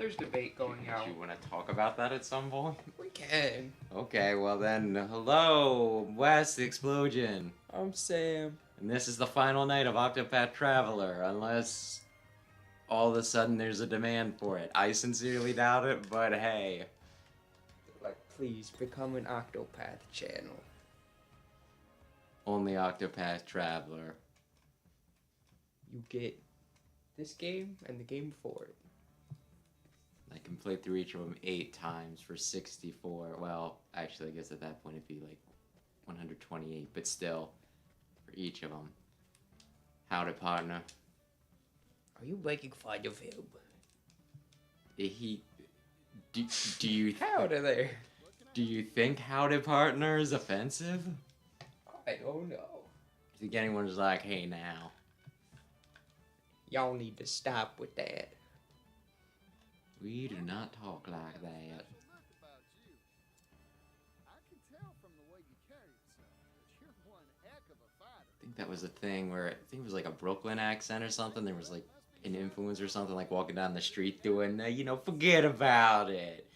There's debate going out. Do you want to talk about that at some point? We can. Okay, well then, hello, Wes the Explosion. I'm Sam. And this is the final night of Octopath Traveler, unless all of a sudden there's a demand for it. I sincerely doubt it, but hey. Like, please become an Octopath channel. Only Octopath Traveler. You get this game and the game before it. I can play through each of them 8 times for 64. Well, actually, I guess at that point it'd be like 128, but still, for each of them. Howdy, partner. Are you making fun of him? Do you Howdy there. do you think howdy, partner is offensive? I don't know. I think anyone's like, hey now. Y'all need to stop with that. We do not talk like that. I think that was a thing where, I think it was like a Brooklyn accent or something. There was like an influence or something, like walking down the street doing, forget about it.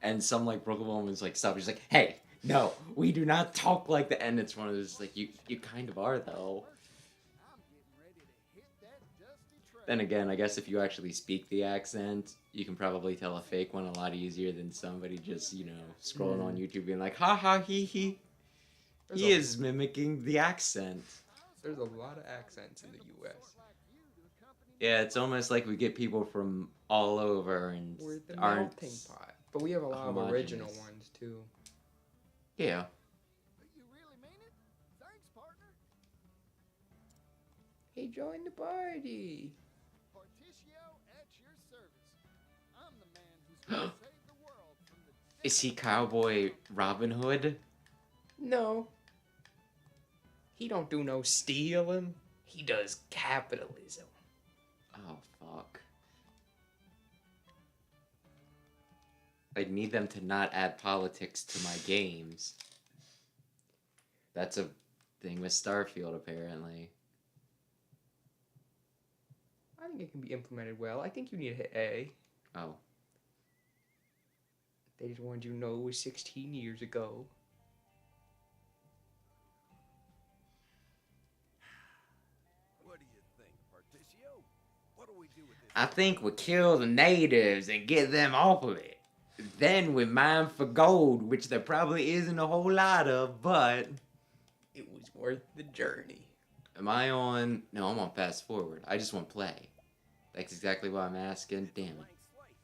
And some like Brooklyn woman's like, stop. She's like, hey, no, we do not talk like that. And it's one of those, like, you kind of are though. Then again, I guess if you actually speak the accent, you can probably tell a fake one a lot easier than somebody just, scrolling on YouTube being like, ha ha hee hee. He is mimicking the accent. There's a lot of accents in the U.S. Yeah, it's almost like we get people from all over and We're the aren't melting pot. But we have a lot of original homogeneous. ones, too. Yeah. You really mean it? Thanks, partner. Hey, join the party. Partitio at your service. I'm the man who's going to save the world from the... Is he Cowboy Robin Hood? No. He don't do no stealing. He does capitalism. Oh, fuck. I need them to not add politics to my games. That's a thing with Starfield, apparently. I think it can be implemented well. I think you need to hit A. Oh. They just wanted you to know it was 16 years ago. What do you think, Partitio? What do we do with this? I think we kill the natives and get them off of it. Then we mine for gold, which there probably isn't a whole lot of, but... It was worth the journey. Am I on... No, I'm on fast forward. I just want play. That's exactly what I'm asking. Damn it. Blank slate.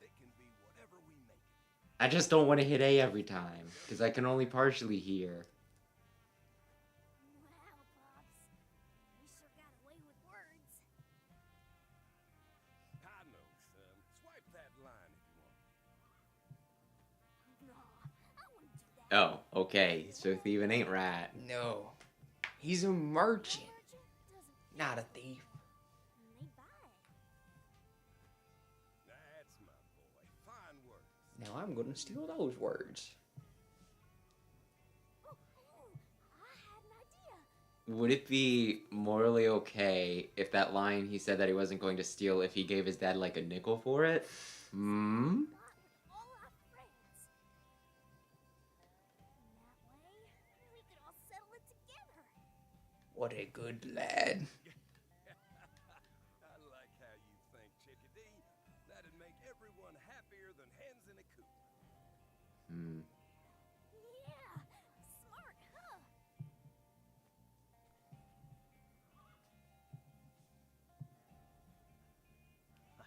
It can be whatever we make it. I just don't want to hit A every time, because I can only partially hear. Wow, Pops. You sure got away with words. I know, son. Swipe that line if you want. No, I wouldn't do that. Oh, okay. So thieving ain't right. No. He's a merchant, Merchant doesn't not a thief. they buy it. That's my boy. Fine work. Now I'm gonna steal those words. Oh, I had an idea. Would it be morally okay if that line he said that he wasn't going to steal if he gave his dad like a nickel for it? Hmm? Not with all our friends. And that way, we could all settle it together. What a good lad. I like how you think, Chickadee. That'd make everyone happier than hens in a coop. Hmm. Yeah, smart, huh? A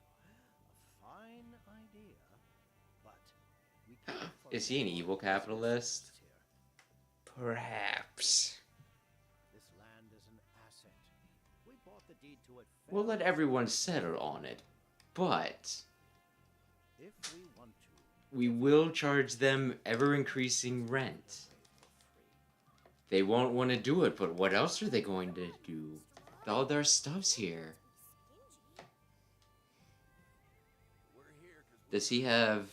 fine idea, but we can't Is he an evil capitalist? Perhaps. This land is an asset. We bought the deed to it. We'll let everyone settle on it, but If we want to, we will charge them ever-increasing rent. They won't want to do it, but what else are they going to do? All their stuff's here. We're here because Does he have...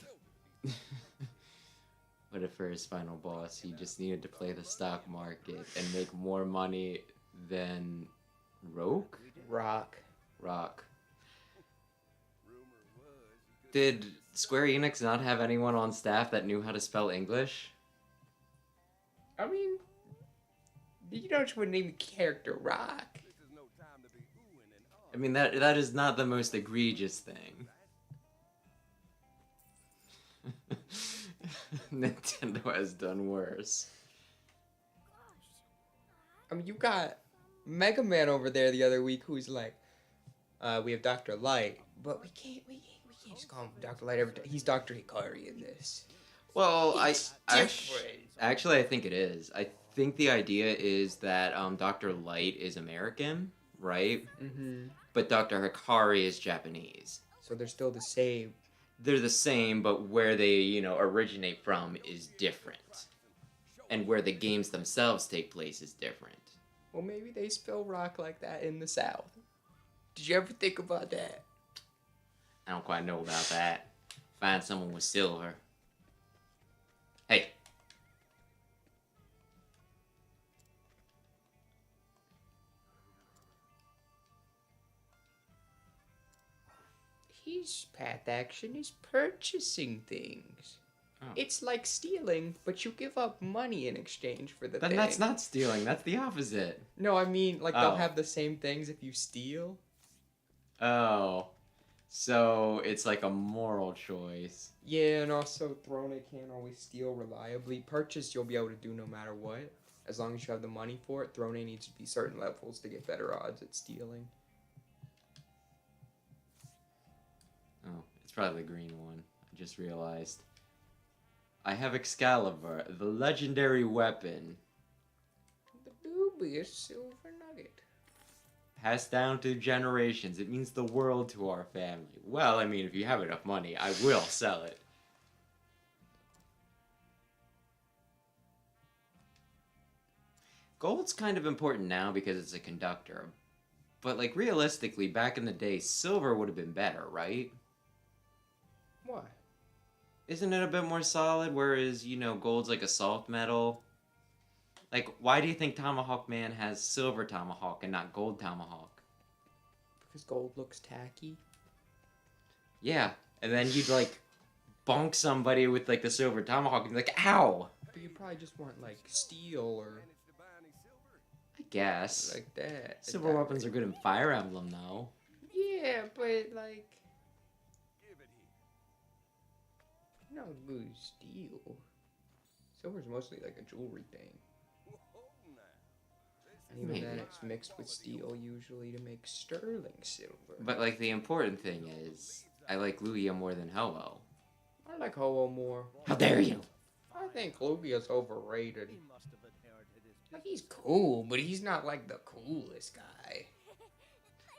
What if for his final boss, he just needed to play the stock market and make more money than Roke? Rock. Rock. rumor was you Did Square Enix not have anyone on staff that knew how to spell English? I mean, you don't want to name the character Rock. This is no time to be oohing and I mean, that is not the most egregious thing. Nintendo has done worse. I mean, you got Mega Man over there the other week who's like, we have Dr. Light, but we can't just call him Dr. Light every time. He's Dr. Hikari in this. Well, It's different. actually I think it is. I think the idea is that Dr. Light is American, right? Mm-hmm. But Dr. Hikari is Japanese. So they're still the same. They're the same, but where they, originate from is different. And where the games themselves take place is different. Well, maybe they spell rock like that in the South. Did you ever think about that? I don't quite know about that. Find someone with silver. Hey. His path action is purchasing things. Oh. It's like stealing, but you give up money in exchange for the Then thing. that's not stealing, that's the opposite. No, I mean, like, they'll Oh. have the same things if you steal. Oh. So it's like a moral choice. Yeah, and also Throne can't always steal reliably. Purchase you'll be able to do no matter what. As long as you have the money for it. Throne needs to be certain levels to get better odds at stealing. Oh, it's probably the green one. I just realized. I have Excalibur, the legendary weapon. The dubious silver nugget. Passed down through generations. It means the world to our family. Well, I mean, if you have enough money, I will sell it. Gold's kind of important now because it's a conductor. But, like, realistically, back in the day, silver would have been better, right? Why? Isn't it a bit more solid, whereas, gold's like a soft metal? Like, why do you think Tomahawk Man has silver Tomahawk and not gold Tomahawk? Because gold looks tacky. Yeah, and then you'd, like, bonk somebody with, like, the silver Tomahawk and be like, ow! But you probably just want, like, steel or managed to buy any silver. I guess. like that. Silver weapons are good in Fire Emblem, though. Yeah, but, like, Give it here. no good steel. Silver's mostly like a jewelry thing. Whoa, now. And even Maybe. then, it's mixed with steel usually to make sterling silver. But, like, the important thing is, I like Lugia more than Ho-Oh. I like Ho-Oh more. How dare you! I think Lugia's overrated. He must have inherited his Like, he's cool, but he's not like the coolest guy.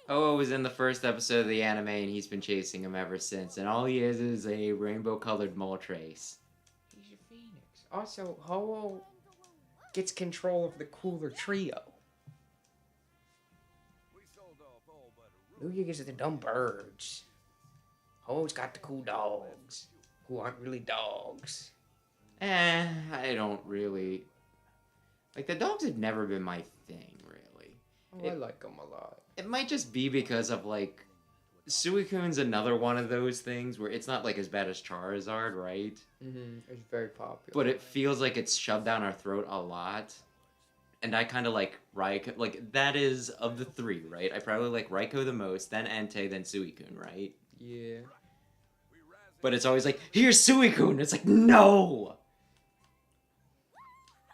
Ho-Oh was in the first episode of the anime, and he's been chasing him ever since. And all he is a rainbow-colored mole trace. He's a phoenix. Also, Ho-Oh gets control of the cooler trio. We sold off all but a room. Lugia gets the dumb birds. Ho-Oh's got the cool dogs, who aren't really dogs. I don't really... Like, the dogs have never been my thing, really. Oh, I like them a lot. It might just be because of, like... Suicune's another one of those things where it's not, like, as bad as Charizard, right? Mm-hmm. It's very popular. But it feels like it's shoved down our throat a lot. And I kind of like Raikou. Like, that is of the three, right? I probably like Raikou the most, then Entei, then Suicune, right? Yeah. But it's always like, here's Suicune! It's like, no!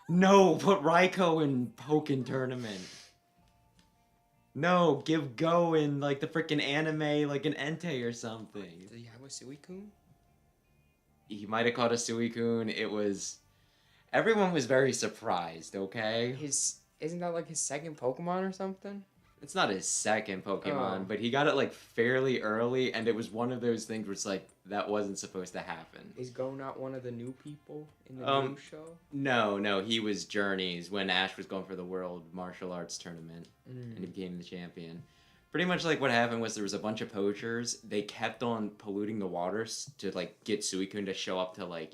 No, put Raikou in Pokken Tournament. No, give Go in, like, the freaking anime, like an Entei or something. Did he have a Suicune? He might have caught a Suicune. It was... Everyone was very surprised, okay? Isn't that like his second Pokemon or something? It's not his second Pokemon, Oh. but he got it, like, fairly early, and it was one of those things where it's like, that wasn't supposed to happen. Is Go not one of the new people in the new show? No, he was Journeys when Ash was going for the World Martial Arts Tournament, and he became the champion. Pretty much like what happened was there was a bunch of poachers. They kept on polluting the waters to, like, get Suicune to show up to, like,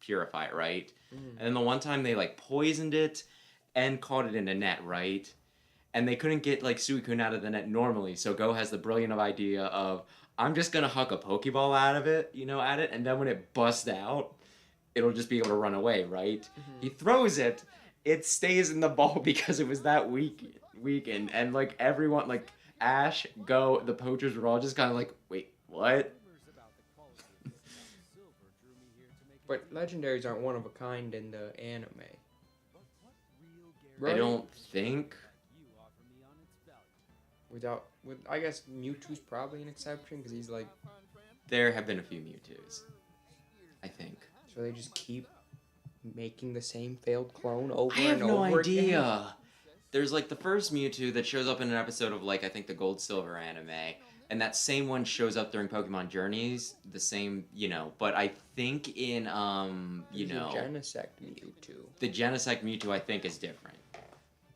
purify it, right? And then the one time they, like, poisoned it and caught it in a net, right? And they couldn't get, like, Suicune out of the net normally, so Go has the brilliant idea of, I'm just gonna huck a Pokeball out of it, at it, and then when it busts out, it'll just be able to run away, right? Mhm. He throws it, it stays in the ball because it was that weakened, and like everyone, like Ash, Go, the poachers were all just kind of like, wait, what? Rumors about the quality of this silver drew me here to make But legendaries aren't one of a kind in the anime. But what real I Right. don't think. you offer me on its value? With I guess Mewtwo's probably an exception because he's like, There have been a few Mewtwo's, I think. so they just keep making the same failed clone over I have and no over again. idea. There's like the first Mewtwo that shows up in an episode of like I think the Gold Silver anime, and that same one shows up during Pokemon Journeys. The same, but I think in There's a Genesect Mewtwo. the Genesect Mewtwo I think is different.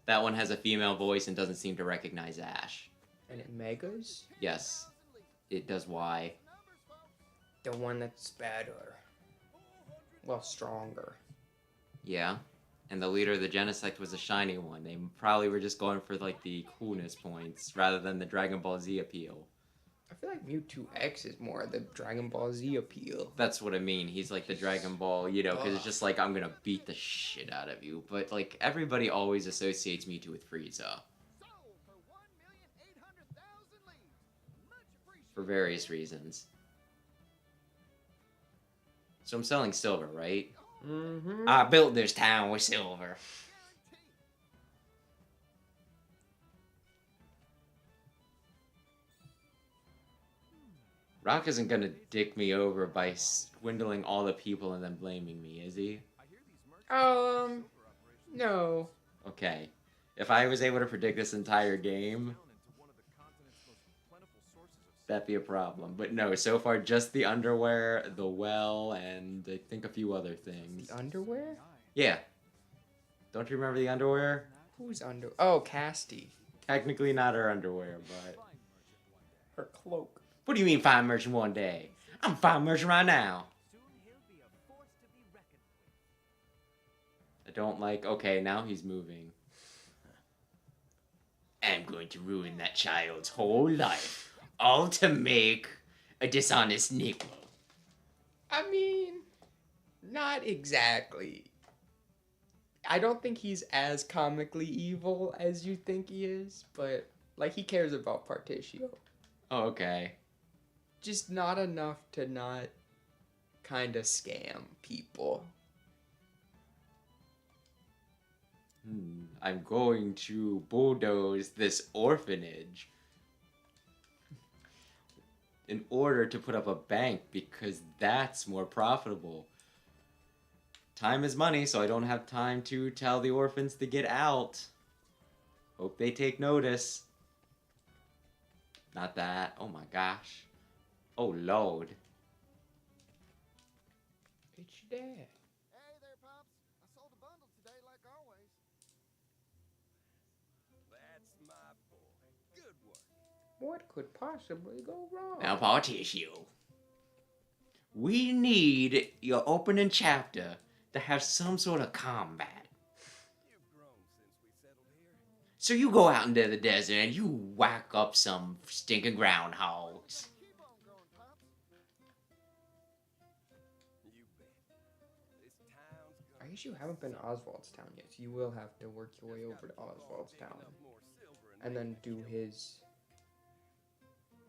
That one has a female voice and doesn't seem to recognize Ash. And it Megas? Yes, it does. Why? The one that's better. Well, stronger. Yeah. And the leader of the Genesect was a shiny one. They probably were just going for like the coolness points rather than the Dragon Ball Z appeal. I feel like Mewtwo X is more the Dragon Ball Z appeal. That's what I mean. He's like the Dragon Ball, because it's just like, I'm gonna beat the shit out of you. But like, everybody always associates Mewtwo with Frieza Sold for 1,800,000 leads. Much appreciated. for various reasons. So I'm selling silver, right? Mm-hmm. I built this town with silver. Rock isn't gonna dick me over by swindling all the people and then blaming me, is he? I hear these merchants No. Okay. If I was able to predict this entire game, into one of the continent's most plentiful sources of that'd be a problem. But no, so far just the underwear, the well, and I think a few other things. The underwear? Yeah. Don't you remember the underwear? Who's under? Oh, Casty. Technically not her underwear, but... Her cloak. What do you mean fine merchant one day? I'm fine merchant right now. Soon he'll be a force to be reckoned with. I don't like... Okay, now he's moving. I'm going to ruin that child's whole life. All to make a dishonest nickel. I mean, not exactly. I don't think he's as comically evil as you think he is, but like he cares about Partitio. Oh, okay. Just not enough to not kind of scam people. I'm going to bulldoze this orphanage in order to put up a bank because that's more profitable. Time is money, so I don't have time to tell the orphans to get out. Hope they take notice. Not that. Oh my gosh. Oh Lord. It's your dad. Hey there, Pops. I sold a bundle today like always. That's my boy. Good work. What could possibly go wrong? Now, Partitio. We need your opening chapter to have some sort of combat. You've grown since we settled here. So you go out into the desert and you whack up some stinking groundhogs. Keep on growing, Pops. You bet. This town's I guess you haven't been to Oswald's Town yet, so you will have to work your way over to Oswald's Town. And then do his...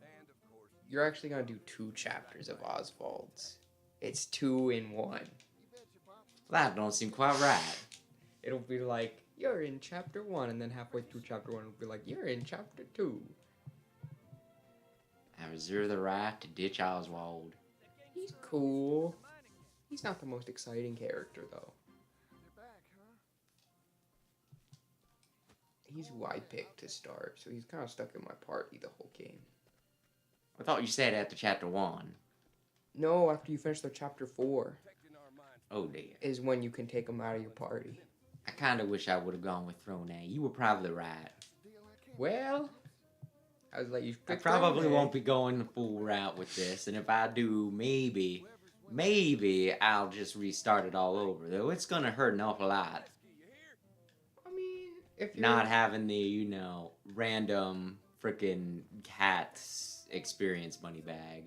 And of course, You're actually going to do 2 chapters of Oswald's. It's 2 in 1. you betcha, Pops. That don't seem quite right. It'll be like, you're in chapter 1, and then halfway through chapter 1, it'll be like, you're in chapter 2. I reserve the right to ditch Oswald. He's cool. He's not the most exciting character, though. You're back, huh? He's who I picked to start, so he's kind of stuck in my party the whole game. I thought you said after chapter 1. No, after you finish the chapter 4 Protecting our minds. Oh dear. is when you can take him out of your party. I kind of wish I would have gone with Throne A. You were probably right. Deal I can't. Well, I was like, you I picked probably Throne A. won't be going the full route with this, and if I do, maybe I'll just restart it all over. Though it's gonna hurt an awful lot I mean, if you're... not having the, random frickin' cats experience money bag.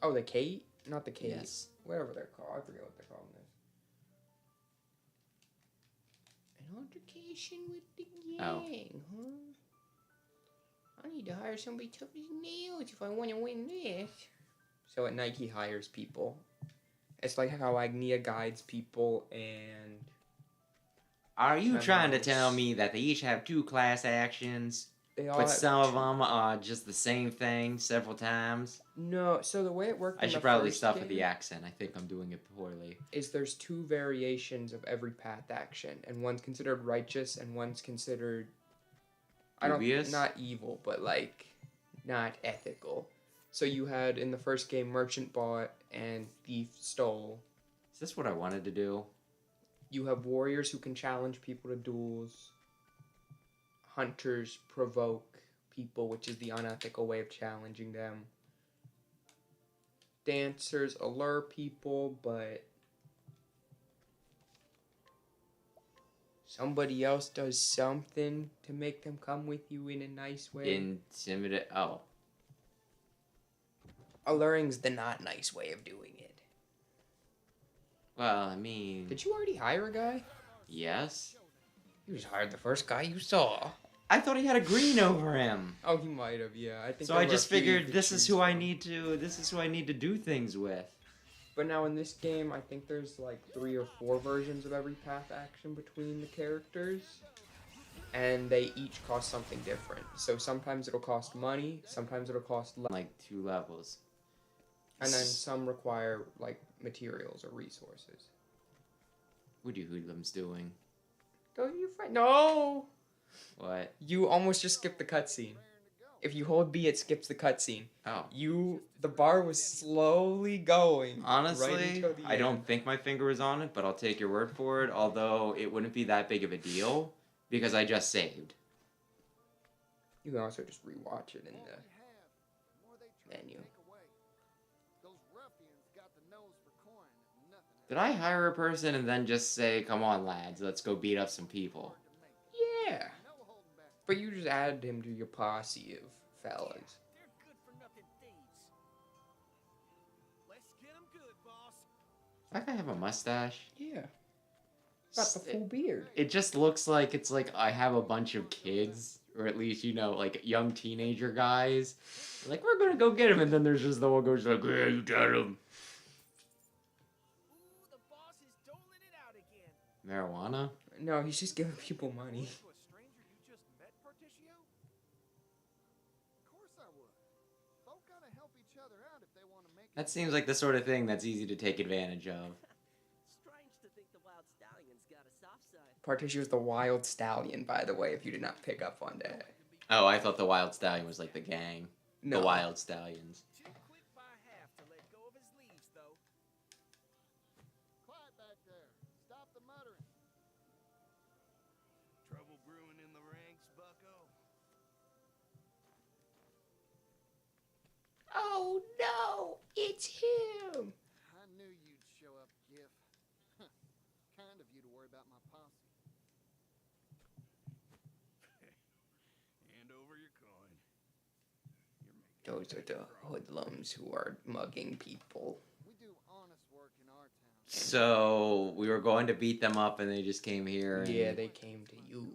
Oh, the Kate? Not the Kate. Yes. Whatever they're called. I forget what they're calling this. An altercation with the gang, huh? I need to hire somebody tough as nails if I want to win this. So at night he hires people. It's like how Agnia guides people and... Are you trying to Criminals. tell me that they each have 2 class actions, They all but have some of two- them are just the same thing several times? No, so the way it worked I in should the probably first stop game at the accent. I think I'm doing it poorly. is there's 2 variations of every path action, and one's considered righteous and one's considered... Dubious? Not evil, but like not ethical. So you had in the first game merchant bought and thief stole. Is this what I wanted to do? You have warriors who can challenge people to duels. Hunters provoke people, which is the unethical way of challenging them. Dancers allure people, but somebody else does something to make them come with you in a nice way. Intimidate. Oh. Alluring's the not nice way of doing it. Well, I mean... Did you already hire a guy? Yes? You just hired the first guy you saw. I thought he had a green over him. Oh, he might have, yeah. I think. So there I were a just few you figured could this is choose who I from. need to... This is who I need to do things with. But now in this game, I think there's like 3 or 4 versions of every path action between the characters. And they each cost something different. So sometimes it'll cost money, sometimes it'll cost less. Like 2 levels. And then some require like materials or resources. What are you hoodlums doing? Go to your friend. No! What? You almost just skipped the cutscene. If you hold B, it skips the cutscene. Oh. The bar was slowly going. Honestly, right until the I don't end. think my finger was on it, but I'll take your word for it. Although it wouldn't be that big of a deal because I just saved. You can also just rewatch it in the menu. Did I hire a person and then just say, "Come on, lads, let's go beat up some people"? Yeah. But you just added him to your posse of fellas. They're good for nothing thieves. Let's get 'em good, boss. That guy have a mustache? Yeah. Got the full beard. It just looks like it's like I have a bunch of kids, or at least, you know, like young teenager guys. Like, we're gonna go get him, and then there's just the one goes like, "Yeah, you get him." Ooh, the boss is doling it out again. Marijuana? No, he's just giving people money. To a stranger you just met, Partitio? Of course I would. Folk gotta help each other out if they want to make it. That seems like the sort of thing that's easy to take advantage of. Strange to think the wild stallion's got a soft side. Partitio is the wild stallion, by the way, if you did not pick up on that. Oh, I thought the Wild Stallion was like the gang. No. The Wild Stallions. Jim quit by half to let go of his leaves, though. Quiet back there. Stop the muttering. Trouble brewing in the ranks, bucko. Oh no! It's him! I knew you'd show up, Gif. Kind of you to worry about my posse. Hand over your coin. You're making Those are the hoodlums who are mugging people. We do honest work in our town. So, we were going to beat them up and they just came here. And Yeah, they came to you.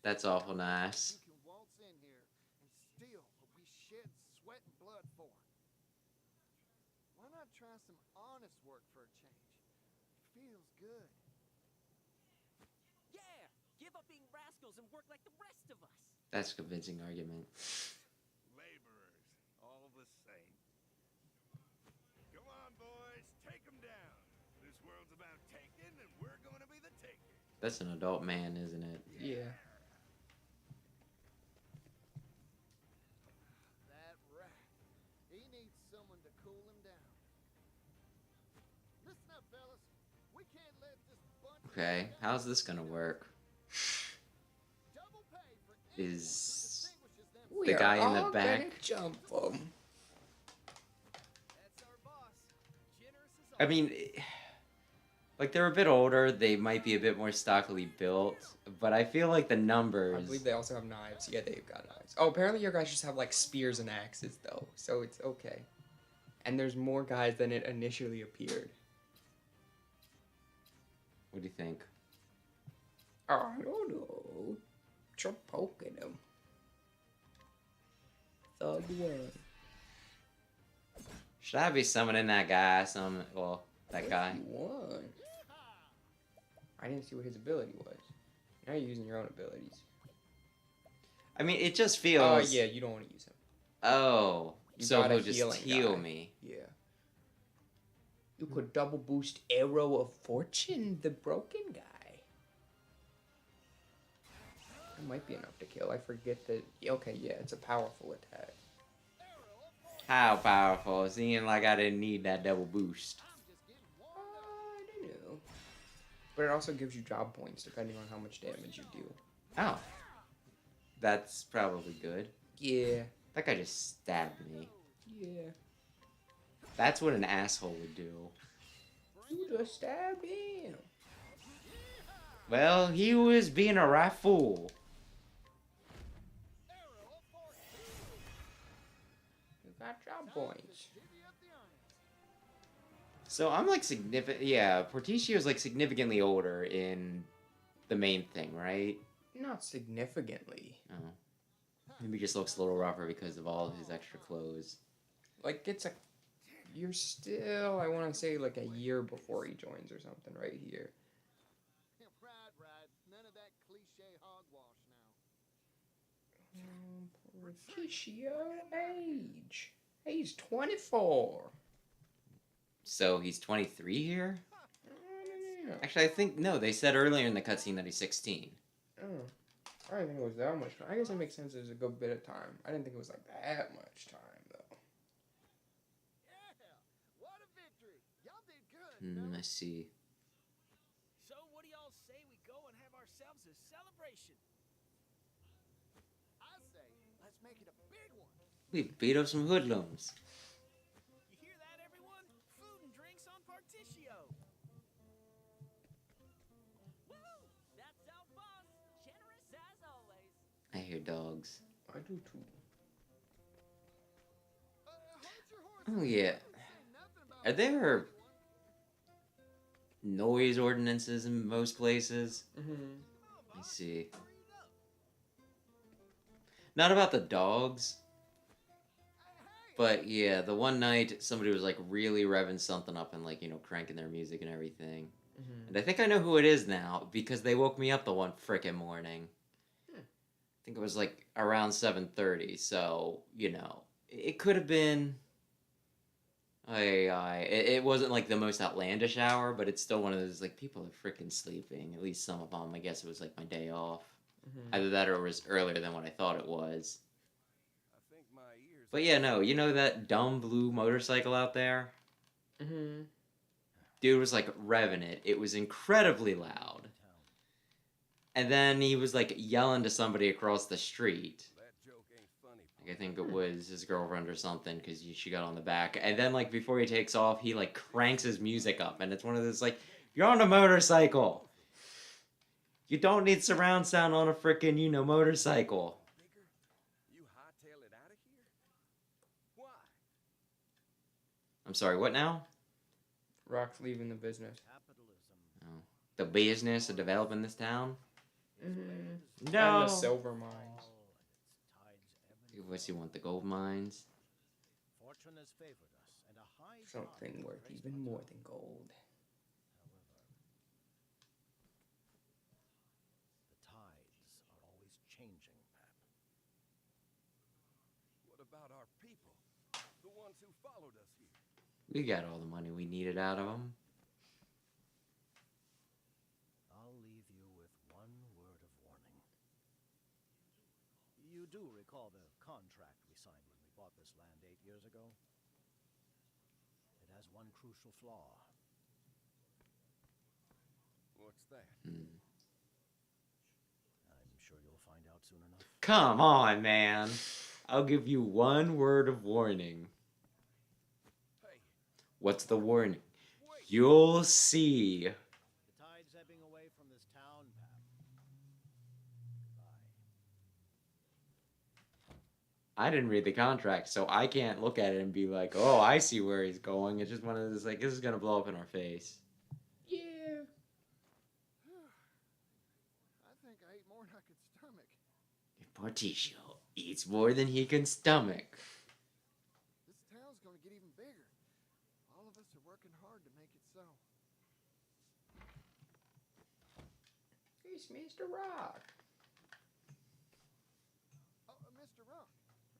That's awful nice. You can waltz in here and steal what we shed sweat and blood for. Why not try some honest work for a change? Feels good. Yeah! Give up being rascals and work like the rest of us. That's a convincing argument. laborers, all the same. Come on, boys, take 'em down. This world's about taking, and we're going to be the takers. That's an adult man, isn't it? Yeah. That rat. He needs someone to cool him down. Listen up, fellas. We can't let this bunch of Okay, how's this gonna work? double pay for anyone who Is distinguishes them. We the are guy in the all back? gonna jump him. That's our boss. Generous as I mean, Like, they're a bit older, they might be a bit more stockily built, but I feel like the I numbers... believe they also have knives. Yeah, they've got knives. Oh, apparently your guys just have like spears and axes though, so it's okay. And there's more guys than it initially appeared. What do you think? I don't know. Try poking him. Thug one. Should I be summoning that guy? That guy. If you want. I didn't see what his ability was. Now you're using your own abilities. I mean, it just feels... Oh, yeah, you don't want to use him. Oh. You So got a he'll just healing heal guy. me. Yeah. You could double boost Arrow of Fortune, the broken guy. That might be enough to kill. I forget that. Okay, yeah, it's a powerful attack. How powerful? Seeing like I didn't need that double boost. I don't know. But it also gives you job points depending on how much damage you do. Oh. That's probably good. Yeah. That guy just stabbed me. Yeah. That's what an asshole would do. You just stabbed him. Well, he was being a right fool. You got job points. So I'm like significant. Yeah, Partitio's like significantly older in the main thing, right? Not significantly. Oh. Maybe just looks a little rougher because of all his extra clothes. Like, it's a... You're still, I want to say, like a year before he joins or something right here. Right. None of that cliche hogwash now. Partitio age. He's 24. So he's 23 here? Yeah. Actually, I think, no, they said earlier in the cutscene that he's 16. Oh. I didn't think it was that much time. I guess it makes sense there's a good bit of time. I didn't think it was like that much time, though. Yeah, what a victory! Y'all did good. I see. So what do y'all say we go and have ourselves a celebration? I say, let's make it a big one. We beat up some hoodlums. You hear that, everyone? Food and drinks on Partitio. Woo! That's our boss. Generous as always. I hear dogs. I do too. Hold your horses. Oh, yeah. Say nothing about Are there noise ordinances in most places? Mm-hmm. I see. Not about the dogs. But yeah, the one night somebody was like really revving something up and like, you know, cranking their music and everything. Mm-hmm. And I think I know who it is now because they woke me up the one frickin' morning. Hmm. I think it was like around 7:30, so, you know, it could have been... It wasn't like the most outlandish hour, but it's still one of those, like, people are freaking sleeping. At least some of them. I guess it was like my day off. Mm-hmm. Either that or it was earlier than what I thought it was. I think my ears. But yeah, no, you know that dumb blue motorcycle out there? Mm-hmm. Dude was like revving it. It was incredibly loud. And then he was like yelling to somebody across the street. That joke ain't funny. Like, I think it was his girlfriend or something because she got on the back. And then like before he takes off, he like cranks his music up. And it's one of those like, you're on a motorcycle. You don't need surround sound on a frickin', you know, motorcycle. Nigger, you hightail it out of here? Why? I'm sorry, what now? Rock's leaving the business. Oh, the business of developing this town? Mm-hmm. No. And the silver mines. What's he want, the gold mines? Fortune has favored us, and a high Something worth even more than gold. The tides are always changing, Pap. What about our people? The ones who followed us here? We got all the money we needed out of them. I'll leave you with one word of warning. You do recall the contract we signed when we bought this land 8 years ago? It has one crucial flaw. What's that? Hmm. I'm sure you'll find out soon enough. Come on, man. I'll give you one word of warning. Hey, What's the warning? wait. You'll see. stepping away from this town, Pap. Goodbye. I didn't read the contract, so I can't look at it and be like, "Oh, I see where he's going." It's just one of those like, "This is gonna blow up in our face." Yeah. I think I ate more than I could stomach. If Partitio eats more than he can stomach. This town's gonna get even bigger. All of us are working hard to make it so. It's Mr. Rock. Oh, Mr. Rock.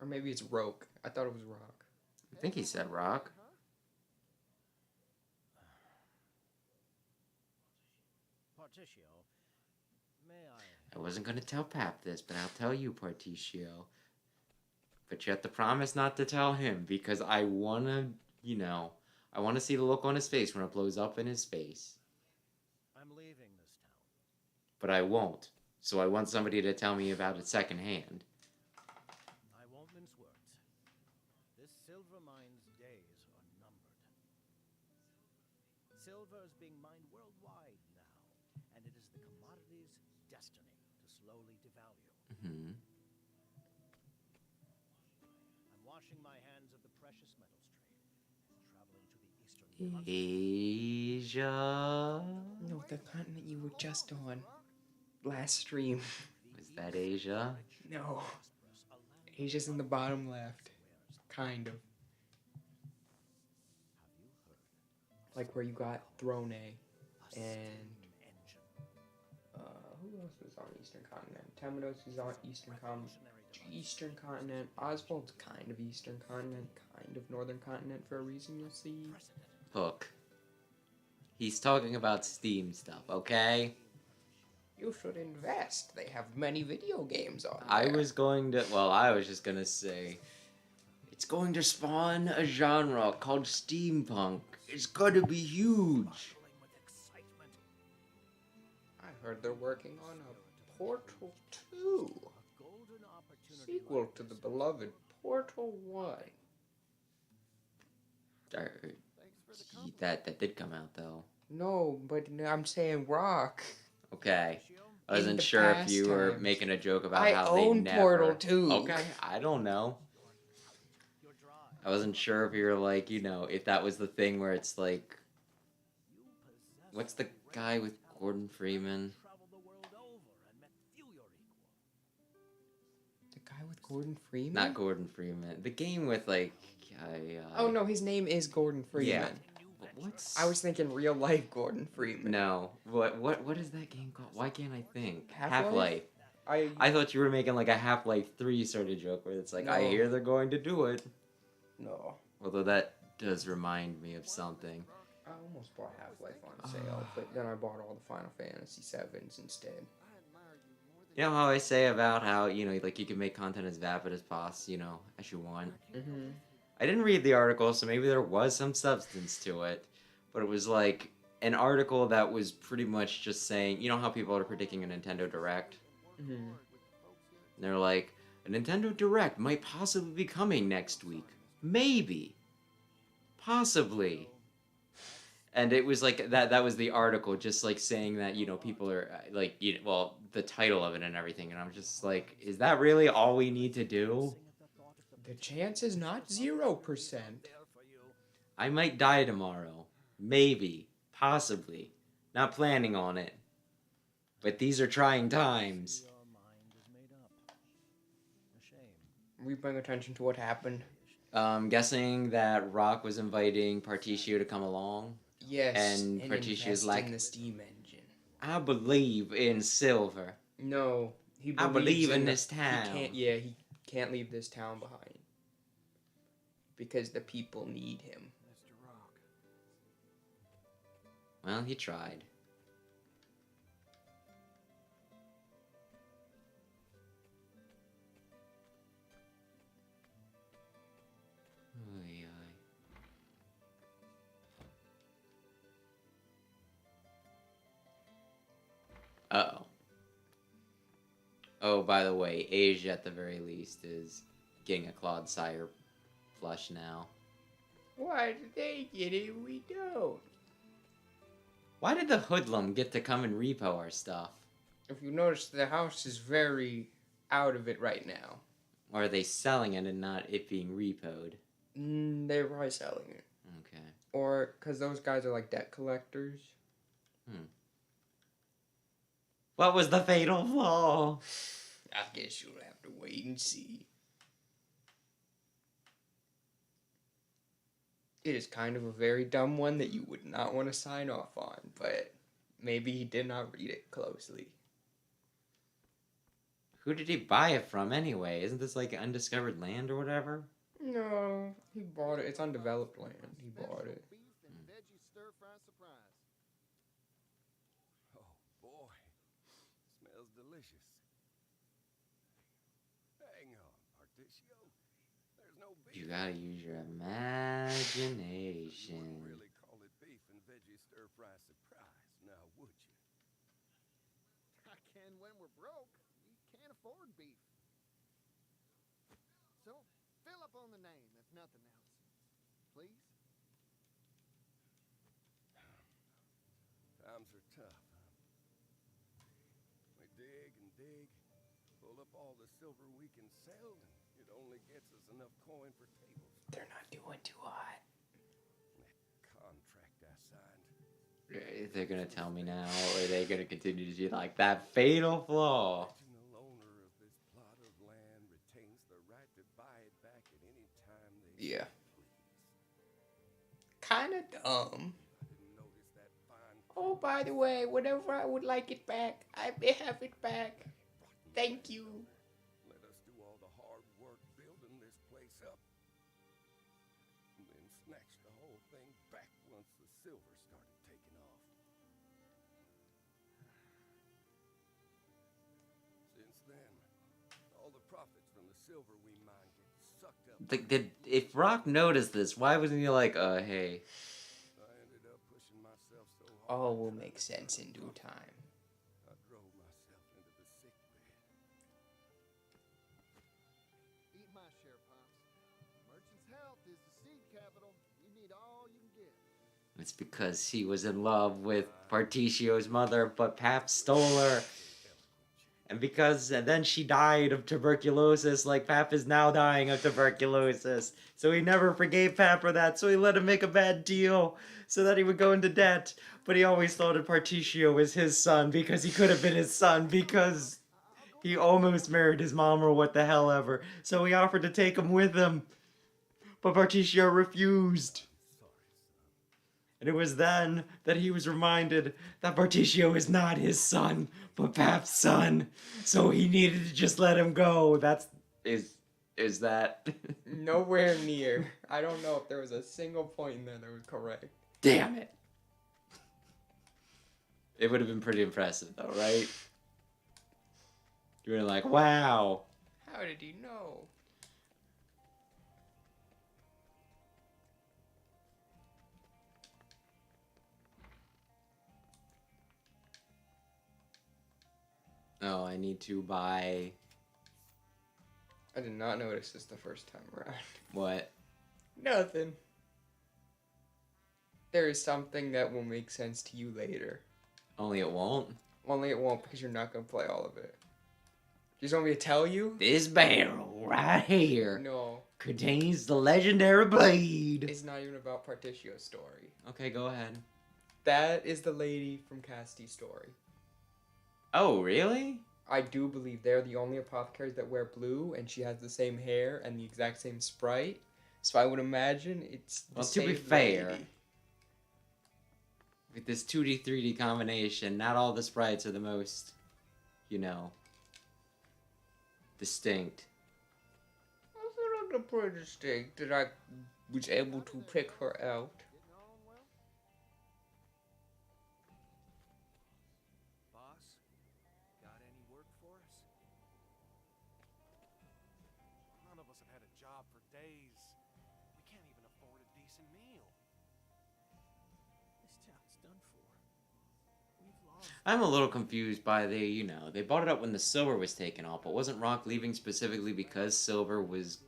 Or maybe it's Roke. I thought it was Rock. I think he said rock. Huh? Partitio, may I? I wasn't gonna tell Pap this, but I'll tell you, Partitio. But you have to promise not to tell him, because I wanna, I wanna see the look on his face when it blows up in his face. I'm leaving this town. But I won't. So I want somebody to tell me about it secondhand. I won't mince words. This silver mine's days are numbered. Silver is being mined worldwide now, and it is the commodity's destiny to slowly devalue. Hmm. I'm washing my hands of the precious metals trade and traveling to the eastern continent. Asia. No, the continent you were just on. Last stream. Was that Asia? No. Asia's in the bottom left. Kind of. Like where you got Throne and who else was on Eastern Continent? Tamados is on Eastern Continent. Oswald's kind of Eastern Continent, kind of Northern Continent for a reason you'll see. Hook. He's talking about Steam stuff, okay? You should invest. They have many video games on there. I was just gonna say, it's going to spawn a genre called steampunk. It's gonna be huge. I heard they're working on a Portal 2. Sequel to the beloved Portal 1. That did come out though. No, but I'm saying Rock. Okay. I In wasn't the sure if past you were times. making a joke about I how they own never... Portal 2. Okay, I don't know. I wasn't sure if you were like, if that was the thing where it's like... What's the guy with Gordon Freeman? The guy with Gordon Freeman? Not Gordon Freeman. The game with like... Oh no, his name is Gordon Freeman. Yeah. What's... I was thinking real life Gordon Freeman. No. What is that game called? Why can't I think? Half-Life? I thought you were making like a Half-Life 3 sort of joke where it's like, I No. hear they're going to do it. No. Although that does remind me of something. I almost bought Half-Life on sale, but then I bought all the Final Fantasy 7s instead. I admire you more than You know how I say about how, like you can make content as vapid as possible, as you want? Mm-hmm. I didn't read the article, so maybe there was some substance to it. But it was like an article that was pretty much just saying, you know how people are predicting a Nintendo Direct? Mm-hmm. And they're like, a Nintendo Direct might possibly be coming next week. Maybe. Possibly. And it was like, that was the article, just like saying that, people are like, the title of it and everything. And I'm just like, is that really all we need to do? The chance is not 0%. I might die tomorrow. Maybe. Possibly. Not planning on it. But these are trying times. Your mind is made up. A shame. We bring attention to what happened. Guessing that Rock was inviting Partitio to come along. Yes, And Partitio's invest like, in the steam engine. I believe in silver. No, he I believes believe in the- this town. He can't leave this town behind. Because the people need him. Mr. Rock. Well, he tried. Oy, oy. Uh-oh. Oh, by the way, Asia at the very least is getting a Claude Sire plush now. Why did they get it? We don't. Why did the hoodlum get to come and repo our stuff? If you notice, the house is very out of it right now. Or are they selling it and not it being repoed? They're probably selling it. Okay. Or, because those guys are like debt collectors. What was the fatal flaw? I guess you'll have to wait and see. It is kind of a very dumb one that you would not want to sign off on, but maybe he did not read it closely. Who did he buy it from anyway? Isn't this like undiscovered land or whatever? No, he bought it. It's undeveloped land. He bought it. Beef and veggie stir-fry surprise. Oh, boy. Smells delicious. Hang on, Partitio. There's no beef. You gotta use your You imagination. wouldn't really call it beef and veggie stir-fry surprise, now would you? I can when we're broke. We can't afford beef. So, fill up on the name, if nothing else. Please? Times are tough, huh? We dig and dig, pull up all the silver we can sell, and it only gets us enough coin for tables. They're not doing too hot. That contract I signed. They're gonna tell me now, or are they gonna continue to be like that fatal flaw? Original owner of this plot of land retains the right to buy it back at any time they Yeah. please. Kind of dumb. I didn't notice that fine Oh, by the way, whenever I would like it back, I may have it back. Thank you. Let us do all the hard work building this place up. And then snatch the whole thing back once the silver started taking off. Since then, all the profits from the silver we mine get sucked up. If Rock noticed this, why wasn't he like, hey? I ended up pushing myself so hard. All will make sense in due time. I drove myself into the sick bed. Eat my share, Pops. Merchant's health is the seed capital. You need all you can get. It's because he was in love with Partitio's mother, but Pap stole her. And then she died of tuberculosis, like Pap is now dying of tuberculosis. So he never forgave Pap for that, so he let him make a bad deal so that he would go into debt. But he always thought that Partitio was his son because he could have been his son because he almost married his mom or what the hell ever. So he offered to take him with him. But Partitio refused. And it was then that he was reminded that Partitio is not his son, but Pap's son. So he needed to just let him go. Is that? Nowhere near. I don't know if there was a single point in there that was correct. Damn it. It would have been pretty impressive though, right? You were like, wow. How did he know? Oh, I need to buy... I did not notice this the first time around. What? Nothing. There is something that will make sense to you later. Only it won't? Only it won't because you're not going to play all of it. You just want me to tell you? This barrel right here No. contains the legendary blade. It's not even about Partitio's story. Okay, go ahead. That is the lady from Casty's story. Oh, really? I do believe they're the only apothecaries that wear blue, and she has the same hair and the exact same sprite. So I would imagine it's the Well, to be same fair, lady. with this 2D, 3D combination, not all the sprites are the most, distinct. I feel like a pretty distinct that I was able to pick her out. Getting on well? Boss, got any work for us? None of us have had a job for days. We can't even afford a decent meal. This town's done for. We've lost. I'm a little confused by they bought it up when the silver was taken off, but wasn't Rock leaving specifically because silver was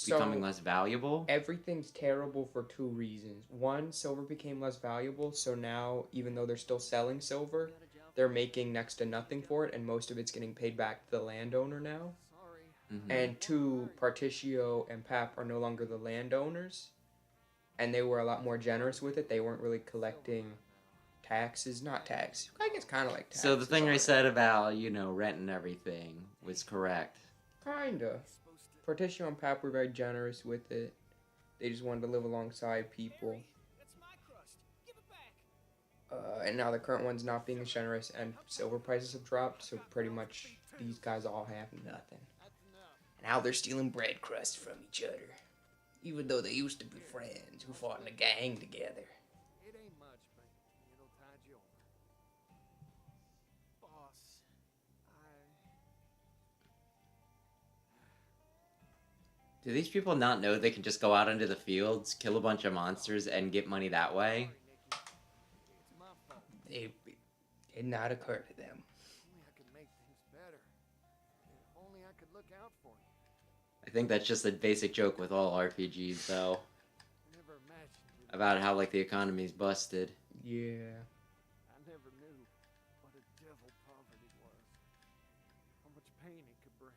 becoming less valuable? Everything's terrible for two reasons. One, silver became less valuable, so now, even though they're still selling silver, they're making next to nothing for it, and most of it's getting paid back to the landowner now. Sorry. Mhm. And two, Partitio and Pap are no longer the landowners, and they were a lot more generous with it. They weren't really collecting taxes, not tax. I guess kind of like taxes. So the thing on I it. said about, rent and everything was correct. Kinda. Partitio and Pap were very generous with it. They just wanted to live alongside people. Harry, that's my crust. Give it back. And now the current one's not being as generous, and silver prices have dropped, so pretty much these guys all have nothing. That's enough. Now they're stealing bread crusts from each other. Even though they used to be friends who fought in a gang together. It ain't much, but it'll tide you over. Boss, Do these people not know they can just go out into the fields, kill a bunch of monsters, and get money that way? Sorry, Nikki. It's my fault. It did not occur to them. If only I could make things better. If only I could look out for you. I think that's just a basic joke with all RPGs, though, Never imagined it. about how, the economy's busted. Yeah. I never knew what a devil poverty was. How much pain it could bring.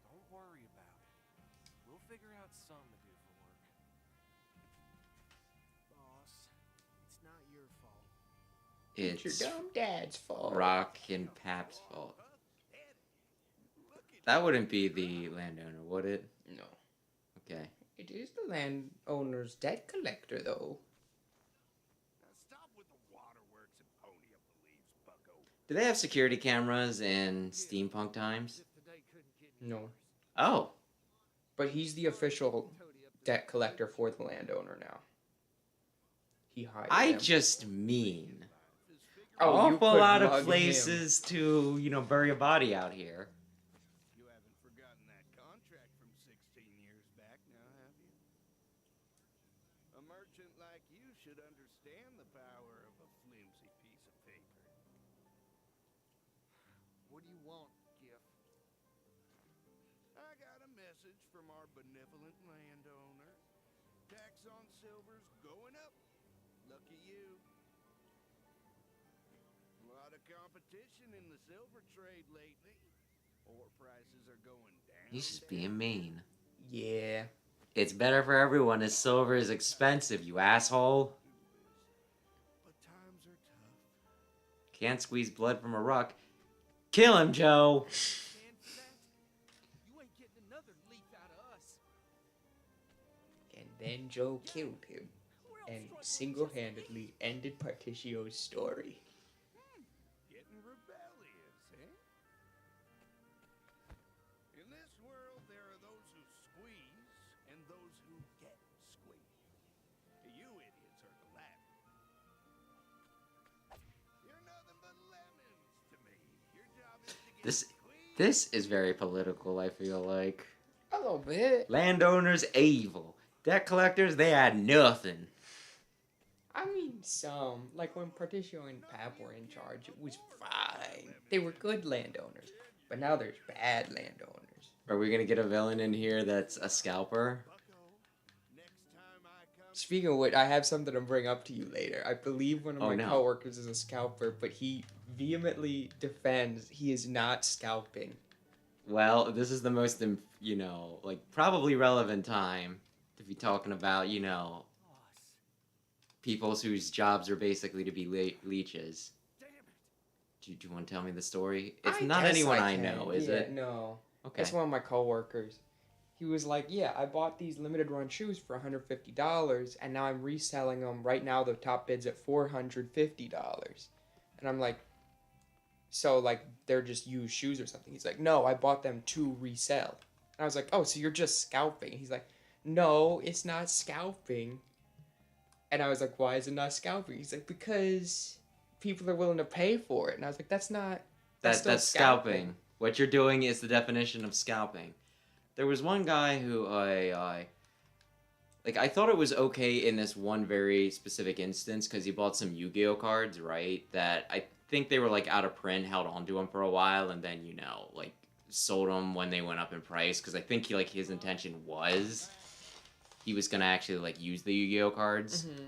Don't worry about it. We'll figure out some to do for work. boss, it's not your fault. It's It's your dumb dad's fault. Rock and Pap's fault. That wouldn't be the landowner, would it? No. Okay. It is the landowner's debt collector, though. Now stop with the waterworks and pony up the leaves, bucko. Do they have security cameras in steampunk times? If the day couldn't get any No. worse. Oh. But he's the official Toady up the debt collector for the landowner now. He hired I them. just mean. Oh, you awful could lot of mug him. places to, bury a body out here. You haven't forgotten that contract from 16 years back now, have you? A merchant like you should understand the power of a flimsy piece of paper. What do you want, Giff? I got a message from our benevolent landowner. Tax on silver's going up. Lucky you. A lot of competition in the silver trade lately. Ore prices are going down. He's just being mean. Yeah. It's better for everyone as silver is expensive, you asshole. But times are tough. Can't squeeze blood from a rock. Kill him, Joe! Stand for that? You ain't getting another leaf out of us. And then Joe killed him We're and outstruck single-handedly ended Partitio's story. Getting rebellious, eh? In this world, there are those who squeeze and those who get squeezed. You idiots are the latter. You're nothing but lemons to me. Your job is to get squeezed. This is very political, I feel like. A little bit. Landowners, evil. Debt collectors, they had nothing. I mean, some. Like when Partitio and Pap were in charge, it was fine. They were good landowners. But now there's bad landowners. Are we gonna get a villain in here that's a scalper? Next time I come, Speaking of which, I have something to bring up to you later. I believe one of Oh, my no. coworkers is a scalper, but he vehemently defends he is not scalping. Well, this is the most, probably relevant time to be talking about, Boss, people whose jobs are basically to be leeches. damn it. Do you want to tell me the story? It's I not guess anyone I can. know, is Yeah, it? No. Okay. It's one of my coworkers. He was like, yeah, I bought these limited run shoes for $150, and now I'm reselling them. Right now, the top bid's at $450. And I'm like, so, like, they're just used shoes or something? He's like, no, I bought them to resell. And I was like, oh, so you're just scalping? He's like, no, it's not scalping. And I was like, why is it not scalping? He's like, because people are willing to pay for it. And I was like, that's still That's scalping. What you're doing is the definition of scalping. There was one guy who Like, I thought it was okay in this one very specific instance because he bought some Yu-Gi-Oh cards, right? That I think they were, like, out of print, held onto them for a while, and then, like, sold them when they went up in price. Because I think, his intention was he was going to actually, like, use the Yu-Gi-Oh cards. Mm-hmm.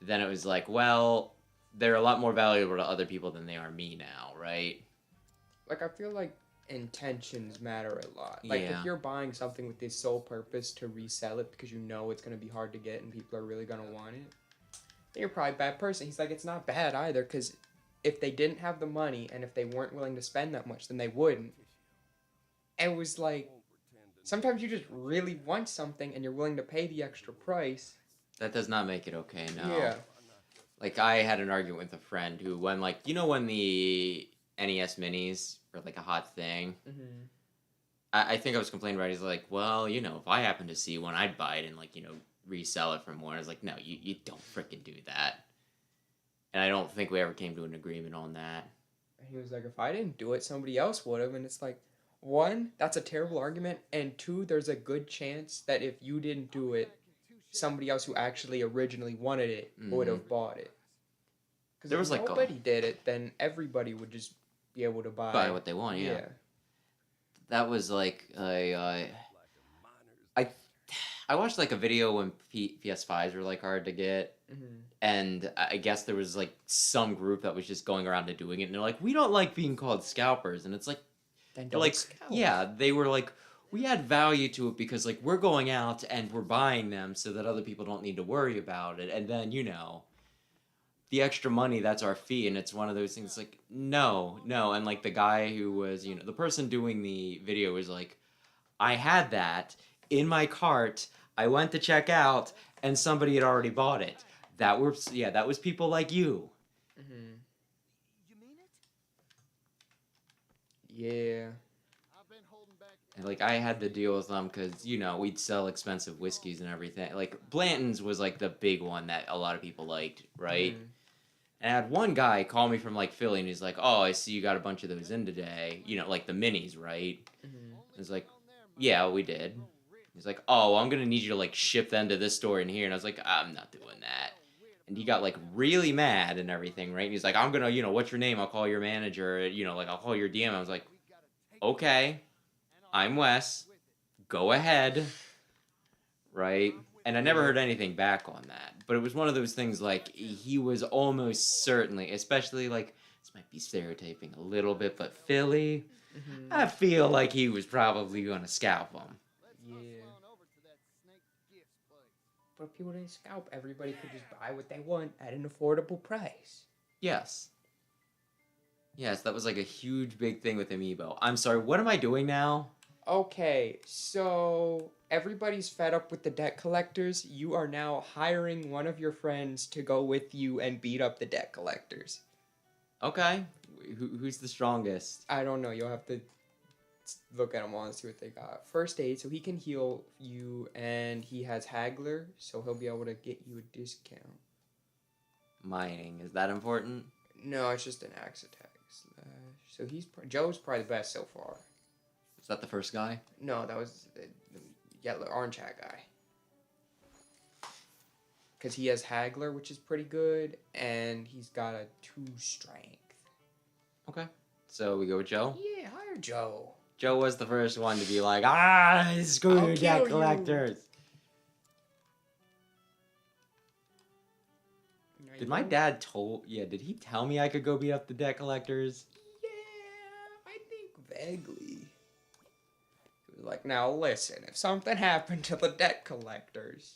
Then it was like, well, they're a lot more valuable to other people than they are me now, right? Like, I feel like intentions matter a lot. Like, Yeah. if you're buying something with this sole purpose to resell it because you know it's going to be hard to get and people are really going to want it, then you're probably a bad person. He's like, it's not bad either, because if they didn't have the money and if they weren't willing to spend that much, then they wouldn't. And it was like, sometimes you just really want something and you're willing to pay the extra price. That does not make it okay, no. Yeah. Like, I had an argument with a friend who, when, like, when the NES Minis were, like, a hot thing, Mm-hmm. I think I was complaining about it. He's like, well, if I happen to see one, I'd buy it and, like, resell it for more. I was like, no, you don't frickin' do that. And I don't think we ever came to an agreement on that. And he was like, if I didn't do it, somebody else would have. And it's like, one, that's a terrible argument. And two, there's a good chance that if you didn't do it, somebody else who actually originally wanted it would have bought it. Because There if was, like, nobody did it, then everybody would just be able to Buy what they want, yeah. That was like I watched like a video when PS5s were like hard to get, and I guess there was like some group that was just going around and doing it, and they're like, we don't like being called scalpers, and it's like, Then they're don't like, scalp. yeah, they were like, we add value to it because like we're going out and we're buying them so that other people don't need to worry about it, and then the extra money, that's our fee. And it's one of those things like, no. And like the guy who was, the person doing the video was like, I had that in my cart. I went to check out and somebody had already bought it. That was people like you. Mm-hmm. You mean it? Yeah. I've been holding back. And like I had to deal with them because, we'd sell expensive whiskeys and everything. Like Blanton's was like the big one that a lot of people liked, right? Mhm. And I had one guy call me from like Philly, and he's like, "Oh, I see you got a bunch of those in today. Like the minis, right?" Mhm. I was like, "Yeah, we did." He's like, "Oh, I'm gonna need you to like ship them to this store in here," and I was like, "I'm not doing that." And he got like really mad and everything, right? And he's like, "I'm gonna, what's your name? I'll call your manager. Like I'll call your DM." I was like, "Okay, I'm Wes. Go ahead." Right? And I never heard anything back on that. But it was one of those things like he was almost certainly, especially like, this might be stereotyping a little bit, but Philly, Mhm. I feel like he was probably going to scalp him. Yeah. But if people didn't scalp, everybody could just buy what they want at an affordable price. Yes. Yes, that was like a huge big thing with Amiibo. I'm sorry, what am I doing now? Okay, so everybody's fed up with the debt collectors. You are now hiring one of your friends to go with you and beat up the debt collectors. Okay. Who's the strongest? I don't know. You'll have to look at them all and see what they got. First aid, so he can heal you, and he has Haggler, so he'll be able to get you a discount. Mining, is that important? No, it's just an axe attack slash. So Joe's probably the best so far. Is that the first guy? No, that was the yellow orange hat guy. Because he has Haggler, which is pretty good, and he's got a 2 strength. Okay. So we go with Joe? Yeah, hire Joe. Joe was the first one to be like, screw I'll you, kill debt you." collectors. Did my dad did he tell me I could go beat up the debt collectors? Yeah, I think vaguely. He was like, now listen, if something happened to the debt collectors,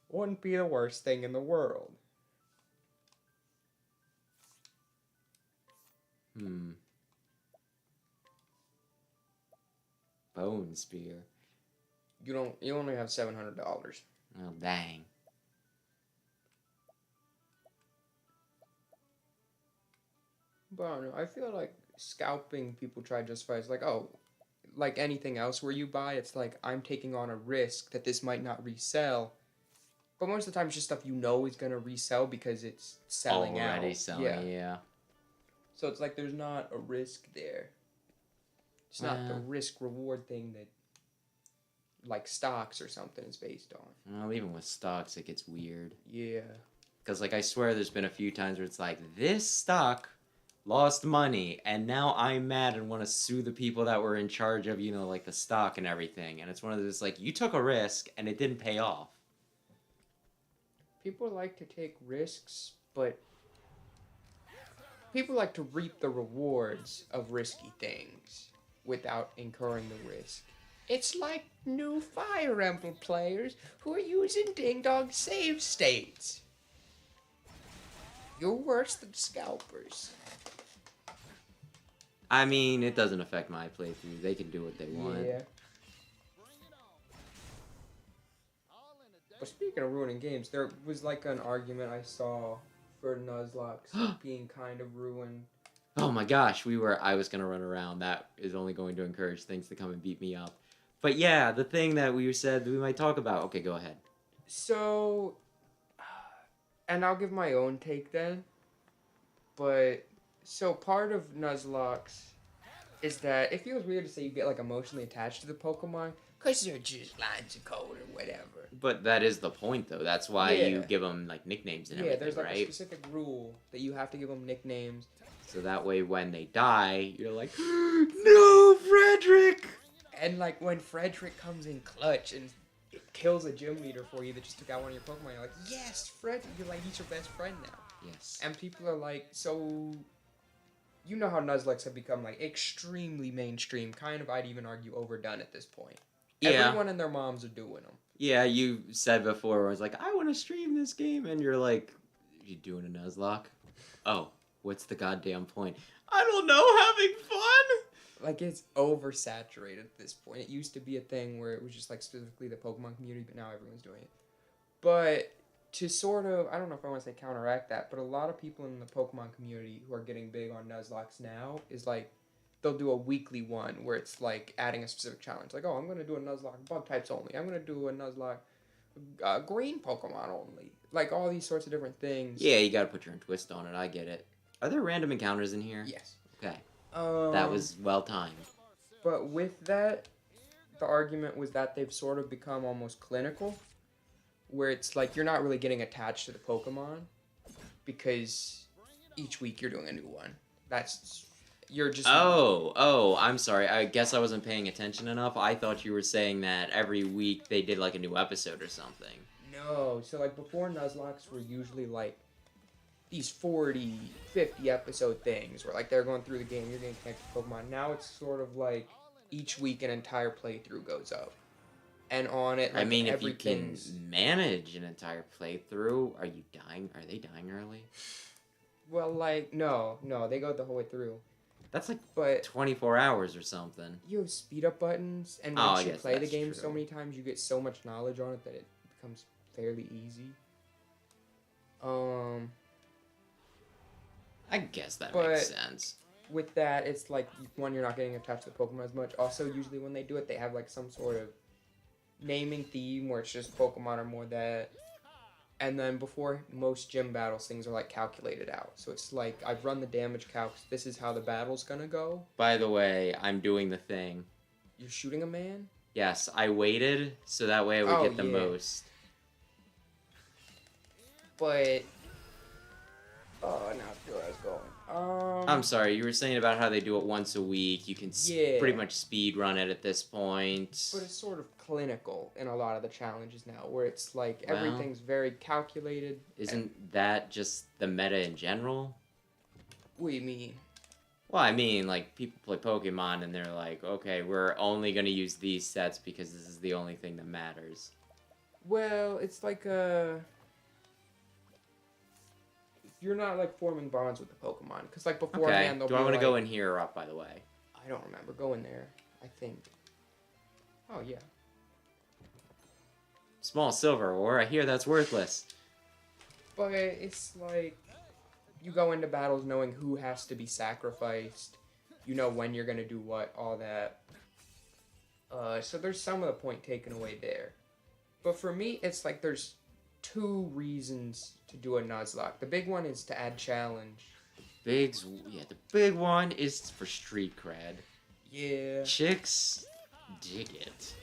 wouldn't be the worst thing in the world. Bone spear. You only have $700. Oh, dang. But I don't know, I feel like scalping people try to justify it's like, oh, like anything else where you buy, it's like, I'm taking on a risk that this might not resell. But most of the time, it's just stuff you know is going to resell because it's selling out. Already selling, yeah. So it's like there's not a risk there. It's not the Yeah. risk-reward thing that like stocks or something is based on. Well, even with stocks, it gets weird. Yeah. Because, like, I swear there's been a few times where it's like, this stock lost money, and now I'm mad and want to sue the people that were in charge of, you know, like, the stock and everything. And it's one of those, like, you took a risk, and it didn't pay off. People like to take risks, but people like to reap the rewards of risky things without incurring the risk. It's like new Fire Emblem players who are using Ding Dong save states. You're worse than scalpers. I mean, it doesn't affect my playthrough. They can do what they want. Yeah. But speaking of ruining games, there was like an argument I saw for Nuzlocke being kind of ruined. Oh my gosh, I was gonna run around. That is only going to encourage things to come and beat me up. But yeah, the thing that we said we might talk about. Okay, go ahead. So, and I'll give my own take then. But, so part of Nuzlocke is that it feels weird to say you get like emotionally attached to the Pokemon, because they're just lines of code or whatever. But that is the point, though. That's why Yeah. you give them like nicknames and Yeah, everything, there's like a right? specific rule that you have to give them nicknames. So that way, when they die, you're like, no, Frederick! And like when Frederick comes in clutch and it kills a gym leader for you that just took out one of your Pokemon, you're like, yes, Frederick. You're like, he's your best friend now. Yes. And people are like, so, you know how Nuzlocke have become like extremely mainstream, kind of, I'd even argue, overdone at this point. Yeah. Everyone and their moms are doing them. Yeah, you said before, I was like, I want to stream this game, and you're like, you doing a Nuzlocke? Oh, what's the goddamn point? I don't know, having fun? Like, it's oversaturated at this point. It used to be a thing where it was just like specifically the Pokemon community, but now everyone's doing it. But to sort of, I don't know if I want to say counteract that, but a lot of people in the Pokemon community who are getting big on Nuzlocke now is like, they'll do a weekly one where it's like adding a specific challenge. Like, oh, I'm going to do a Nuzlocke bug types only. I'm going to do a Nuzlocke green Pokemon only. Like, all these sorts of different things. Yeah, you gotta put your own twist on it, I get it. Are there random encounters in here? Yes. Okay. That was well timed. But with that, the argument was that they've sort of become almost clinical, where it's like you're not really getting attached to the Pokemon because each week you're doing a new one. You're just... Oh, I'm sorry. I guess I wasn't paying attention enough. I thought you were saying that every week they did like a new episode or something. No, so like before Nuzlocke were usually like these 40, 50 episode things where like they're going through the game, you're getting connected to Pokemon. Now it's sort of like each week an entire playthrough goes up. And on it, like, I mean, if you can everything's... manage an entire playthrough, are you dying? Are they dying early? Well, like, no, they go the whole way through. That's like But 24 hours or something. you have speed up buttons, and Oh, once I you guess play the that's game true. so many times, you get so much knowledge on it that it becomes fairly easy. I guess that But- makes sense. With that, it's like, one, you're not getting attached to the Pokemon as much. Also, usually when they do it, they have like some sort of naming theme where it's just Pokemon or more that. And then before most gym battles, things are like calculated out. So it's like, I've run the damage calcs. This is how the battle's gonna go. By the way, I'm doing the thing. You're shooting a man? Yes, I waited so that way I would Oh, get the yeah. most. But... Oh, now I feel where I was going. I'm sorry, you were saying about how they do it once a week. You can Yeah. pretty much speed run it at this point. But it's sort of clinical in a lot of the challenges now, where it's like Well- everything's very calculated. Isn't that just the meta in general? What do you mean? Well, I mean, like, people play Pokemon and they're like, okay, we're only going to use these sets because this is the only thing that matters. Well, it's like you're not like forming bonds with the Pokemon, because like Okay, beforehand they'll do be I want to like, go in here or up, by the way? I don't remember. Go in there, I think. Oh yeah. Small silver ore, I hear that's worthless. But it's like you go into battles knowing who has to be sacrificed. You know when you're gonna do what, all that. So there's some of the point taken away there. But for me, it's like there's two reasons to do a Nuzlocke. The big one is to add challenge. The big one is for street cred. Yeah. Chicks dig it.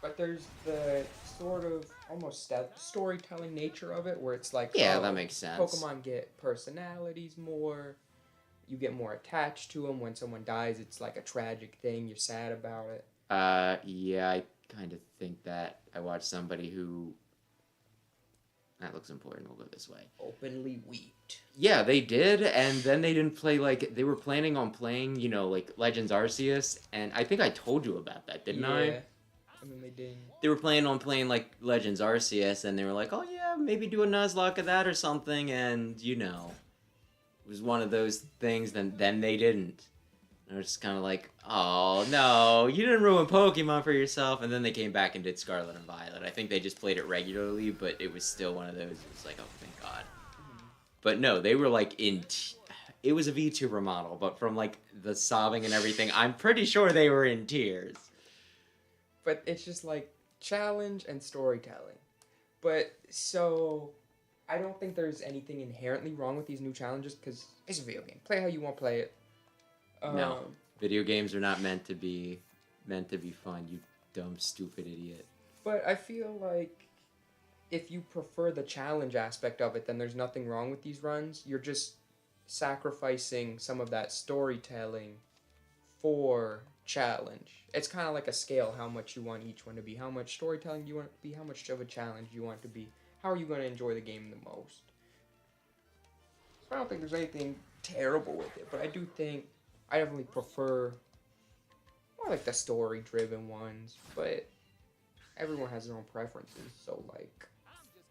But there's the sort of almost storytelling nature of it, where it's like, Yeah, oh, that makes sense. Pokemon get personalities more. You get more attached to them. When someone dies, it's like a tragic thing. You're sad about it. Yeah, I kind of think that. I watched somebody who. That looks important. We'll go this way. Openly weeped. Yeah, they did, and then they didn't play, like, they were planning on playing, like, Legends Arceus, and I think I told you about that, didn't I? Yeah. And then they didn't. They were planning on playing, like, Legends Arceus, and they were like, oh yeah, maybe do a Nuzlocke of that or something, and, it was one of those things, then they didn't. And I was just kind of like, oh, no, you didn't ruin Pokemon for yourself, and then they came back and did Scarlet and Violet. I think they just played it regularly, but it was still one of those, it was like, oh, thank God. But no, they were, like, it was a VTuber model, but from, like, the sobbing and everything, I'm pretty sure they were in tears. But it's just like challenge and storytelling. But so I don't think there's anything inherently wrong with these new challenges because it's a video game. Play how you want to play it. No, video games are not meant to be fun. You dumb, stupid idiot. But I feel like if you prefer the challenge aspect of it, then there's nothing wrong with these runs. You're just sacrificing some of that storytelling for challenge. It's kind of like a scale, how much you want each one to be. How much storytelling do you want it to be? How much of a challenge do you want it to be? How are you going to enjoy the game the most? So I don't think there's anything terrible with it, but I do think I definitely prefer more like the story-driven ones, but everyone has their own preferences, so like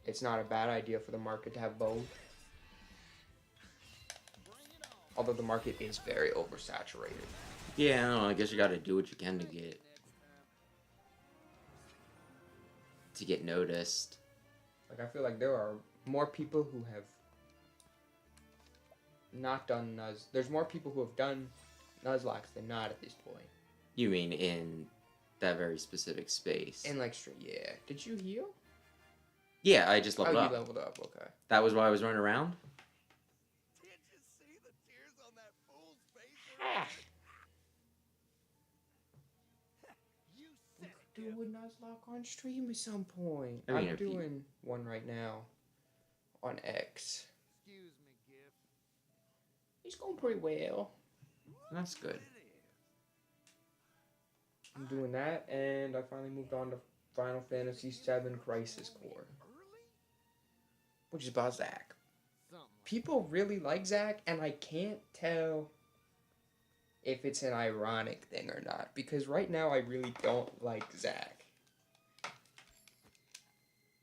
it's not a bad idea for the market to have both. Although the market is very oversaturated. Yeah, I don't know, I guess you gotta do what you can to get noticed. Like, I feel like there are more people who have not done there's more people who have done Nuzlocke than not at this point. You mean in that very specific space? In like yeah. Did you heal? Yeah, I just leveled up. You leveled up, okay. That was why I was running around? Did you see the tears on that fool's face? You We said could do a Nuzlocke on stream at some point. I mean, I'm if you- doing one right now on X. Excuse me, Giff. It's going pretty well. That's good. I'm doing that, and I finally moved on to Final Fantasy VII Crisis Core, which is about Zack. Something like People really like Zack, and I can't tell if it's an ironic thing or not, because right now I really don't like Zack.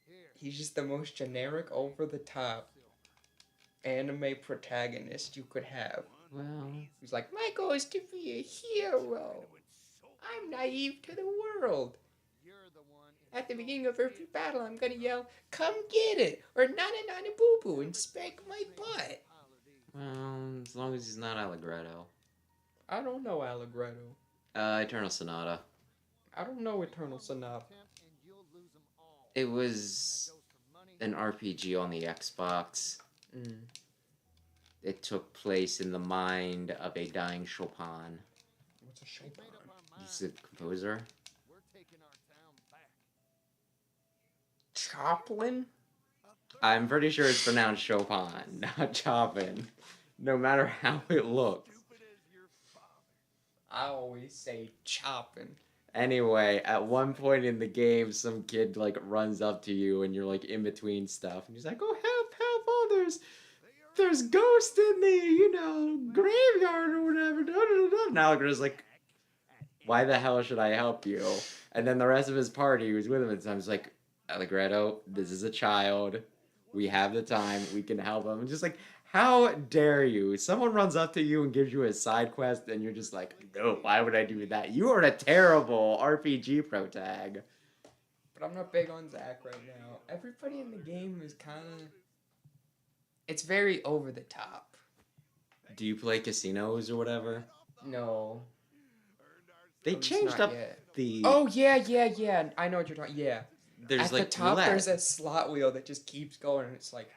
here. He's just the most generic, over-the-top anime protagonist you could have. Well, He's like, my goal is to be a hero. I'm naive to the world. You're the one. in At the so beginning of every big battle, I'm gonna yell, come get it, or nana nana boo boo, and spank my butt. pile of these. well, as long as he's not Allegretto. I don't know Allegretto. Eternal Sonata. I don't know Eternal Sonata. Attempt and you'll lose 'em all. It That was goes for money. an RPG on the Xbox. Mm. It took place in the mind of a dying Chopin. What's a We've Chopin? made up our He's mind. a composer. We're taking our town back. Choplin? I'm pretty sure it's pronounced Chopin, not Chopin. No matter how it looks. Stupid as your father. I always say chopping. Anyway, at one point in the game, some kid like runs up to you and you're like in between stuff, and he's like, "Oh, help, help! Oh, there's ghosts in the graveyard or whatever." Da, da, da, da. And Allegretto's like, "Why the hell should I help you?" And then the rest of his party, who was with him at the time, was like, "Allegretto, this is a child. We have the time. We can help him." And just like, how dare you? Someone runs up to you and gives you a side quest, and you're just like, "No, why would I do that? You are a terrible RPG protag." But I'm not big on Zack right now. Everybody in the game is kind of... It's very over the top. Do you play casinos or whatever? No. They At least changed not up yet. the. Oh, yeah. I know what you're talking... Yeah. There's At like the top, roulette. there's a slot wheel that just keeps going, and it's like,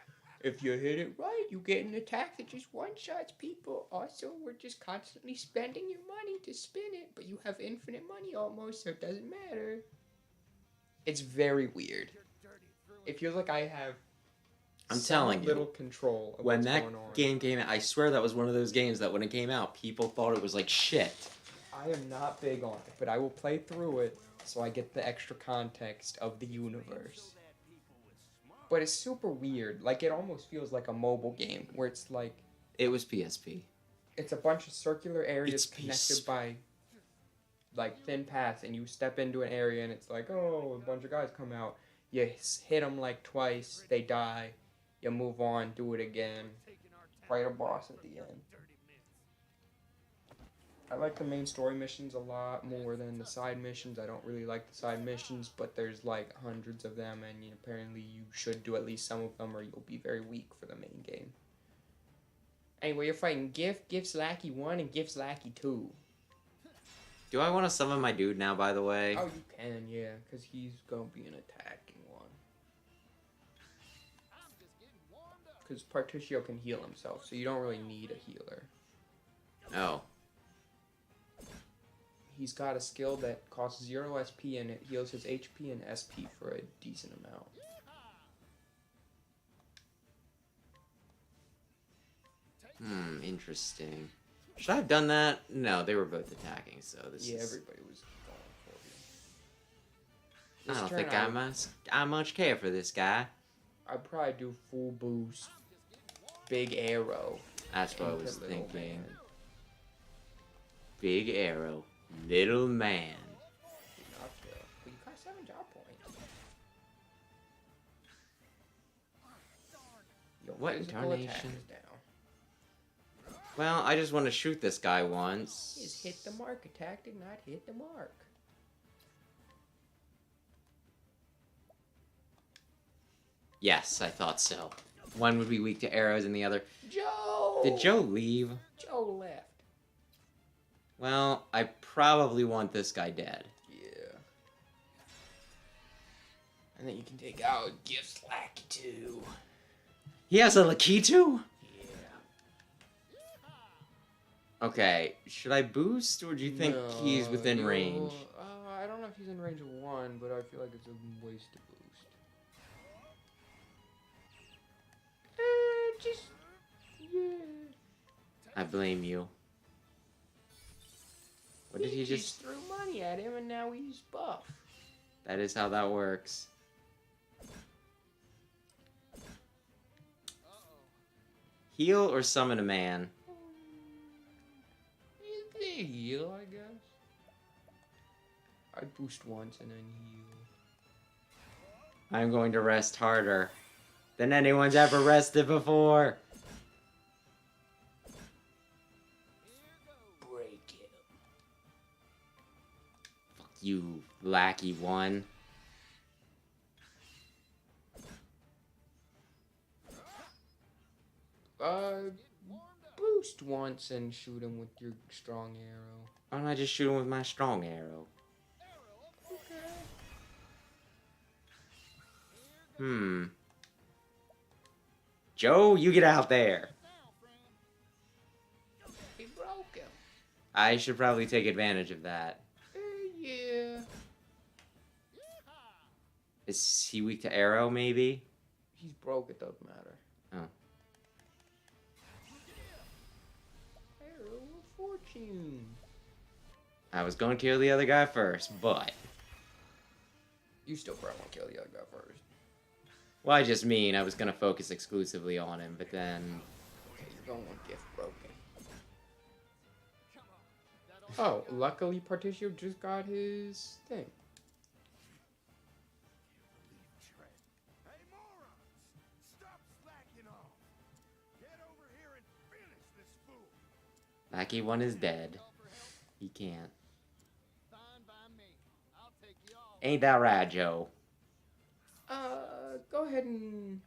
if you hit it right, you get an attack that just one-shots people. Also, we're just constantly spending your money to spin it, but you have infinite money almost, so it doesn't matter. It's very weird. It feels like I have I'm somewhat telling you, little control of when what's that going on. game came out, I swear that was one of those games that when it came out, people thought it was like shit. I am not big on it, but I will play through it so I get the extra context of the universe. But it's super weird. Like, it almost feels like a mobile game where it's like It was PSP. it's a bunch of circular areas It's connected PSP. by like thin paths, and you step into an area and it's like, oh, a bunch of guys come out. You hit them like twice, they die. You move on, do it again. Fight a boss at the end. I like the main story missions a lot more than the side missions. I don't really like the side missions, but there's like hundreds of them, and apparently you should do at least some of them or you'll be very weak for the main game. Anyway, you're fighting Gift's Lackey 1 and Gift's Lackey 2. Do I want to summon my dude now, by the way? Oh, you can, yeah, because he's going to be an attacking one. Because Partitio can heal himself, so you don't really need a healer. Oh. He's got a skill that costs 0 SP and it heals his HP and SP for a decent amount. Interesting. Should I have done that? No, they were both attacking, so this Yeah, is... everybody was going for you. I don't think I much care for this guy. I'd probably do full boost, big arrow. That's what I into was little thinking. man. Big arrow, little man. Not good. But you got 7 job points. Your What physical attack incarnation? is down. Well, I just want to shoot this guy once. His hit the mark attack did not hit the mark. Yes, I thought so. One would be weak to arrows and the other... Joe! Did Joe leave? Joe left. Well, I probably want this guy dead. Yeah. And then you can take out Gift's Lackey 2. He has a Lakitu? Yeah. Okay, should I boost, or do you think he's within No, range? I don't know if he's in range of 1, but I feel like it's a waste to boost. Just... yeah. I blame you. What did he just threw money at him and now he's buff. That is how that works. Heal or summon a man? They heal, I guess. I boost once and then heal. I'm going to rest harder than anyone's ever rested before. Break it. Fuck you, lackey one. Boost once and shoot him with your strong arrow. Why don't I just shoot him with my strong arrow? Joe, you get out there. He broke him. I should probably take advantage of that. Yeah. Is he weak to arrow, maybe? He's broke, it doesn't matter. Oh. Arrow of Fortune. I was going to kill the other guy first, but... You still probably want to kill the other guy first. Well, I just mean I was going to focus exclusively on him, but then... Okay, you're going with Gift broken. Oh, luckily Partitio just got his thing. Hey, morons! Stop slacking off! Get over here and finish this fool! Lackey one is dead. He can't. Fine by me. I'll take you all. Ain't that right, Joe? Go ahead and...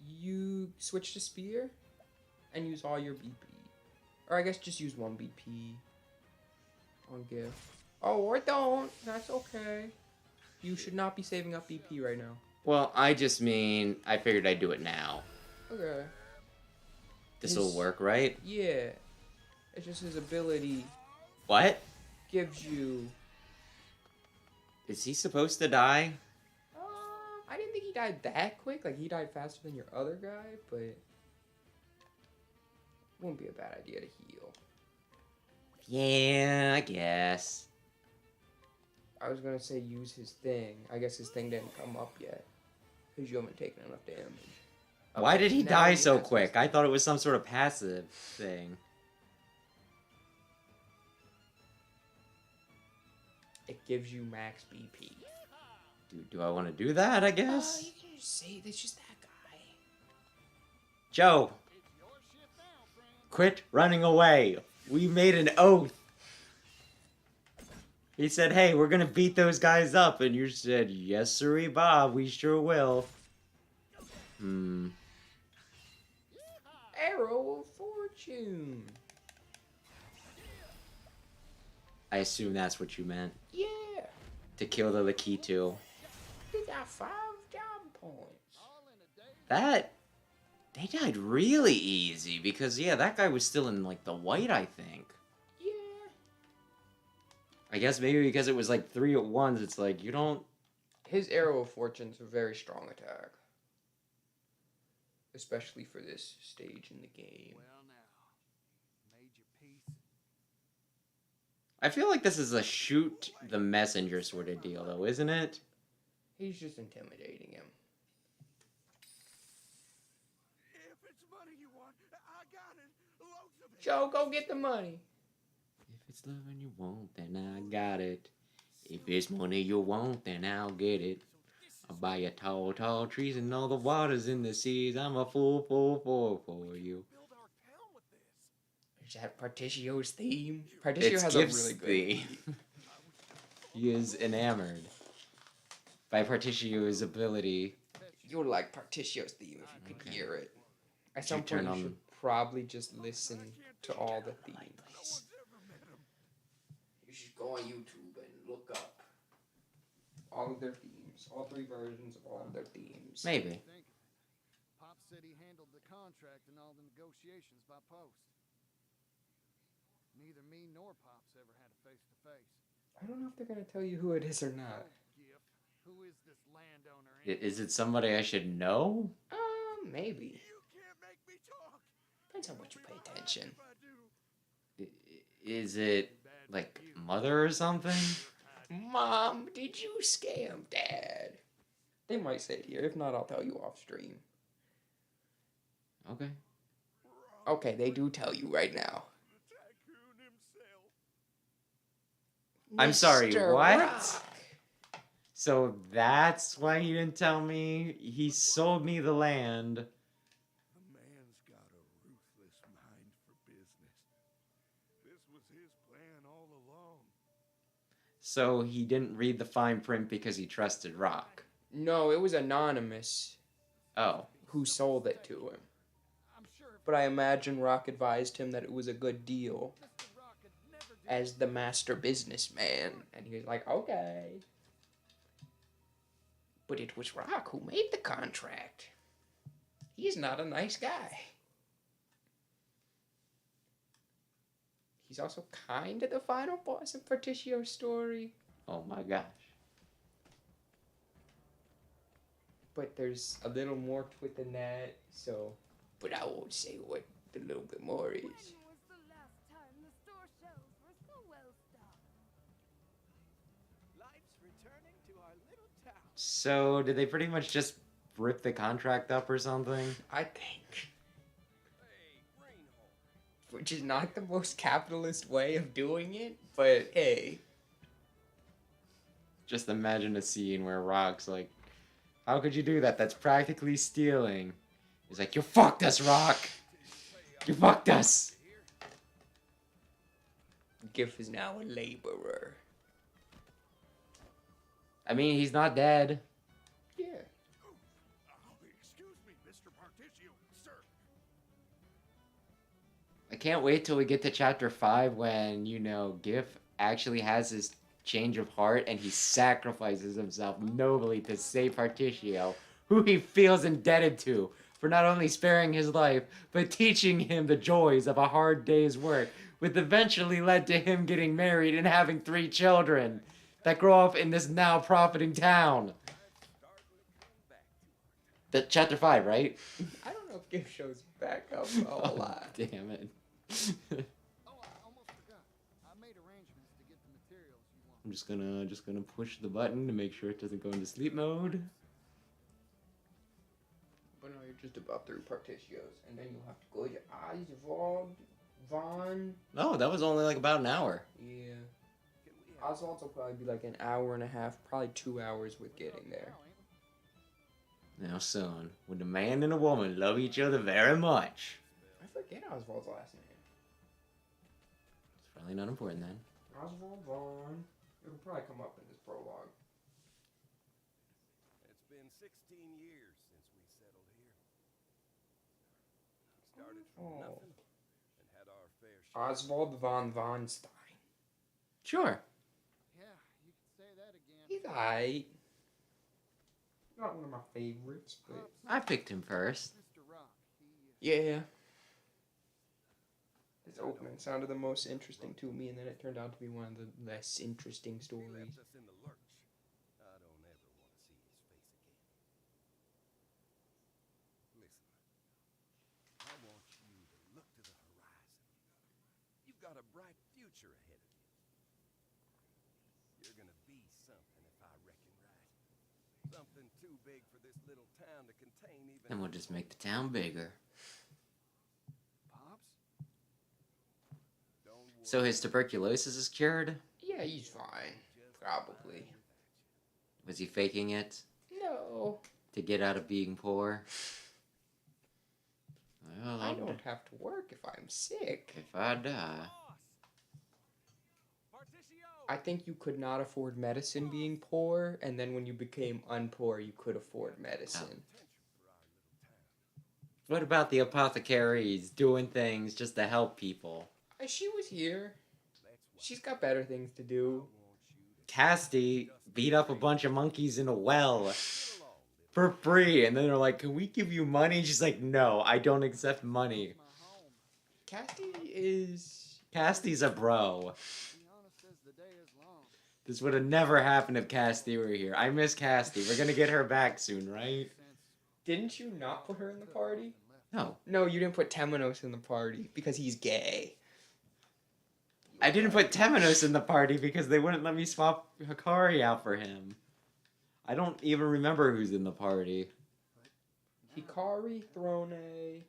You switch to Spear and use all your BP. Or I guess just use 1 BP on Gift. Oh, or don't. That's okay. You should not be saving up BP right now. Well, I just mean I figured I'd do it now. Okay. This'll His- work, right? Yeah. It's just his ability What? gives you... Is he supposed to die? I didn't think he died that quick. Like, he died faster than your other guy, but wouldn't be a bad idea to heal. Yeah, I guess. I was gonna say use his thing. I guess his thing didn't come up yet. Because you haven't taken enough damage. Why did he now die he so has quick? his- I thought it was some sort of passive thing. It gives you max BP. Do I want to do that, I guess? You can just say that's just that guy. Joe, It's your shit now, friend. quit running away. We made an oath. He said, hey, we're gonna beat those guys up. And you said, yes, sirree, Bob, we sure will. Arrow of Fortune. I assume that's what you meant. Yeah. To kill the Lakitu. We got 5 job points. All in a day. That... They died really easy because, yeah, that guy was still in, like, the white, I think. Yeah. I guess maybe because it was, like, 3 at once, it's like, you don't... His Arrow of Fortune's a very strong attack. Especially for this stage in the game. Well, now, made your peace. I feel like this is a shoot the messenger sort of deal, though, isn't it? He's just intimidating him. If it's money you want, I got it. Loads of it. Joe, go get the money. If it's loving you want, then I got it. If it's money you want, then I'll get it. I'll buy you tall, tall trees and all the waters in the seas. I'm a fool for you. Build our town with this. Is that Partitio's theme? Partitio It's has Gift's a really good theme. He is enamored by Partitio's ability. You'll like Partitio's theme if you could hear it. At some turn point, you on- should probably just listen to all the themes. You should go on YouTube and look up all of their themes, all 3 versions of all of their themes. Maybe. Think of it. Pop said he handled the contract and all the negotiations by post. Neither me nor Pops ever had a face-to-face. I don't know if they're gonna tell you who it is or not. Giff, who is this landowner? Is it somebody I should know? Maybe. You can't make me talk. Depends how much you pay attention. If I do, Is it, like, mother or something? Mom, did you scam Dad? They might say it here. If not, I'll tell you off stream. Okay. Okay, they do tell you right now. the tycoon himself. I'm sorry, Mr. what? Rock. So that's why he didn't tell me. He sold me the land. The man's got a ruthless mind for business. This was his plan all along. So he didn't read the fine print because he trusted Rock. No, it was anonymous Oh. who sold it to him. I'm sure But I imagine Rock advised him that it was a good deal Mr. Rock could never do as the master businessman. And he was like, okay. But it was Rock who made the contract. He's not a nice guy. He's also kind of the final boss of Partitio's story. Oh my gosh. But there's a little more to it than that, so... But I won't say what the little bit more is. When was the last time the store shelves were so well stocked? Life's returning to our little town. So did they pretty much just rip the contract up or something? I think. Which is not the most capitalist way of doing it, but hey. Just imagine a scene where Rock's like, how could you do that? That's practically stealing. He's like, you fucked us, Rock! You fucked us! Giff is now a laborer. I mean, he's not dead. Yeah. Excuse me, Mr. Partitio, sir. I can't wait till we get to chapter 5 when, you know, Giff actually has his change of heart and he sacrifices himself nobly to save Partitio, who he feels indebted to for not only sparing his life, but teaching him the joys of a hard day's work, which eventually led to him getting married and having 3 children. that grow up in this now profiting town. That chapter 5, right? I don't know if gift shows back up a whole lot. Damn it. Oh, I almost forgot. I made arrangements to get the materials you want. I'm just gonna push the button to make sure it doesn't go into sleep mode. But no, you're just about through Partitios, and then you'll have to go to Osvald, Von. No, that was only like about an hour. Yeah. Oswald's will probably be like an hour and a half, probably 2 hours with getting there. Now, son, when a man and a woman love each other very much. I forget Oswald's last name. It's probably not important then. Osvald Vaughn. It'll probably come up in this prologue. It's been 16 years since we settled here. We started from nothing and had our fair share. Oswald von Vonstein. Sure. Yeah, you could say that again. He's alright. Not one of my favorites, but I picked him first. Mr. Rock, yeah. His opening sounded the most interesting to me, and then it turned out to be one of the less interesting He stories. left us in the lurch. I don't ever want to see his face again. Listen, I want you to look to the horizon. You've got a bright future ahead of you. You're gonna be something if I reckon right. Something too big for this little town to contain even. Then we'll just make the town bigger. Pops? Don't worry. So his tuberculosis is cured? Yeah, he's fine. Probably. Was he faking it No. to get out of being poor? Well, I don't have to work if I'm sick. if I die. Boss! Partitio! I think you could not afford medicine being poor, and then when you became unpoor, you could afford medicine. What about the apothecaries doing things just to help people? She was here. She's got better things to do. Casti beat up a bunch of monkeys in a well for free, and then they're like, "Can we give you money?" And she's like, "No, I don't accept money." My home. Cassie is... Casti's a bro. Be honest as the day is long. This would have never happened if Casti were here. I miss Casti. We're gonna get her back soon, right? Didn't you not put her in the party? No. No, you didn't put Temenos in the party because he's gay. I didn't put Temenos in the party because they wouldn't let me swap Hikari out for him. I don't even remember who's in the party. Hikari, Throne, I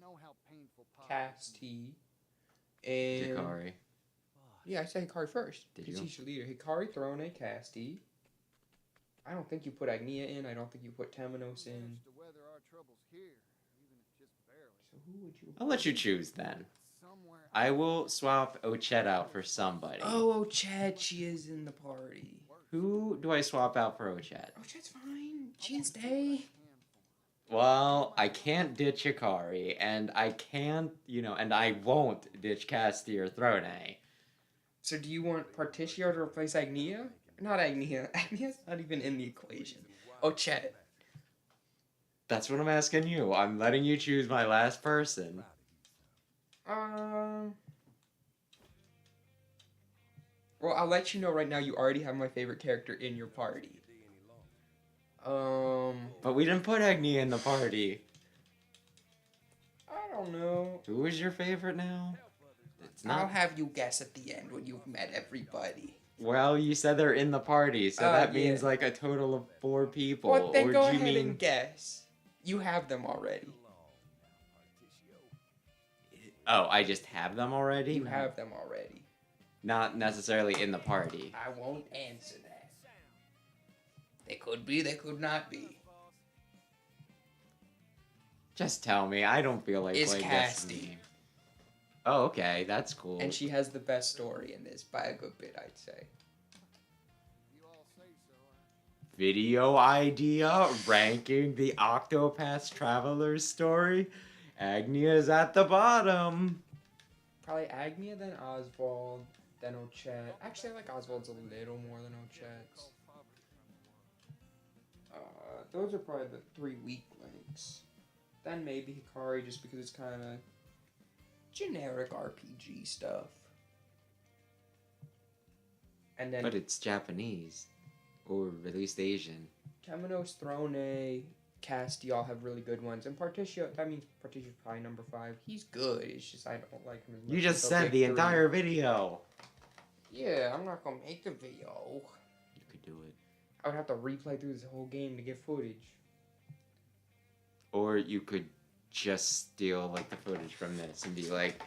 know how painful Pop Casti, and... Hikari. Yeah, I said Hikari first. Did Because you? he's your leader. Hikari, Throne, Casti. I don't think you put Agnia in. I don't think you put Temenos in. managed to weather our troubles here, even if just barely. So who would you... I'll let you choose then. Somewhere I will swap Ochet out for somebody. Oh, Chad, she is in the party. Who do I swap out for Ochet? Oh, Chad's fine. She can stay. Well, I can't ditch Hikari, and I can't, and I won't ditch Casti or Throne. So do you want Partitio to replace Agnia? Not Agnia. Agnia's not even in the equation. Oh, Chet. That's what I'm asking you. I'm letting you choose my last person. Well, I'll let you know right now. You already have my favorite character in your party. But we didn't put Agni in the party. I don't know. Who is your favorite now? It's I'll not. have you guess at the end when you've met everybody. Well, you said they're in the party, so that Yeah. means like a total of 4 people. Well, then or go do you ahead mean? and guess. You have them already. Oh, I just have them already. You have them already. Not necessarily in the party. I won't answer that. They could be, they could not be. Just tell me. I don't feel like It's playing Casti. Destiny. Oh, okay, that's cool. And she has the best story in this by a good bit, I'd say. you all say so. Video idea ranking the Octopath Traveler story. Agnia's at the bottom. Probably Agnia, then Osvald, then Ochet. Actually, I like Osvald's a little more than Ochet's. Those are probably the 3 weak links. Then maybe Hikari, just because it's kind of generic RPG stuff. And then But it's Japanese. Or at least Asian. Temenos, Throne, Casti all have really good ones. And Partitio, that means Partitio's probably number 5. He's good. It's just I don't like him as much. You just as said big the 3. entire video. Yeah, I'm not gonna make a video. You could do it. I would have to replay through this whole game to get footage. Or you could just steal like the footage from this and be like,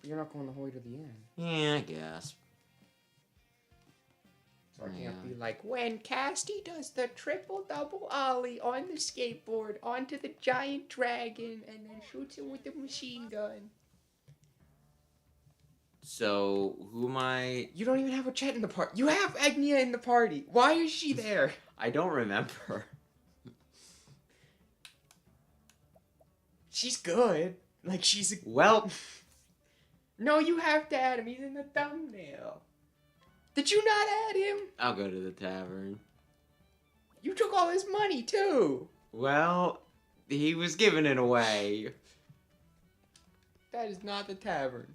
You're not going the whole way to the end. yeah, I guess. So I Yeah. can't be like, when Casti does the triple-double ollie on the skateboard onto the giant dragon and then shoots him with the machine gun. So who am I? You don't even have a Chet in the party. You have Agnia in the party. Why is she there? I don't remember. She's good. Like, she's a... Well, No, you have to add him. He's in the thumbnail. Did you not add him? I'll go to the tavern. You took all his money, too. Well, he was giving it away. That is not the tavern.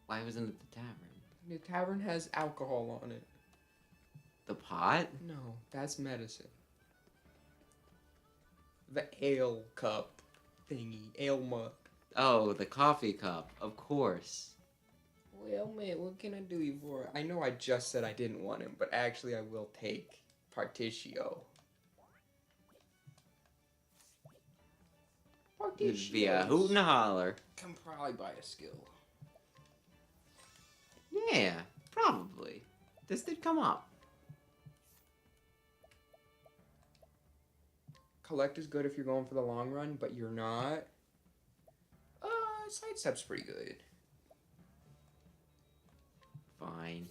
Why wasn't it the tavern? The tavern has alcohol on it. The pot? No, that's medicine. The ale cup thingy. Ale mug. Oh, the coffee cup. Of course. Well, man, what can I do you for? I know I just said I didn't want him, but actually I will take Partitio. It'd be a hoot and a holler. Can probably buy a skill. Yeah, probably. This did come up. Collect is good if you're going for the long run, but you're not. Sidestep's pretty good. Fine.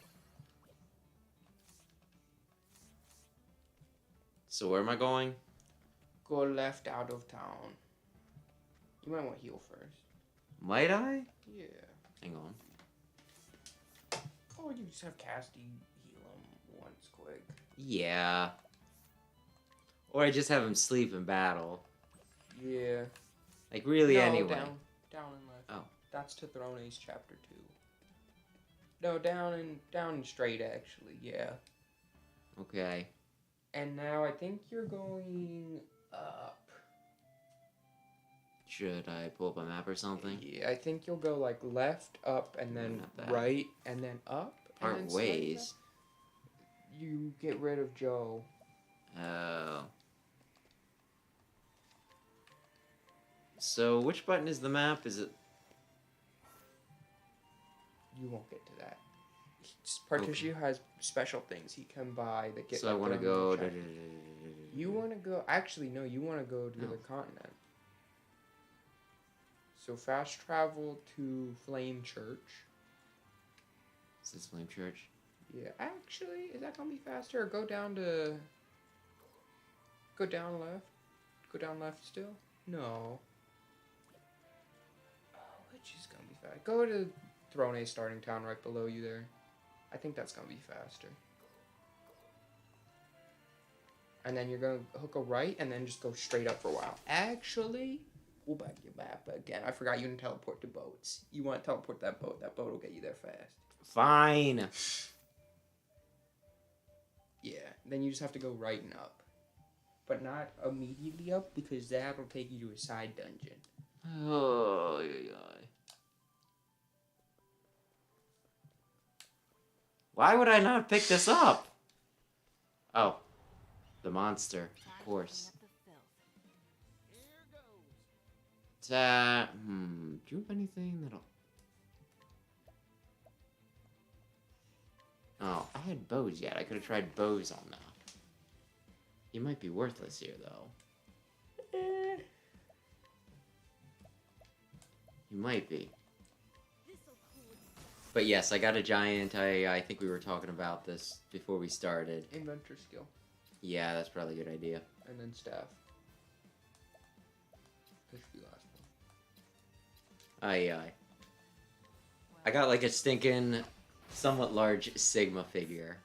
So where am I going? Go left out of town. You might want to heal first. Might I? Yeah. Hang on. Oh, you just have Casti heal him once quick. Yeah. Or I just have him sleep in battle. Yeah. Like, really, No, anyway. Down and left. Oh. That's to Throne's chapter 2. No, down and straight, actually, yeah. Okay. And now I think you're going up. Should I pull up a map or something? Yeah, I think you'll go like left, up, and then Not that. right, and then up. and Part then straight ways. up. You get rid of Joe. Oh. So, which button is the map? Is it... You won't get to that. Partitio has special things he can buy that get. So I like, want to the go... chapter. You want to go... Actually, no, you want to go to the No. continent. So fast travel to Flame Church. Is this Flame Church? Yeah, actually, is that gonna be faster? Or go down to... Go down left? Go down left still? No. Oh, which is gonna be fast? Go to Throne starting town right below you there. I think that's gonna be faster. And then you're gonna hook a right and then just go straight up for a while. Actually, we'll back your map again. I forgot you can teleport to boats. You want to teleport that boat. That boat will get you there fast. Fine. Yeah, then you just have to go right and up. But not immediately up because that'll take you to a side dungeon. Oh, yeah, yeah. Why would I not pick this up? Oh, the monster, of course. Do you have anything that'll... Oh, I had bows yet. I could have tried bows on that. You might be worthless here, though. You might be. But yes, I got a giant. I think we were talking about this before we started. Inventor skill. Yeah, that's probably a good idea. And then staff. That should be the last one. Aye. I got like a stinking, somewhat large Sigma figure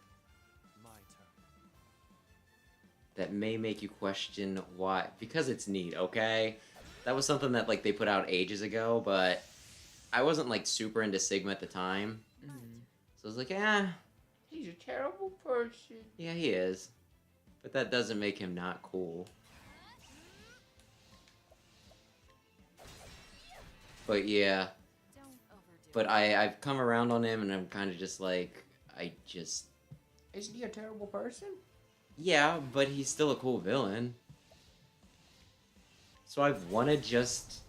My turn. that may make you question why. Because it's neat, okay? That was something that like they put out ages ago, but I wasn't like super into Sigma at the time. So I was like, eh, He's a terrible person. yeah, he is. But that doesn't make him not cool. But yeah. Don't overdo But I've come around on him, and I'm kind of just like, Isn't he a terrible person? yeah, but he's still a cool villain. So I've wanted just,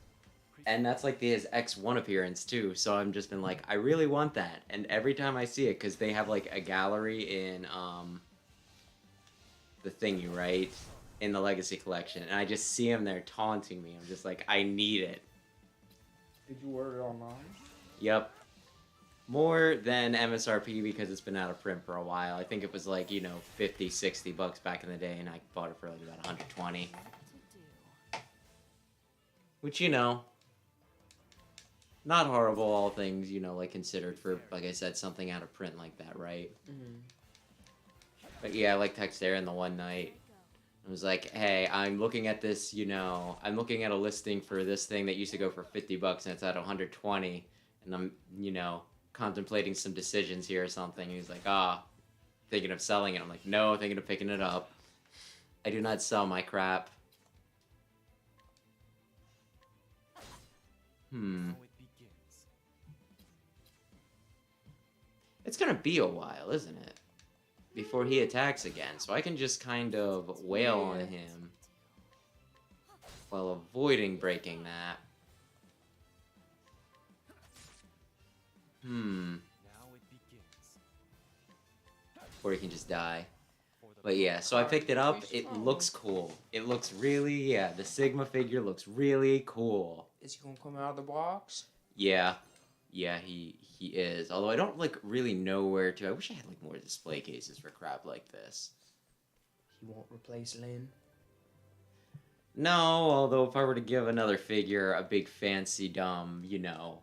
and that's like his X1 appearance too. So I've just been like, I really want that, and every time I see it, because they have like a gallery in the thingy, right, in the Legacy Collection, and I just see him there taunting me. I'm just like, I need it. Did you order it online? Yep. More than MSRP because it's been out of print for a while. I think it was like, you know, 50, 60 bucks back in the day, and I bought it for like about 120. what to do. Which, you know, not horrible, all things, you know, like considered for, like I said, something out of print like that, right? Mm-hmm. But yeah, I like text Aaron the one night. I was like, hey, I'm looking at this, you know, I'm looking at a listing for this thing that used to go for 50 bucks and it's at 120, and I'm, you know, contemplating some decisions here or something. And he's like, thinking of selling it. I'm like, no, thinking of picking it up. I do not sell my crap. It's gonna be a while, isn't it? Before he attacks again, so I can just kind of wail on him while avoiding breaking that. Or he can just die. But yeah, so I picked it up. It looks cool. It looks really, yeah, the Sigma figure looks really cool. Is he gonna come out of the box? Yeah. Yeah, he is. Although I don't, like, really know where to. I wish I had, like, more display cases for crap like this. He won't replace Lynn. No, although if I were to give another figure a big fancy dumb, you know,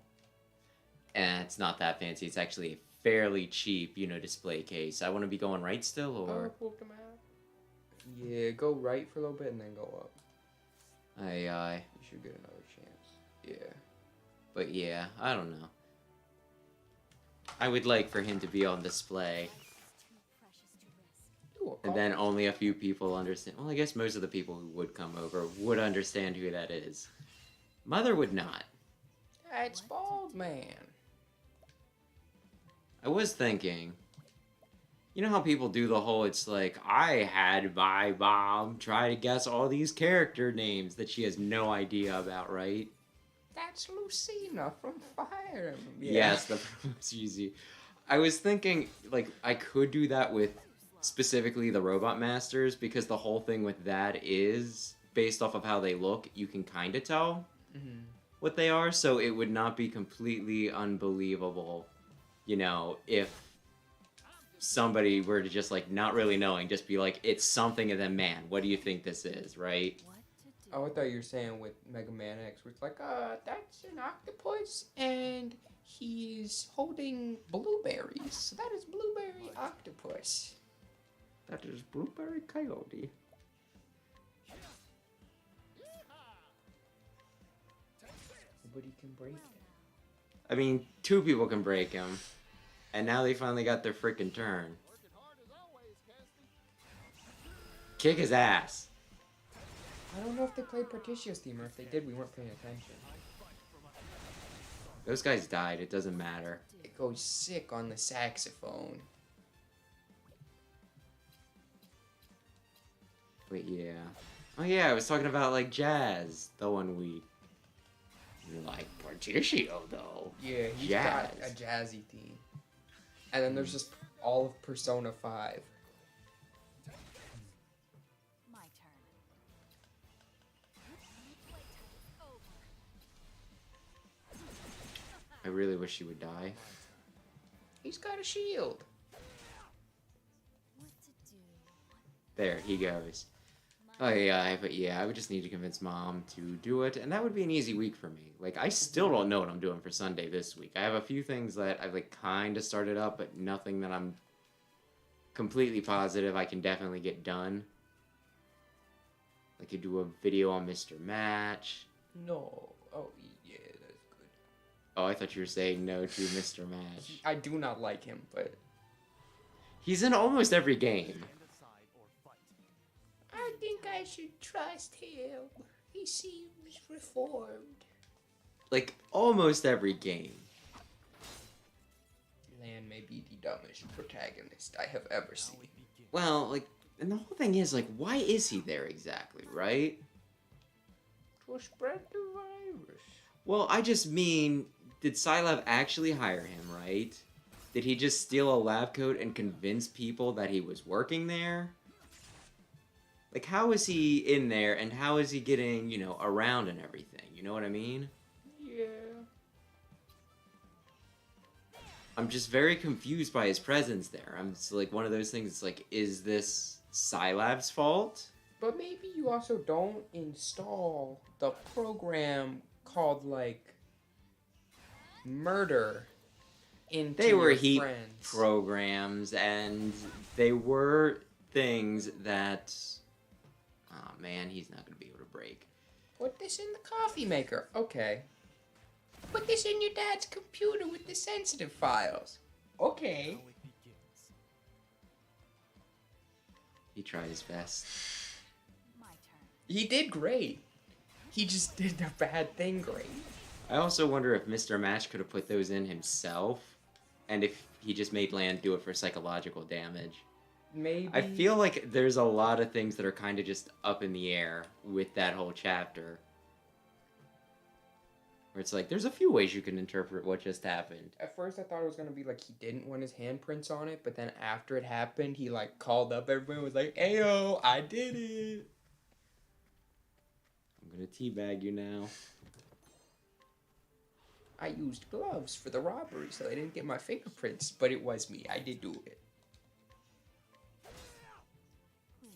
and it's not that fancy, it's actually a fairly cheap, you know, display case. I want to be going right still, or? Yeah, go right for a little bit and then go up. Aye. You should get another chance. Yeah. But yeah, I don't know. I would like for him to be on display. Too precious to risk. And then only a few people understand. Well, I guess most of the people who would come over would understand who that is. Mother would not. That's Bald Man. I was thinking, you know how people do the whole, it's like, I had my mom try to guess all these character names that she has no idea about, right? That's Lucina from Fire Emblem. Yeah. Yes, that's easy. I was thinking, like, I could do that with specifically the Robot Masters, because the whole thing with that is, based off of how they look, you can kind of tell what they are, so it would not be completely unbelievable, you know, if somebody were to just, like, not really knowing, just be like, it's something, and then, man, what do you think this is, right? What to do. Oh, I thought you were saying with Mega Man X, where it's like, that's an octopus, and he's holding blueberries. So that is Blueberry Octopus. That is Blueberry Coyote. Nobody can break it. I mean, 2 people can break him, and now they finally got their freaking turn. Working hard as always, Casty. Kick his ass. I don't know if they played Partitio's theme, or if they did, we weren't paying attention. Those guys died, it doesn't matter. It goes sick on the saxophone. But yeah. Oh yeah, I was talking about, like, jazz the one week. You're like, Partitio, though. Yeah, he's Jazz. got a jazzy theme. And then there's just all of Persona 5. My turn. Playtime is over. I really wish he would die. He's got a shield. What to do. There, he goes. Oh yeah, but yeah, I would just need to convince Mom to do it, and that would be an easy week for me. Like, I still don't know what I'm doing for Sunday this week. I have a few things that I've, like, kind of started up, but nothing that I'm completely positive I can definitely get done. I could do a video on Mr. Match. No. Oh, yeah, that's good. Oh, I thought you were saying no to Mr. Match. I do not like him, but He's in almost every game. Stand aside or fight. I think I should trust him. He seems reformed. Like, almost every game. Lan may be the dumbest protagonist I have ever seen. Well, like, and the whole thing is, like, why is he there exactly, right? To spread the virus. Well, I just mean, did Scilab actually hire him, right? Did he just steal a lab coat and convince people that he was working there? Like, how is he in there, and how is he getting, you know, around and everything? You know what I mean? Yeah. I'm just very confused by his presence there. I'm just like, one of those things, it's like, is this Scilab's fault? But maybe you also don't install the program called, like, murder into They were your heat friends. programs, and they were things that... Oh, man, he's not going to be able to break. Put this in the coffee maker. Okay. Put this in your dad's computer with the sensitive files. Okay. Now it begins. He tried his best. My turn. He did great. He just did the bad thing great. I also wonder if Mr. Match could have put those in himself, and if he just made Land do it for psychological damage. Maybe. I feel like there's a lot of things that are kind of just up in the air with that whole chapter. Where it's like, there's a few ways you can interpret what just happened. At first, I thought it was gonna be like he didn't want his handprints on it, but then after it happened, he like called up everyone and was like, "Ayo, I did it." I'm gonna teabag you now. I used gloves for the robbery, so they didn't get my fingerprints, but it was me. I did do it.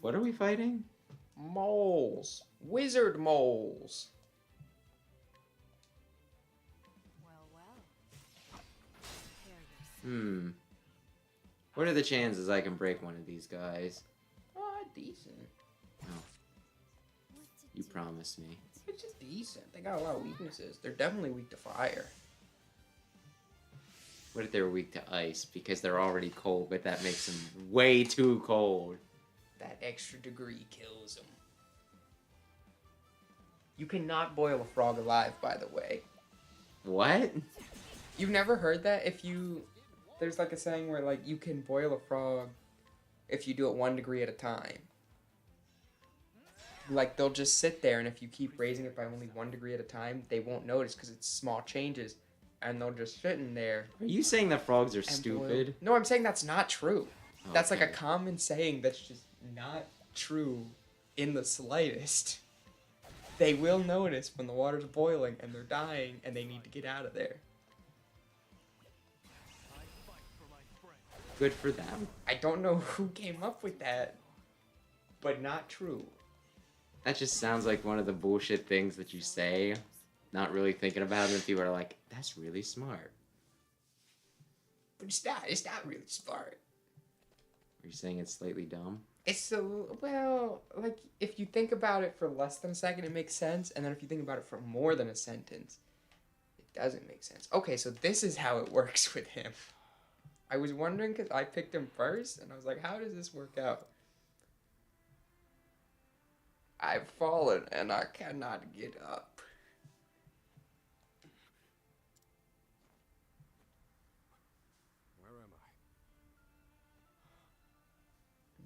What are we fighting? Moles, wizard moles. Well. Prepare yourself. What are the chances I can break one of these guys? Ah, decent. What to You do? promised me. It's just decent. They got a lot of weaknesses. They're definitely weak to fire. What if they were weak to ice? Because they're already cold, but that makes them way too cold. That extra degree kills them. You cannot boil a frog alive, by the way. What? You've never heard that? There's like a saying where like you can boil a frog if you do it 1 degree at a time. Like they'll just sit there, and if you keep raising it by only 1 degree at a time, they won't notice because it's small changes, and they'll just sit in there. Are you saying that frogs are and boil. stupid? No, I'm saying that's not true. That's like a Okay. common saying that's just not true in the slightest. They will notice when the water's boiling and they're dying and they need to get out of there. I fight for my friend. Good for them. I don't know who came up with that, but not true. That just sounds like one of the bullshit things that you say, not really thinking about it, and people are like, that's really smart. But it's not really smart. Are you saying it's slightly dumb? It's well, like, if you think about it for less than a second, it makes sense, and then if you think about it for more than a sentence, it doesn't make sense. Okay, so this is how it works with him. I was wondering, because I picked him first, and I was like, how does this work out? I've fallen, and I cannot get up. Where am I?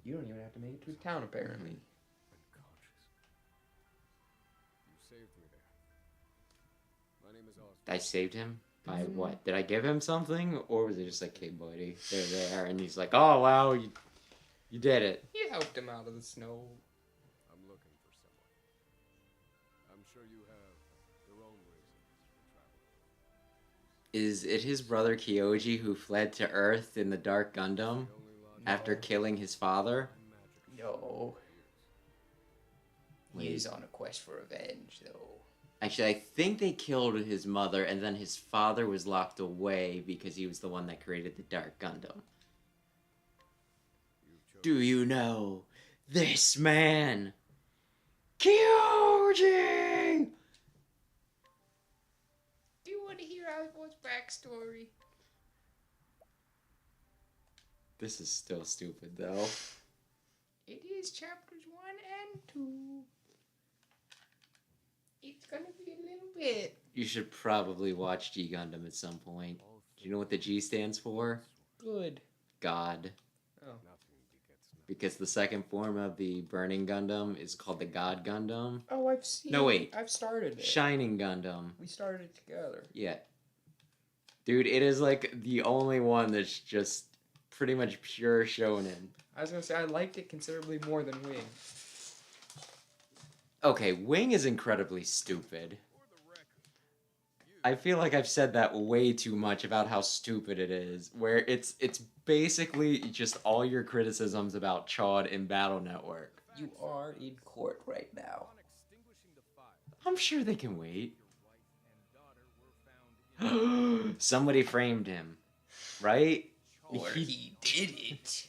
You don't even have to make it to town, apparently. Unconscious. You saved me there. My name is Osvald. I saved him? By what? Did I give him something? Or was it just like, hey buddy, they're there, and he's like, oh wow, you did it. You helped him out of the snow. I'm looking for someone. I'm sure you have your own reasons for traveling. Is it his brother Kyoji who fled to Earth in the Dark Gundam The only logic after killing his father? I'm magic. No. Wait. He's on a quest for revenge, though. Actually, I think they killed his mother, and then his father was locked away because he was the one that created the Dark Gundam. You've chosen Do you know this man? Kyoji! Do you want to hear hear Oswald's backstory. This is still stupid, though. It is chapters 1 and 2. It's gonna be a little bit. You should probably watch G Gundam at some point. Do you know what the G stands for? Good. God. Oh. Nothing begets nothing. Because the second form of the Burning Gundam is called the God Gundam. Oh, I've seen. No, wait. I've started it. Shining Gundam. We started it together. Yeah. Dude, it is like the only one that's just pretty much pure shonen. I was gonna say I liked it considerably more than Wing. Okay, Wing is incredibly stupid. I feel like I've said that way too much about how stupid it is, where it's basically just all your criticisms about Chaude in Battle Network. You are in court right now. I'm sure they can wait. Somebody framed him, right? Or he did it.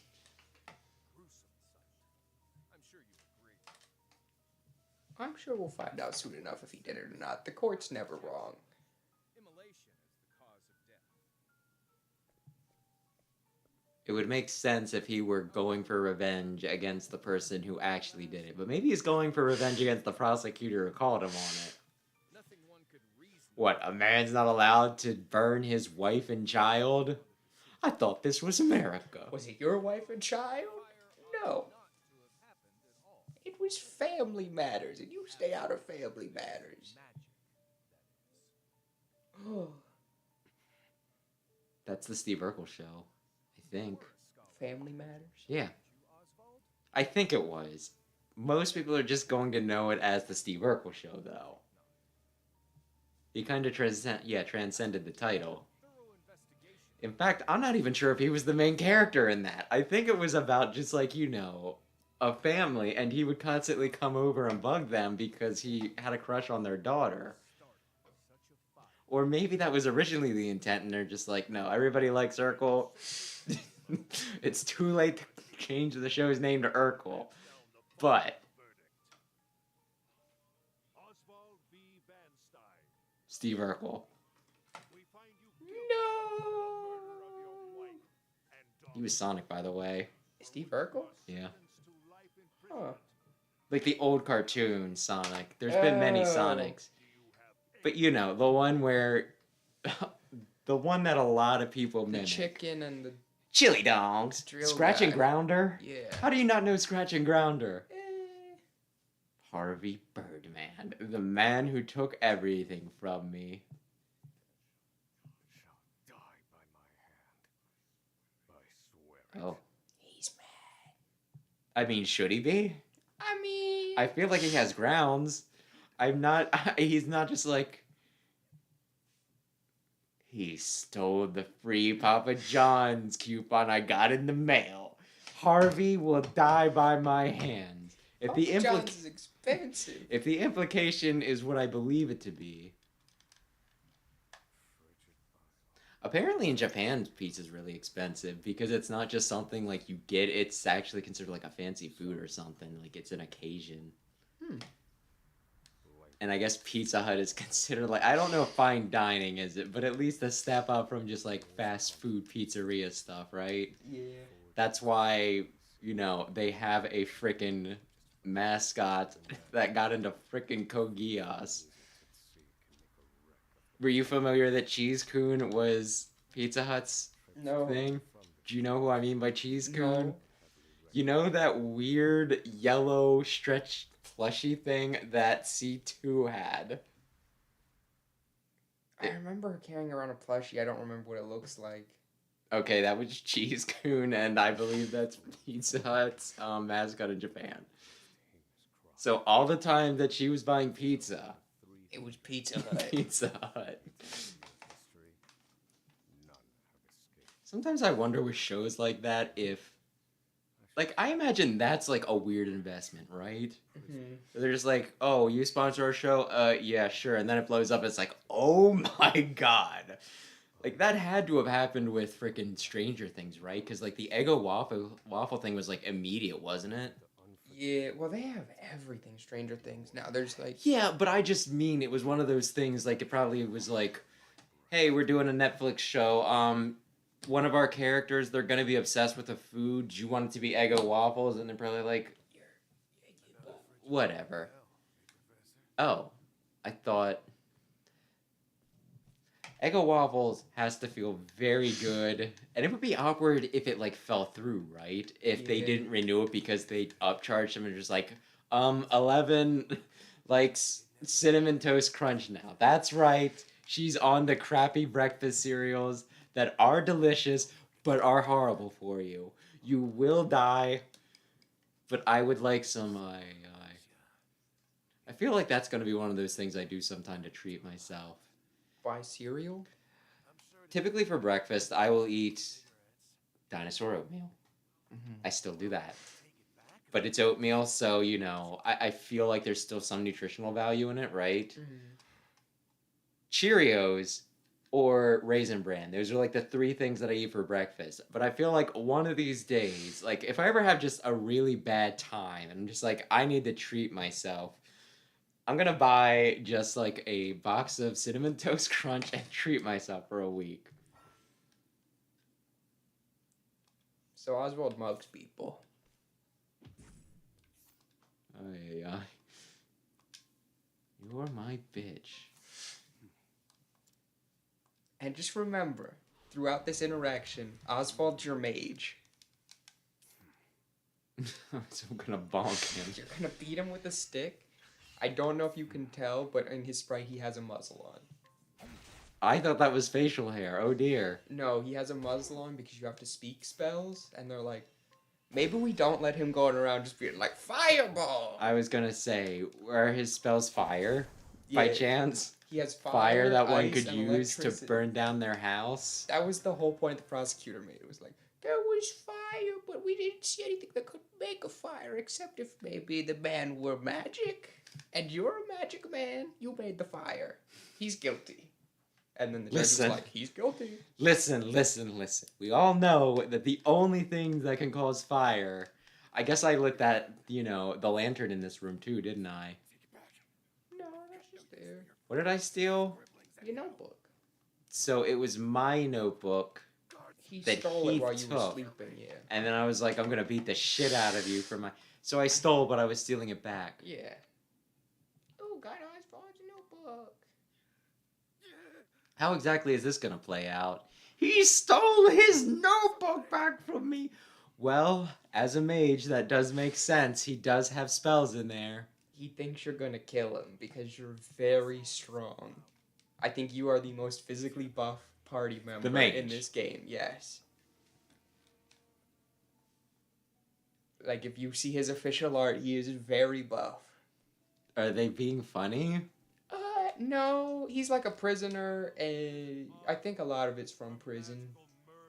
I'm sure we'll find out soon enough if he did it or not. The court's never wrong. Immolation is the cause of death. It would make sense if he were going for revenge against the person who actually did it. But maybe he's going for revenge against the prosecutor who called him on it. Nothing one could reason. What, a man's not allowed to burn his wife and child? I thought this was America. Was it your wife and child? No. It was family matters, and you stay out of family matters. Oh, That's the Steve Urkel show, I think. family matters? Yeah. I think it was. Most people are just going to know it as the Steve Urkel show, though. He kind of transcended the title. In fact, I'm not even sure if he was the main character in that. I think it was about just like, you know, a family, and he would constantly come over and bug them because he had a crush on their daughter. Or maybe that was originally the intent, and they're just like, no, everybody likes Urkel. It's too late to change the show's name to Urkel. But Oswald V. Banstein, Steve Urkel. we find you guilty No! of your wife and He was Sonic, by the way. Steve Urkel? Yeah. to life in Huh. prison. Like the old cartoon Sonic. There's been many Oh. Sonics. But you know, the one where... the one that a lot of people The mimic. chicken and the... Chili dogs. Drill Scratch and guy. Grounder. Yeah. How do you not know Scratch and Grounder? Eh. Harvey Birdman. The man who took everything from me. Shall die by my hand. I swear it. Oh. He's mad. I mean, should he be? I mean... I feel like he has grounds. I'm not... He's not just like... He stole the free Papa John's coupon I got in the mail. Harvey will die by my hands. If the Papa John's is expensive. if the implication is what I believe it to be. Apparently in Japan, pizza's really expensive because it's not just something like you get, it's actually considered like a fancy food or something. Like it's an occasion. And I guess Pizza Hut is considered like, I don't know if fine dining is it, but at least a step up from just like fast food pizzeria stuff, right? Yeah. That's why, you know, they have a frickin' mascot that got into frickin' Kogias. Were you familiar that Cheese Coon was Pizza Hut's No. thing? Do you know who I mean by Cheese Coon? No. You know that weird yellow stretch plushy thing that C2 had? I remember her carrying around a plushie. I don't remember what it looks like. Okay, that was Cheese Coon, and I believe that's Pizza Hut's mascot in Japan. So all the time that she was buying pizza, It was Pizza Hut. Pizza Hut. History, none have escaped. Sometimes I wonder with shows like that if, like, I imagine that's like a weird investment, right? Mhm. They're just like, oh, you sponsor our show? Yeah, sure. And then it blows up. It's like, oh my god. Like, that had to have happened with freaking Stranger Things, right? Because, like, the Eggo waffle thing was, like, immediate, wasn't it? Yeah, well, they have everything Stranger Things now. There's like... Yeah, but I just mean it was one of those things, like, it probably was like, hey, we're doing a Netflix show. One of our characters, they're gonna be obsessed with the food. Do you want it to be Eggo waffles? And they're probably like, whatever. Oh, I thought Eggo waffles has to feel very good, and it would be awkward if it like fell through, right? If they Yeah. didn't renew it because they upcharged them and just like, 11 like cinnamon toast crunch now. That's right. She's on the crappy breakfast cereals that are delicious but are horrible for you. You will die, but I would like some. I feel like that's gonna be one of those things I do sometime to treat myself. Buy cereal? Typically for breakfast, I will eat dinosaur oatmeal. I still do that. But it's oatmeal, so, you know, I feel like there's still some nutritional value in it, right? Cheerios or Raisin Bran. Those are like the three things that I eat for breakfast. But I feel like one of these days, like if I ever have just a really bad time and I'm just like, I need to treat myself, I'm gonna buy just like a box of Cinnamon Toast Crunch and treat myself for a week. So Oswald mugs people. Ay. You're my bitch. And just remember, throughout this interaction, Oswald's your mage. So I'm gonna bonk him. You're gonna beat him with a stick. I don't know if you can tell, but in his sprite he has a muzzle on. I thought that was facial hair. Oh dear. No, he has a muzzle on because you have to speak spells, and they're like, maybe we don't let him going around just being like, fireball! I was gonna say, are his spells fire? By Yeah, chance? He has Fire that one ice, could and use to electricity. burn down their house? That was the whole point the prosecutor made. It was like, there was fire, but we didn't see anything that could make a fire, except if maybe the man were magic. And you're a magic man. You made the fire. He's guilty. And then the judge was Listen. like, he's guilty. Listen. We all know that the only thing that can cause fire... I guess I lit that, you know, the lantern in this room too, didn't I? No, that's just there. What did I steal? Your notebook. So it was my notebook, He That stole he it while you were took. sleeping, yeah. and then I was like, I'm gonna beat the shit out of you for my... So I stole, but I was stealing it back. Yeah. Oh, got Oswald's notebook. How exactly is this gonna play out? He stole his notebook back from me! Well, as a mage, that does make sense. He does have spells in there. He thinks you're gonna kill him because you're very strong. I think you are the most physically buff party member mage. in this game, yes. Like, if you see his official art, he is very buff. Are they being funny? No, he's like a prisoner, and I think a lot of it's from prison.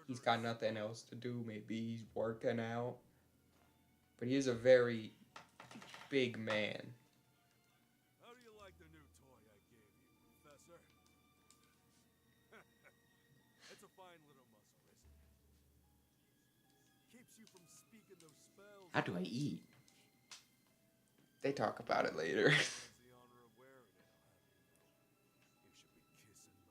He's got nothing else to do, maybe he's working out. But he is a very big man. How do you like the new toy I gave you, Professor? It's a fine little muscle, isn't it? Keeps you from speaking those spells. How do I eat? They talk about it later. Has the honor of wearing it, I'll have you know. You should be kissing my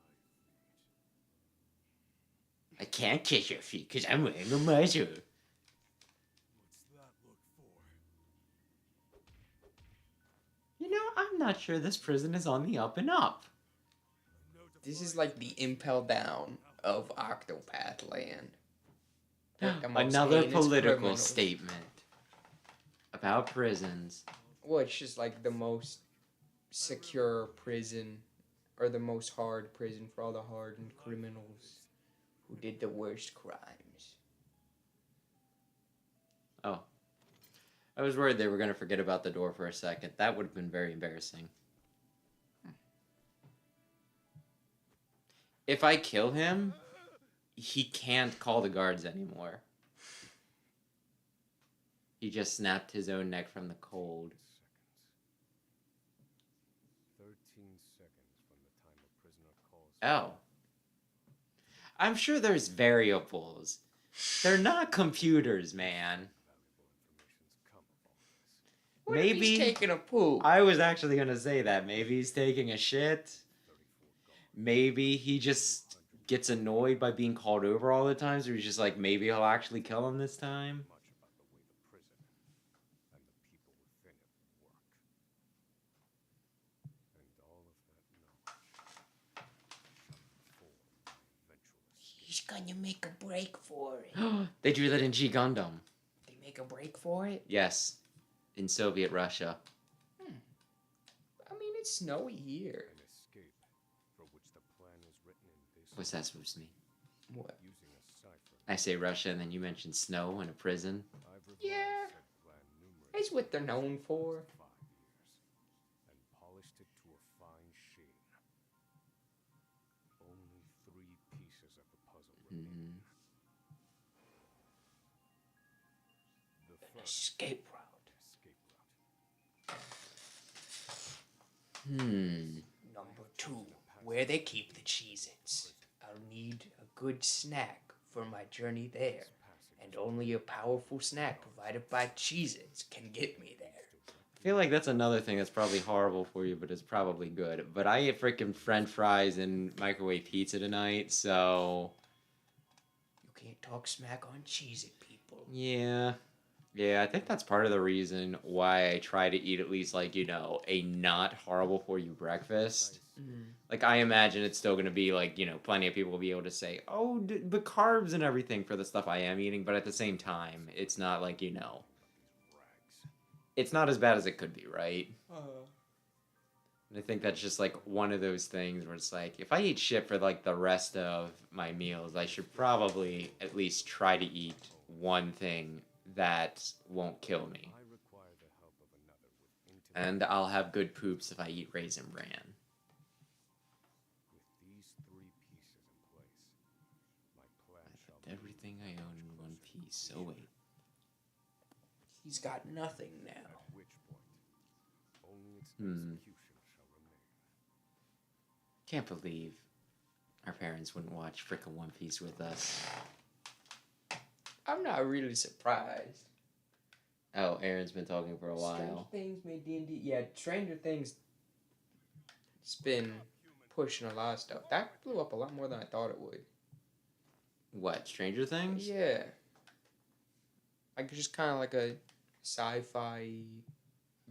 feet. I can't kiss your feet because I'm wearing a muzzle. What's that look for? You know, I'm not sure this prison is on the up and up. This is like the Impel Down of Octopath Land. Like the most Another heinous political criminals. statement about prisons. Well, it's just like the most secure prison, or the most hard prison for all the hardened criminals who did the worst crimes. Oh. I was worried they were going to forget about the door for a second. That would have been very embarrassing. If I kill him, he can't call the guards anymore. He just snapped his own neck from the cold. 13 seconds from the time a prisoner calls. Oh. I'm sure there's variables. They're not computers, man. What if he's Maybe taking a poop? I was actually gonna say that. Maybe he's taking a shit. maybe he just gets annoyed by being called over all the time, so he's just like, maybe he'll actually kill him this time. Much about the way the prison and the people within it work. And all of that knowledge shall inform my eventual escape. He's gonna make a break for it. They drew that in G Gundam. They make a break for it? Yes, in Soviet Russia. I mean, it's snowy here. An escape for which the plan is written in this What's that supposed to mean? What? using a cipher. I say Russia, and then you mention snow and a prison. I've revised Yeah. said plan numerous It's what they're known for. 5 years and polished it to a fine sheen. Only 3 pieces of the puzzle remain. The first Escape route. escape route. Number 2, where they keep the Cheez-Its. I'll need a good snack for my journey there. And only a powerful snack provided by Cheez-Its can get me there. I feel like that's another thing that's probably horrible for you, but it's probably good. But I ate freaking French fries and microwave pizza tonight, so You can't talk smack on Cheez-It, people. yeah. Yeah, I think that's part of the reason why I try to eat at least, like, you know, a not horrible for you breakfast. Like, I imagine it's still going to be, like, you know, plenty of people will be able to say, oh, but carbs and everything for the stuff I am eating, but at the same time, it's not like, you know, it's not as bad as it could be, right? And I think that's just, like, one of those things where it's like, if I eat shit for, like, the rest of my meals, I should probably at least try to eat one thing that won't kill me. I require the help of another with intimate. And I'll have good poops if I eat Raisin Bran. With these 3 pieces in place, my plan shall be Everything I own in one piece, so wait. He's got nothing now. at which point only its execution shall remain. Can't believe our parents wouldn't watch frickin' One Piece with us. I'm not really surprised. Oh, Aaron's been talking for a Stranger while. Things made D&D. Yeah, Stranger Things. It's been pushing a lot of stuff. That blew up a lot more than I thought it would. What, Stranger Things? Yeah. Like just kind of like a sci-fi,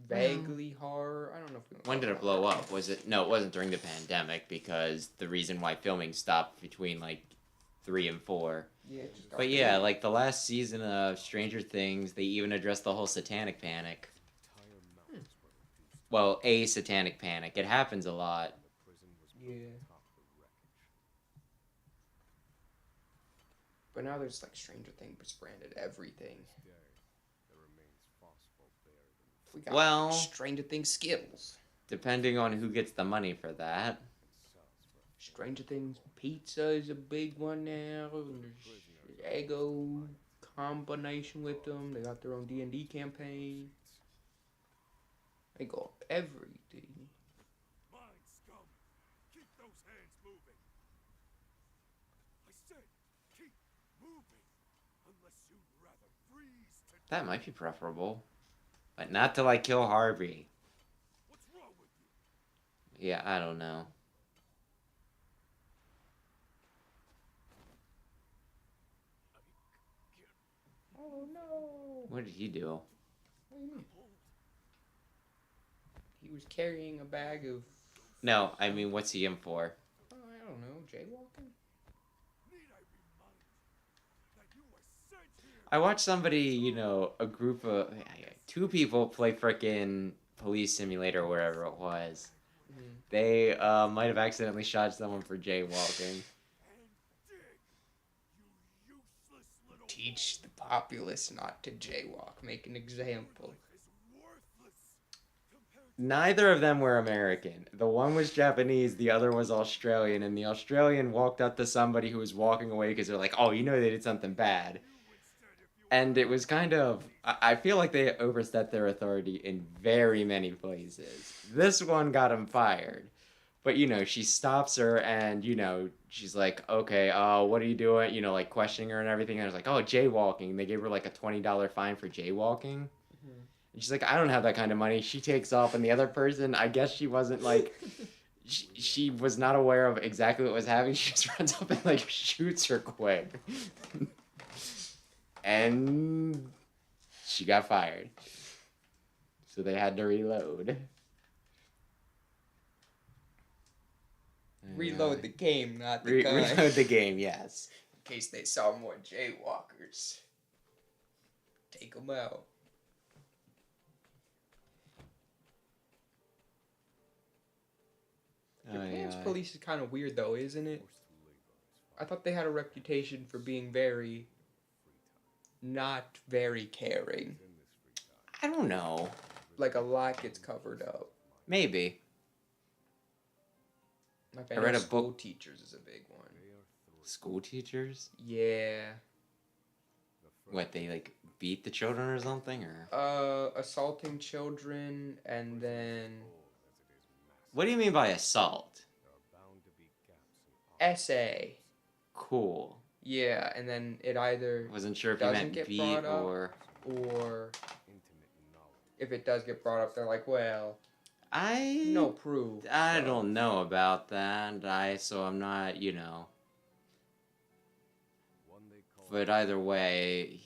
vaguely horror. I don't know if we. When did it blow up? Was it? No, it wasn't during the pandemic because the reason why filming stopped between like 3 and 4. Yeah. It just But yeah, like the last season of Stranger Things, they even addressed the whole satanic panic. Entire mountains were reduced. Well, a satanic panic. It happens a lot. The prison was Yeah. atop the wreckage. But now there's like Stranger Things branded everything. Today, there remains phosphor buried in We got Well- Stranger Things Skittles. Depending on who gets the money for that. cells for a Stranger Things Pizza is a big one now. And there's Eggo combination with them. They got their own D&D campaign. They go up everything. Mind scum! Keep those hands moving! I said, keep moving! Unless you'd rather freeze to That might be preferable. But not till I kill Harvey. What's wrong with you? Yeah, I don't know. Oh no! What did he do? What do you mean? He was carrying a bag of. No, I mean, what's he in for? Oh, I don't know, jaywalking. Need I remind you that you were sent here? I watched somebody, you know, a group of 2 people play frickin' Police Simulator or wherever it was. They might have accidentally shot someone for jaywalking. And dig! You useless little Teach the populace not to jaywalk. Make an example. is worthless compared Neither of them were American. The one was Japanese, the other was Australian, and the Australian walked up to somebody who was walking away because they're like, oh, you know they did something bad. And it was kind of, I feel like they overstepped their authority in very many places. This one got him fired. But, you know, she stops her and, you know, she's like, okay, what are you doing? You know, like questioning her and everything. And I was like, oh, jaywalking. And they gave her like a $20 fine for jaywalking. And she's like, I don't have that kind of money. She takes off. And the other person, I guess she wasn't like, she was not aware of exactly what was happening. She just runs up and like shoots her quick, and she got fired. So they had to reload. Reload the game, not the gun. Reload the game, yes. In case they saw more jaywalkers. Take them out. Japan's police is kind of weird, though, isn't it? I thought they had a reputation for being very... not very caring. I don't know. Like, a lot gets covered up. Maybe. Like, I read know a school book- teachers is a big one. School teachers? Yeah. What, they like beat the children or something? Or Assaulting children, and then... what do you mean by assault? essay. Cool. Yeah, and then it either Wasn't sure if you doesn't meant get beat brought up, or... or if it does get brought up, they're like, well, I... no proof. I so- don't know about that. So I'm not, you know. But either way,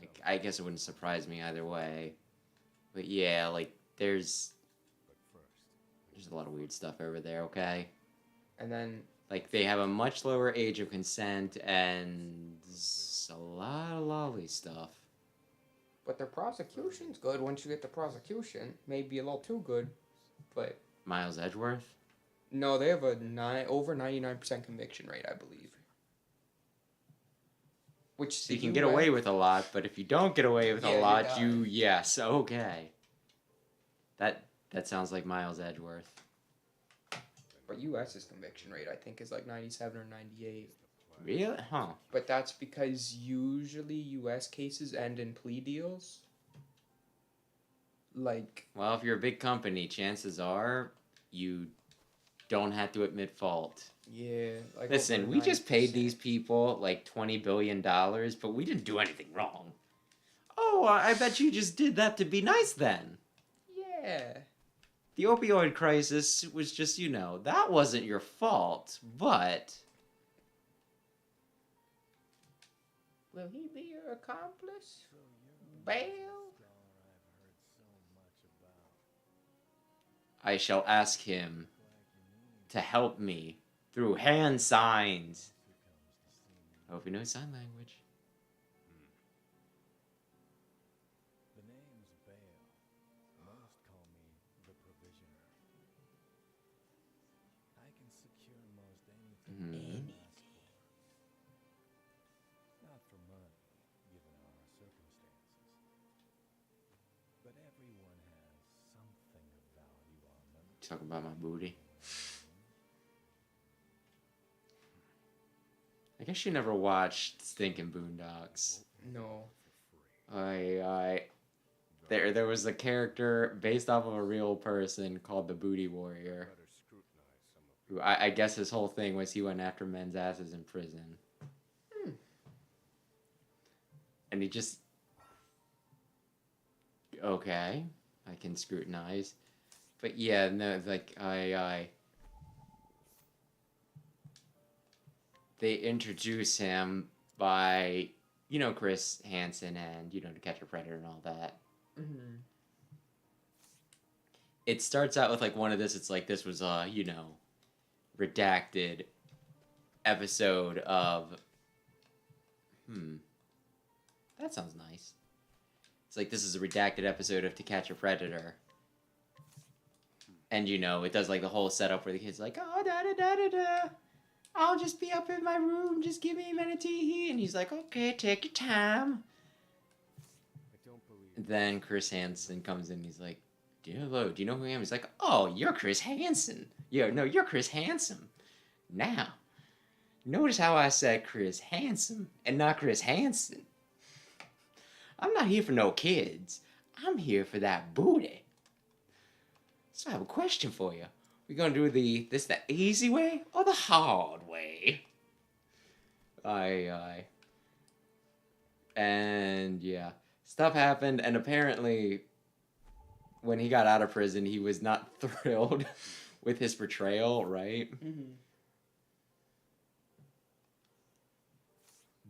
like, I guess it wouldn't surprise me either way. But yeah, like, there's a lot of weird stuff over there, okay? And then, Like, they have a much lower age of consent and a lot of lolly stuff. but their prosecution's good once you get the prosecution. Maybe a little too good, but Miles Edgeworth? no, they have a over 99% conviction rate, I believe. Which So you can get away with a lot, but if you don't get away with Yeah, a you're lot, done. yes, okay. That sounds like Miles Edgeworth. But U.S.'s conviction rate, I think, is like 97 or 98. Really? Huh. But that's because usually U.S. cases end in plea deals. Like, Well, if you're a big company, chances are you don't have to admit fault. yeah. Like Listen, over we just paid 90%. these people like $20 billion, but we didn't do anything wrong. Oh, I bet you just did that to be nice then. Yeah. The opioid crisis was just, you know, that wasn't your fault, but... Will he be your accomplice? Bail? I shall ask him to help me through hand signs. I hope he knows sign language. The name's Bale. Most call me the Provisioner. I can secure most anything. Not for money, given our circumstances. But everyone has something of value on them. Talk about my booty. I guess you never watched Stinking Boondocks. No. There was a character based off of a real person called the Booty Warrior. Who I guess his whole thing was he went after men's asses in prison. And he just... Okay, I can scrutinize. But yeah, no, like, they introduce him by, you know, Chris Hansen and, you know, To Catch a Predator and all that. Mm-hmm. It starts out with, like, one of this, it's like this was a, you know, redacted episode of... That sounds nice. It's like this is a redacted episode of To Catch a Predator. And, you know, it does, like, the whole setup where the kid's like, oh, da-da-da-da-da. I'll just be up in my room. Just give me a minute to eat. And he's like, okay, take your time. Then Chris Hansen comes in. He's like, hello, do you know who I am? He's like, oh, you're Chris Hansen. You're Chris Handsome. Now, notice how I said Chris Handsome and not Chris Hansen. I'm not here for no kids. I'm here for that booty. So I have a question for you. We gonna do the easy way or the hard way? Aye. And yeah, stuff happened, and apparently, when he got out of prison, he was not thrilled with his portrayal, right? Mm-hmm.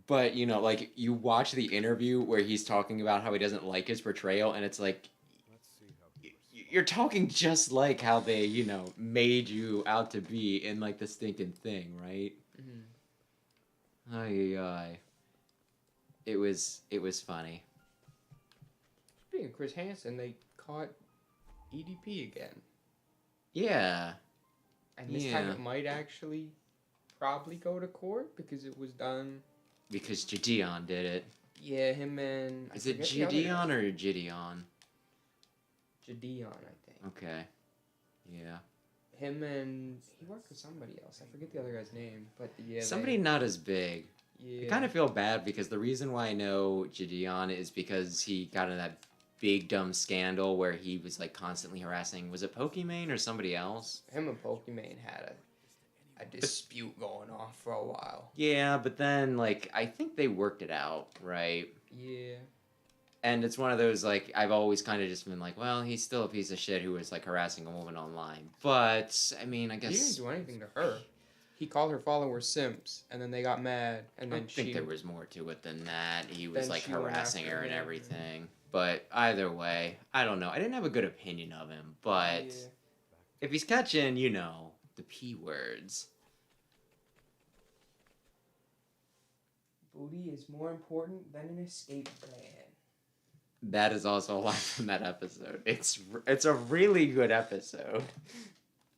But, you know, like, you watch the interview where he's talking about how he doesn't like his portrayal, and it's like, Let's see how he responds. you're talking just like how they, you know, made you out to be in, like, the stinking thing, right? Mm-hmm. Ay, ay. It was funny. Speaking of Chris Hansen, they caught EDP again. Yeah. And this time Yeah. it might actually probably go to court because it was done. Because Gideon did it. Yeah, him and. Is it Gideon or Gideon? Gideon, I think. Okay. Yeah. Him and. He worked with somebody else. I forget the other guy's name. But yeah. Somebody not as big. Yeah. I kind of feel bad because the reason why I know Gideon is because he got in that big dumb scandal where he was like constantly harassing, was it Pokimane or somebody else? Him and Pokimane had a dispute going on for a while. Yeah, but then like I think they worked it out, right? Yeah. And it's one of those like I've always kind of just been like, well, he's still a piece of shit who was like harassing a woman online. But I mean, I He didn't guess do anything to her. He called her followers simps, and then they got mad, and I then think she. there was more to it than that. He was Then like she went harassing after her and him. everything. But either way, I don't know. I didn't have a good opinion of him, but Yeah. if he's catching, you know, the P words. Booty is more important than an escape plan. That is also a line from that episode. It's a really good episode.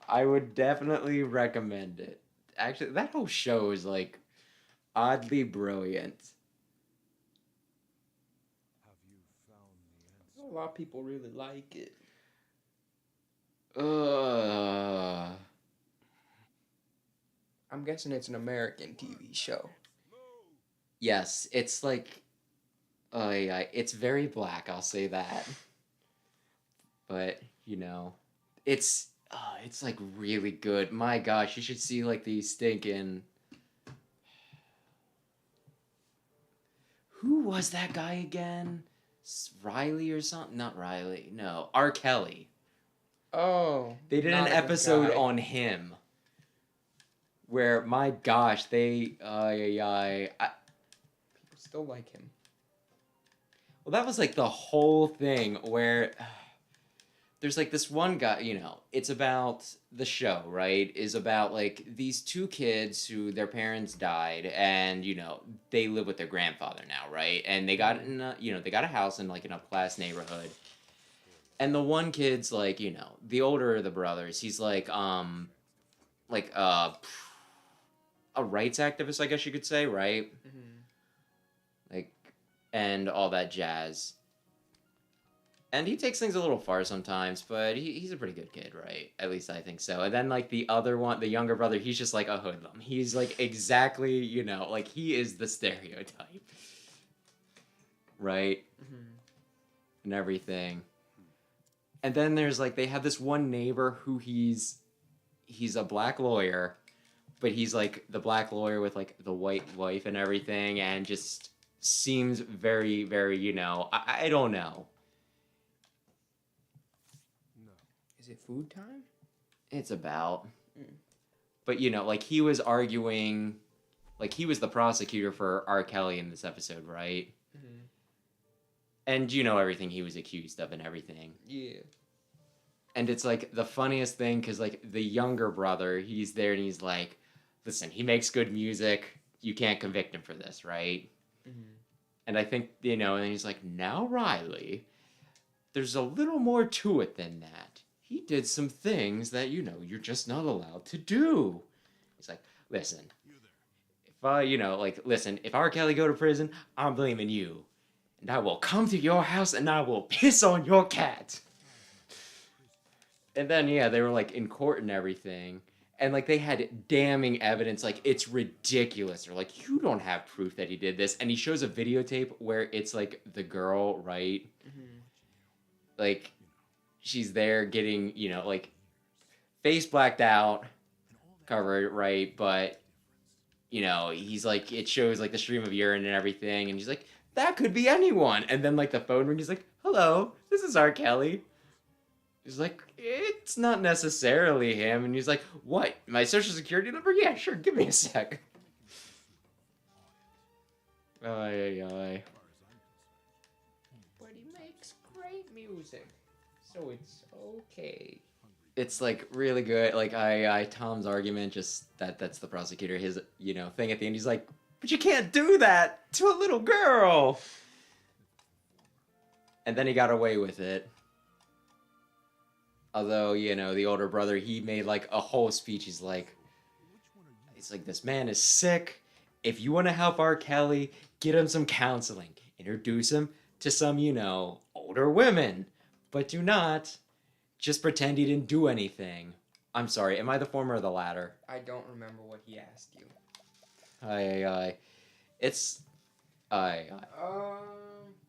I would definitely recommend it. Actually, that whole show is like oddly brilliant. Have you found the A answer? lot of people really like it. I'm guessing it's an American TV show. Yes, it's like, yeah, it's very black. I'll say that. But you know, it's like really good. My gosh, you should see like these stinking. Who was that guy again? Riley or something? Not Riley. No, R. Kelly. Oh. They did not an a good episode guy. on him. Where my gosh, they People still like him. well, that was like the whole thing where there's like this one guy, you know, it's about the show, right? Is about like these two kids who their parents died and, you know, they live with their grandfather now, right? And they got in a, you know, they got a house in like an upclass neighborhood. And the one kid's like, you know, the older of the brothers, he's like a rights activist, I guess you could say, right? Mm-hmm. Like, and all that jazz. And he takes things a little far sometimes, but he's a pretty good kid, right? At least I think so. And then, like, the other one, the younger brother, he's just like a hoodlum. He's, like, exactly, you know, like, he is the stereotype. Right? Mm-hmm. And everything. And then there's, like, they have this one neighbor who he's a black lawyer, but he's, like, the black lawyer with, like, the white wife and everything, and just seems very, very, you know, I don't know. No. Is it food time? It's about. Mm. But, you know, like, he was arguing, like, he was the prosecutor for R. Kelly in this episode, right? Mm-hmm. And you know everything he was accused of and everything. Yeah. And it's, like, the funniest thing, because, like, the younger brother, he's there and he's like, listen, he makes good music. You can't convict him for this, right? Mm-hmm. And I think, you know, and he's like, now, Riley, there's a little more to it than that. He did some things that, you know, you're just not allowed to do. He's like, listen, if you know, like, listen, if R. Kelly go to prison, I'm blaming you. And I will come to your house and I will piss on your cat. And then, yeah, they were, like, in court and everything. And, like, they had damning evidence. Like, it's ridiculous. They're like, you don't have proof that he did this. And he shows a videotape where it's, like, the girl, right? Mm-hmm. Like, she's there getting, you know, like, face blacked out, covered, right? But, you know, he's, like, it shows, like, the stream of urine and everything. And he's like, that could be anyone. And then, like, the phone rings. He's like, hello, this is R. Kelly. He's like, it's not necessarily him. And he's like, what? My social security number? Yeah, sure. Give me a sec. Ay, ay, ay. But he makes great music, so it's okay. It's like really good. Like I Tom's argument, just that's the prosecutor. His thing at the end. He's like, but you can't do that to a little girl. And then he got away with it. Although the older brother, he made like a whole speech. He's like, this man is sick. If you want to help R. Kelly, get him some counseling. Introduce him to some older women, but do not just pretend he didn't do anything. I'm sorry, am I the former or the latter? I don't remember what he asked you. Aye. It's... Aye.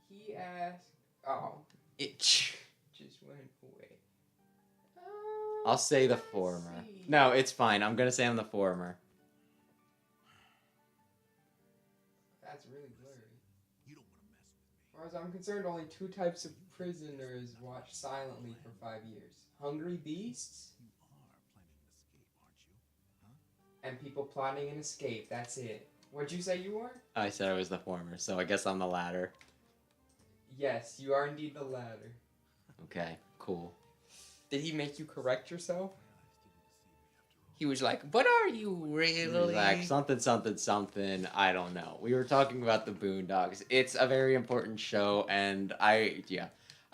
He asked... Oh, It... just went away. I'll say the Let's former. see. No, it's fine. I'm gonna say I'm the former. That's really blurry. As far as I'm concerned, only 2 types of prisoners watch silently for 5 years. Hungry beasts and people plotting an escape. That's it. What'd you say you were? I said I was the former, so I guess I'm the latter. Yes, you are indeed the latter. Okay, cool. Did he make you correct yourself? He was like, but are you really? Like something. I don't know. We were talking about the Boondocks. It's a very important show, and I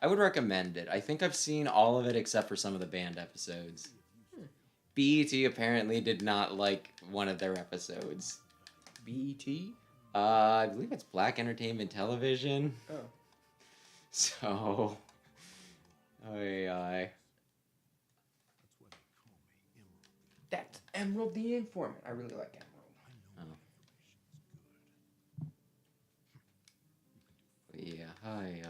would recommend it. I think I've seen all of it except for some of the banned episodes. BET apparently did not like one of their episodes. BET? I believe it's Black Entertainment Television. Oh. So, aye. That's Emerald the Informant. I really like Emerald. Yeah, aye.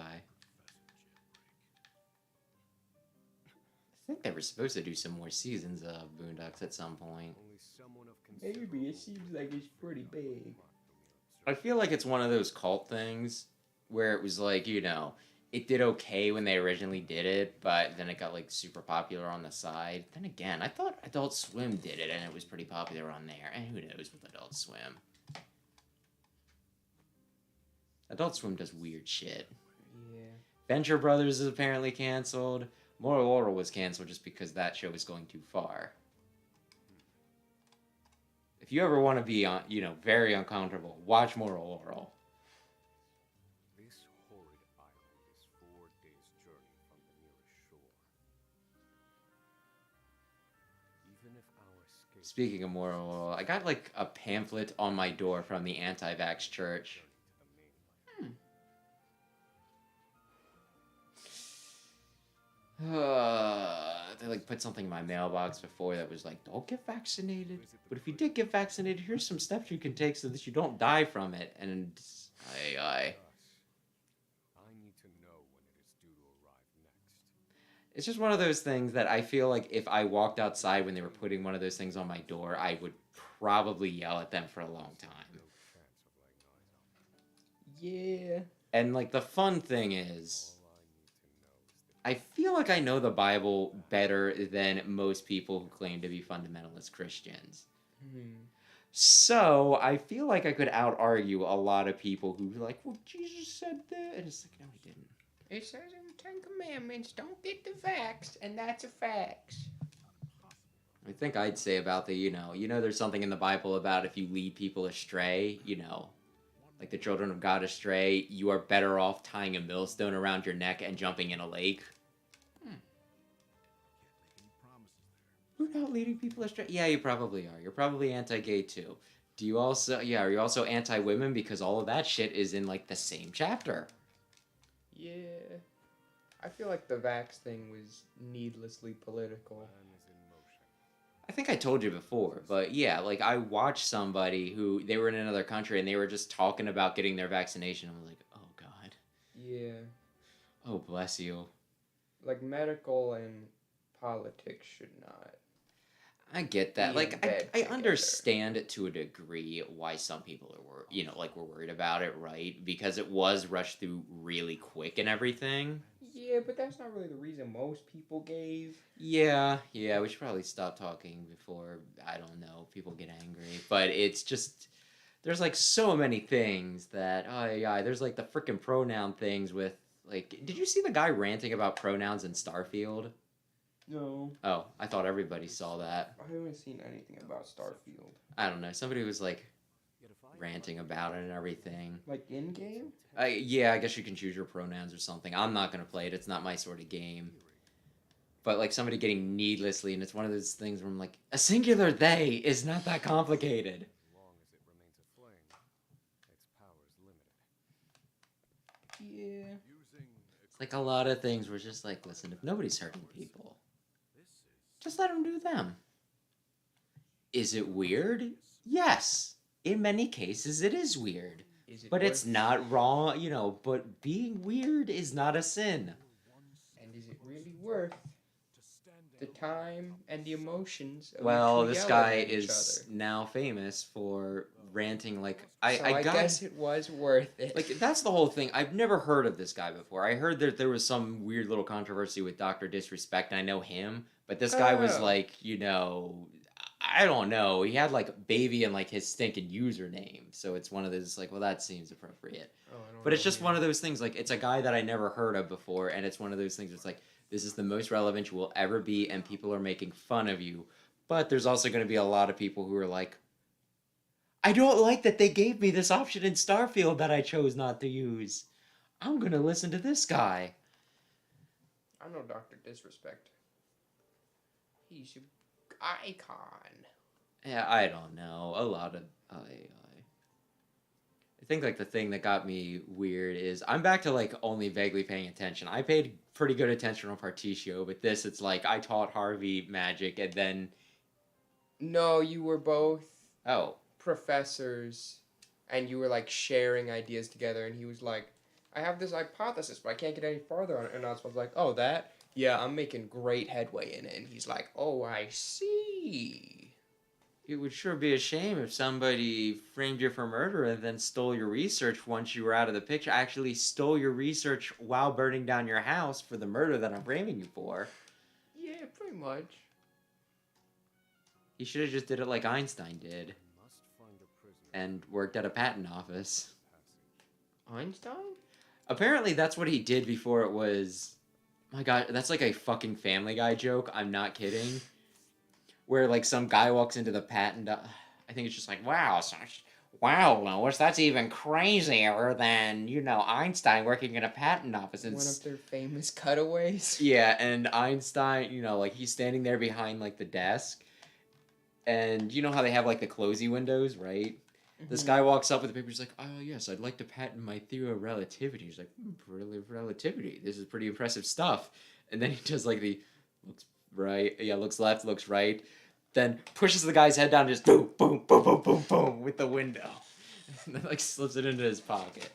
I think they were supposed to do some more seasons of Boondocks at some point. Only someone of Maybe, it seems like it's pretty big. I feel like it's one of those cult things where it was like, it did okay when they originally did it, but then it got like super popular on the side. Then again, I thought Adult Swim did it and it was pretty popular on there. And who knows with Adult Swim? Adult Swim does weird shit. Yeah. Venture Brothers is apparently canceled. Moral Order was canceled just because that show was going too far. If you ever want to be very uncomfortable, watch Moral Oral. This horrid island is 4 days' journey from the nearest shore. Even if our escape Speaking of Moral Oral, I got like a pamphlet on my door from the anti-vax church. They like put something in my mailbox before that was like, don't get vaccinated. But if you did get vaccinated, here's some steps you can take so that you don't die from it. And I need to know when it is due to arrive next. it's just one of those things that I feel like if I walked outside when they were putting one of those things on my door, I would probably yell at them for a long time. No chance of laying eyes on Yeah. And like the fun thing is, I feel like I know the Bible better than most people who claim to be fundamentalist Christians. So I feel like I could out-argue a lot of people who are like, well, Jesus said that. And it's like, no, he didn't. It says in the 10 Commandments, don't get the vax, and that's a fax. I think I'd say about the, there's something in the Bible about if you lead people astray, like the children of God astray, you are better off tying a millstone around your neck and jumping in a lake. We're not leading people astray. Yeah, you probably are. You're probably anti-gay too. Do you also, are you also anti-women? Because all of that shit is in like the same chapter. Yeah. I feel like the vax thing was needlessly political. Plan is in motion. I think I told you before, but yeah, like I watched somebody who, they were in another country and they were just talking about getting their vaccination. I was like, oh God. Yeah. Oh, bless you. Like medical and politics should not. I get that. Be Like, in bed I together. understand it to a degree why some people are, were worried about it, right? Because it was rushed through really quick and everything. Yeah, but that's not really the reason most people gave. Yeah, we should probably stop talking before, I don't know, people get angry. But it's just, there's like so many things that, oh yeah, there's like the freaking pronoun things with, like, did you see the guy ranting about pronouns in Starfield? No. Oh, I thought everybody saw that. I haven't seen anything about Starfield. I don't know, somebody was like ranting about it and everything. Like in game? Yeah, I guess you can choose your pronouns or something. I'm not gonna play it, it's not my sort of game. But like somebody getting needlessly, and it's one of those things where I'm like, a singular they is not that complicated. As long as it remains a flame, its power is limited. Yeah. It's like a lot of things were just like, listen, if nobody's hurting people, just let them do them. Is it weird? Yes. In many cases, it is weird. But it's not wrong, you know, but being weird is not a sin. And is it really worth the time and the emotions of Well, you two this yelling guy at each is other? now famous for ranting like I guess it was worth it. like that's the whole thing. I've never heard of this guy before. I heard that there was some weird little controversy with Dr. Disrespect, and I know him, but this guy was Oh. like, you know, I don't know. He had like baby and like his stinking username. So it's one of those like, well, that seems appropriate. But it's just one of those things, like, it's a guy that I never heard of before, and it's one of those things that's like, this is the most relevant you will ever be, and people are making fun of you. But there's also going to be a lot of people who are like, I don't like that they gave me this option in Starfield that I chose not to use. I'm going to listen to this guy. I know Dr. Disrespect. He's an icon. Yeah, I don't know. A lot of... I think, like, the thing that got me weird is I'm back to, like, only vaguely paying attention. I paid pretty good attention on Partitio, but this, it's like, I taught Harvey magic, and then... No, you were both Oh. professors, and you were, like, sharing ideas together, and he was like, I have this hypothesis, but I can't get any farther on it. And I was like, oh, that? Yeah, I'm making great headway in it. And he's like, oh, I see. It would sure be a shame if somebody framed you for murder and then stole your research once you were out of the picture. Actually stole your research while burning down your house for the murder that I'm framing you for. Yeah, pretty much. He should have just did it like Einstein did. And worked at a patent office. Einstein? Apparently that's what he did before it was... My God, that's like a fucking Family Guy joke. I'm not kidding. Where, like, some guy walks into the patent... I think it's just like, wow, Lois, that's even crazier than, you know, Einstein working in a patent office. And one of their famous cutaways. Yeah, and Einstein, you know, like, he's standing there behind, like, the desk. And you know how they have, like, the closey windows, right? Mm-hmm. This guy walks up with the paper. He's like, oh, yes, I'd like to patent my theory of relativity. He's like, relativity. This is pretty impressive stuff. And then he does, like, the... looks right, yeah, looks left, looks right, then pushes the guy's head down, just boom, boom, boom, boom, boom, boom, with the window. And then, like, slips it into his pocket.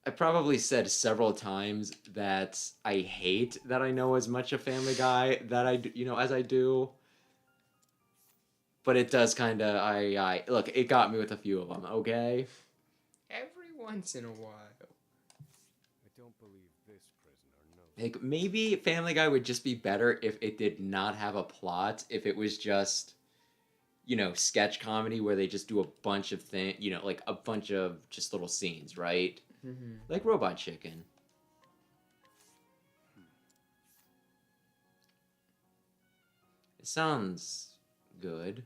I probably said several times that I hate that I know as much a Family Guy that I do, you know, as I do. But it does kind of, look, it got me with a few of them, okay? Every once in a while. Like, maybe Family Guy would just be better if it did not have a plot, if it was just, you know, sketch comedy where they just do a bunch of things, you know, like a bunch of just little scenes, right? Mm-hmm. Like Robot Chicken. It sounds good.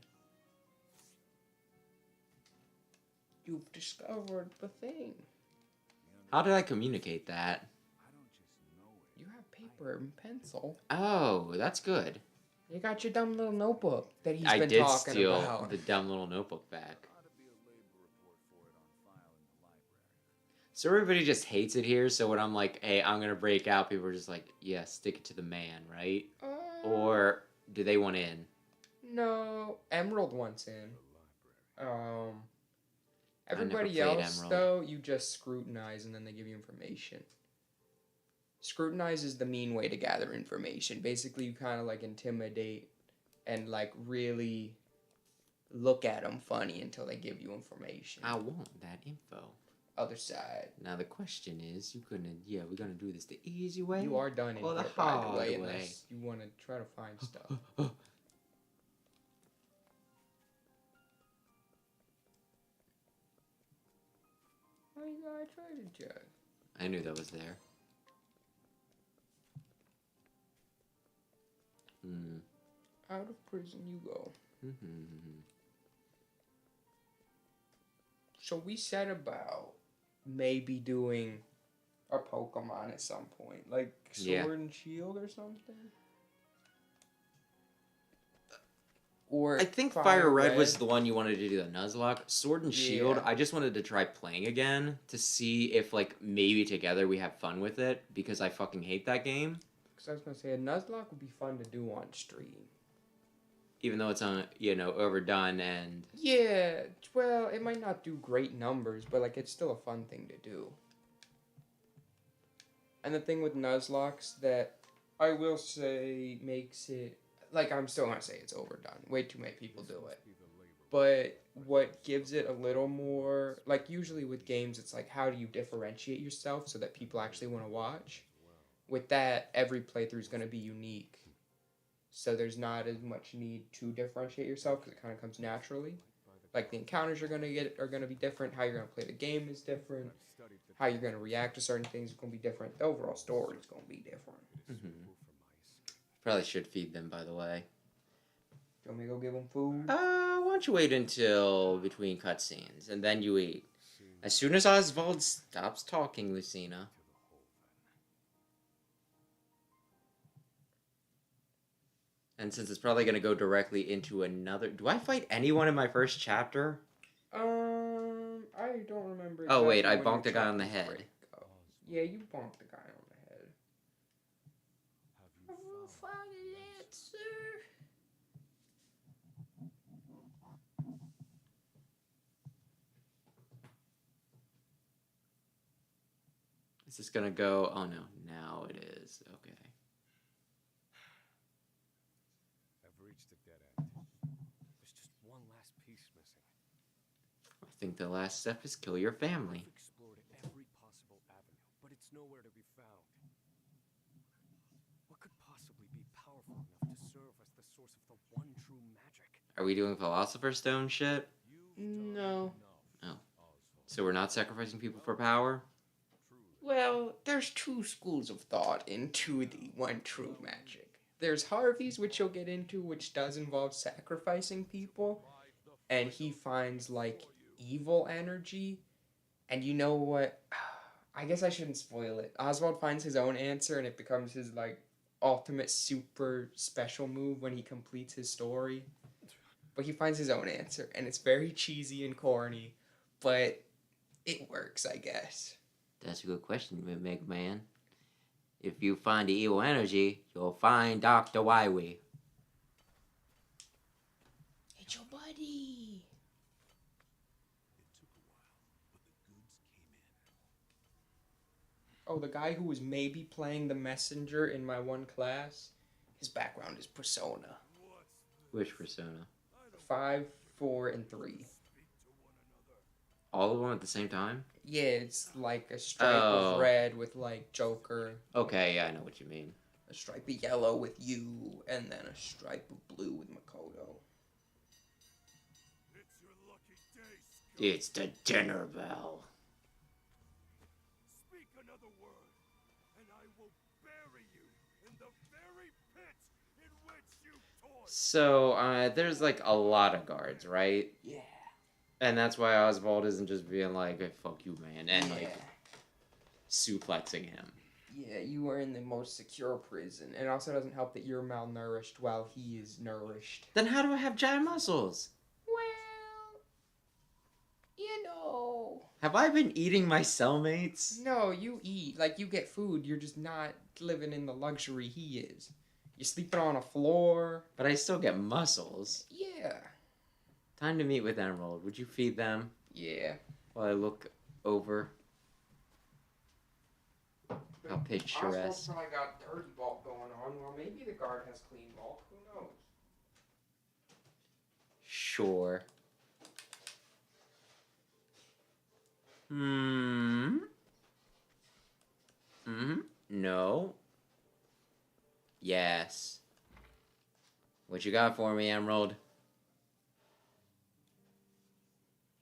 You've discovered the thing. How did I communicate that? You have paper and pencil. Oh, that's good. You got your dumb little notebook that he's been I talking did about. steal the dumb little notebook back. So everybody just hates it here, so when I'm like, hey, I'm going to break out, people are just like, yeah, stick it to the man, right? Or do they want in? No, Emerald wants in. Everybody played else, Emerald. though, you just scrutinize and then they give you information. Scrutinize is the mean way to gather information. Basically, you kind of, like, intimidate and, like, really look at them funny until they give you information. I want that info. other side. Now the question is, we're gonna do this the easy way? You are done in or the here, by the hard way, way? unless you want to try to find stuff. Why you got a treasure chest? I knew that was there. Out of prison you go. So we said about maybe doing a Pokemon at some point, like Sword and Shield or something. Or I think Fire Red was the one you wanted to do the Nuzlocke. Sword and Shield, I just wanted to try playing again to see if, like, maybe together we have fun with it, because I fucking hate that game. Because I was going to say, a Nuzlocke would be fun to do on stream. Even though it's overdone and... Yeah, well, it might not do great numbers, but, like, it's still a fun thing to do. And the thing with Nuzlocks that I will say makes it... Like, I'm still going to say it's overdone. Way too many people do it. But what gives it a little more... Like, usually with games, it's like, how do you differentiate yourself so that people actually want to watch? With that, every playthrough is going to be unique. So there's not as much need to differentiate yourself because it kind of comes naturally. Like, the encounters you're going to get are going to be different. How you're going to play the game is different. How you're going to react to certain things is going to be different. The overall story is going to be different. Probably should feed them, by the way. Do you want me to go give them food? Why don't you wait until between cutscenes, and then you eat. As soon as Osvald stops talking, Lucina. And since it's probably going to go directly into another... Do I fight anyone in my first chapter? I don't remember. Oh, wait, I when bonked your a guy on the chapters head. break up. Yeah, you bonked the guy on the head. I will find an answer. Is this going to go... Oh, no. Now it is. Okay. I've reached a dead end. There's just one last piece missing. I think the last step is kill your family. I've explored every possible avenue, but it's nowhere to be found. What could possibly be powerful enough to serve as the source of the one true magic? Are we doing Philosopher's Stone shit? No. Oh. So we're not sacrificing people for power? Well, there's two schools of thought into the one true magic. There's Harvey's, which you'll get into, which does involve sacrificing people. And he finds, like, evil energy. And you know what? I guess I shouldn't spoil it. Oswald finds his own answer, and it becomes his, like, ultimate super special move when he completes his story. But he finds his own answer, and it's very cheesy and corny. But it works, I guess. That's a good question, Mega Man. If you find the evil energy, you'll find Dr. Wywee. It's your buddy. Oh, the guy who was maybe playing the messenger in my one class, his background is Persona. Which Persona? 5, 4, and 3. All of them at the same time? Yeah, it's like a stripe of red with, like, Joker. Okay, yeah, I know what you mean. A stripe of yellow with you, and then a stripe of blue with Makoto. It's your lucky day, It's the dinner bell. Speak another word, and I will bury you in the very pit in which you toiled. So, there's, like, a lot of guards, right? Yeah. And that's why Oswald isn't just being like, hey, fuck you, man, and, like, suplexing him. Yeah, you are in the most secure prison. And it also doesn't help that you're malnourished while he is nourished. Then how do I have giant muscles? Well, you know. Have I been eating my cellmates? No, you eat. Like, you get food. You're just not living in the luxury he is. You're sleeping on a floor. But I still get muscles. Yeah. Time to meet with Emerald. Would you feed them? Yeah. While I look over. How picturesque. Oswald's probably got dirty bulk going on. Well, maybe the guard has clean bulk. Who knows? Sure. Yes. What you got for me, Emerald?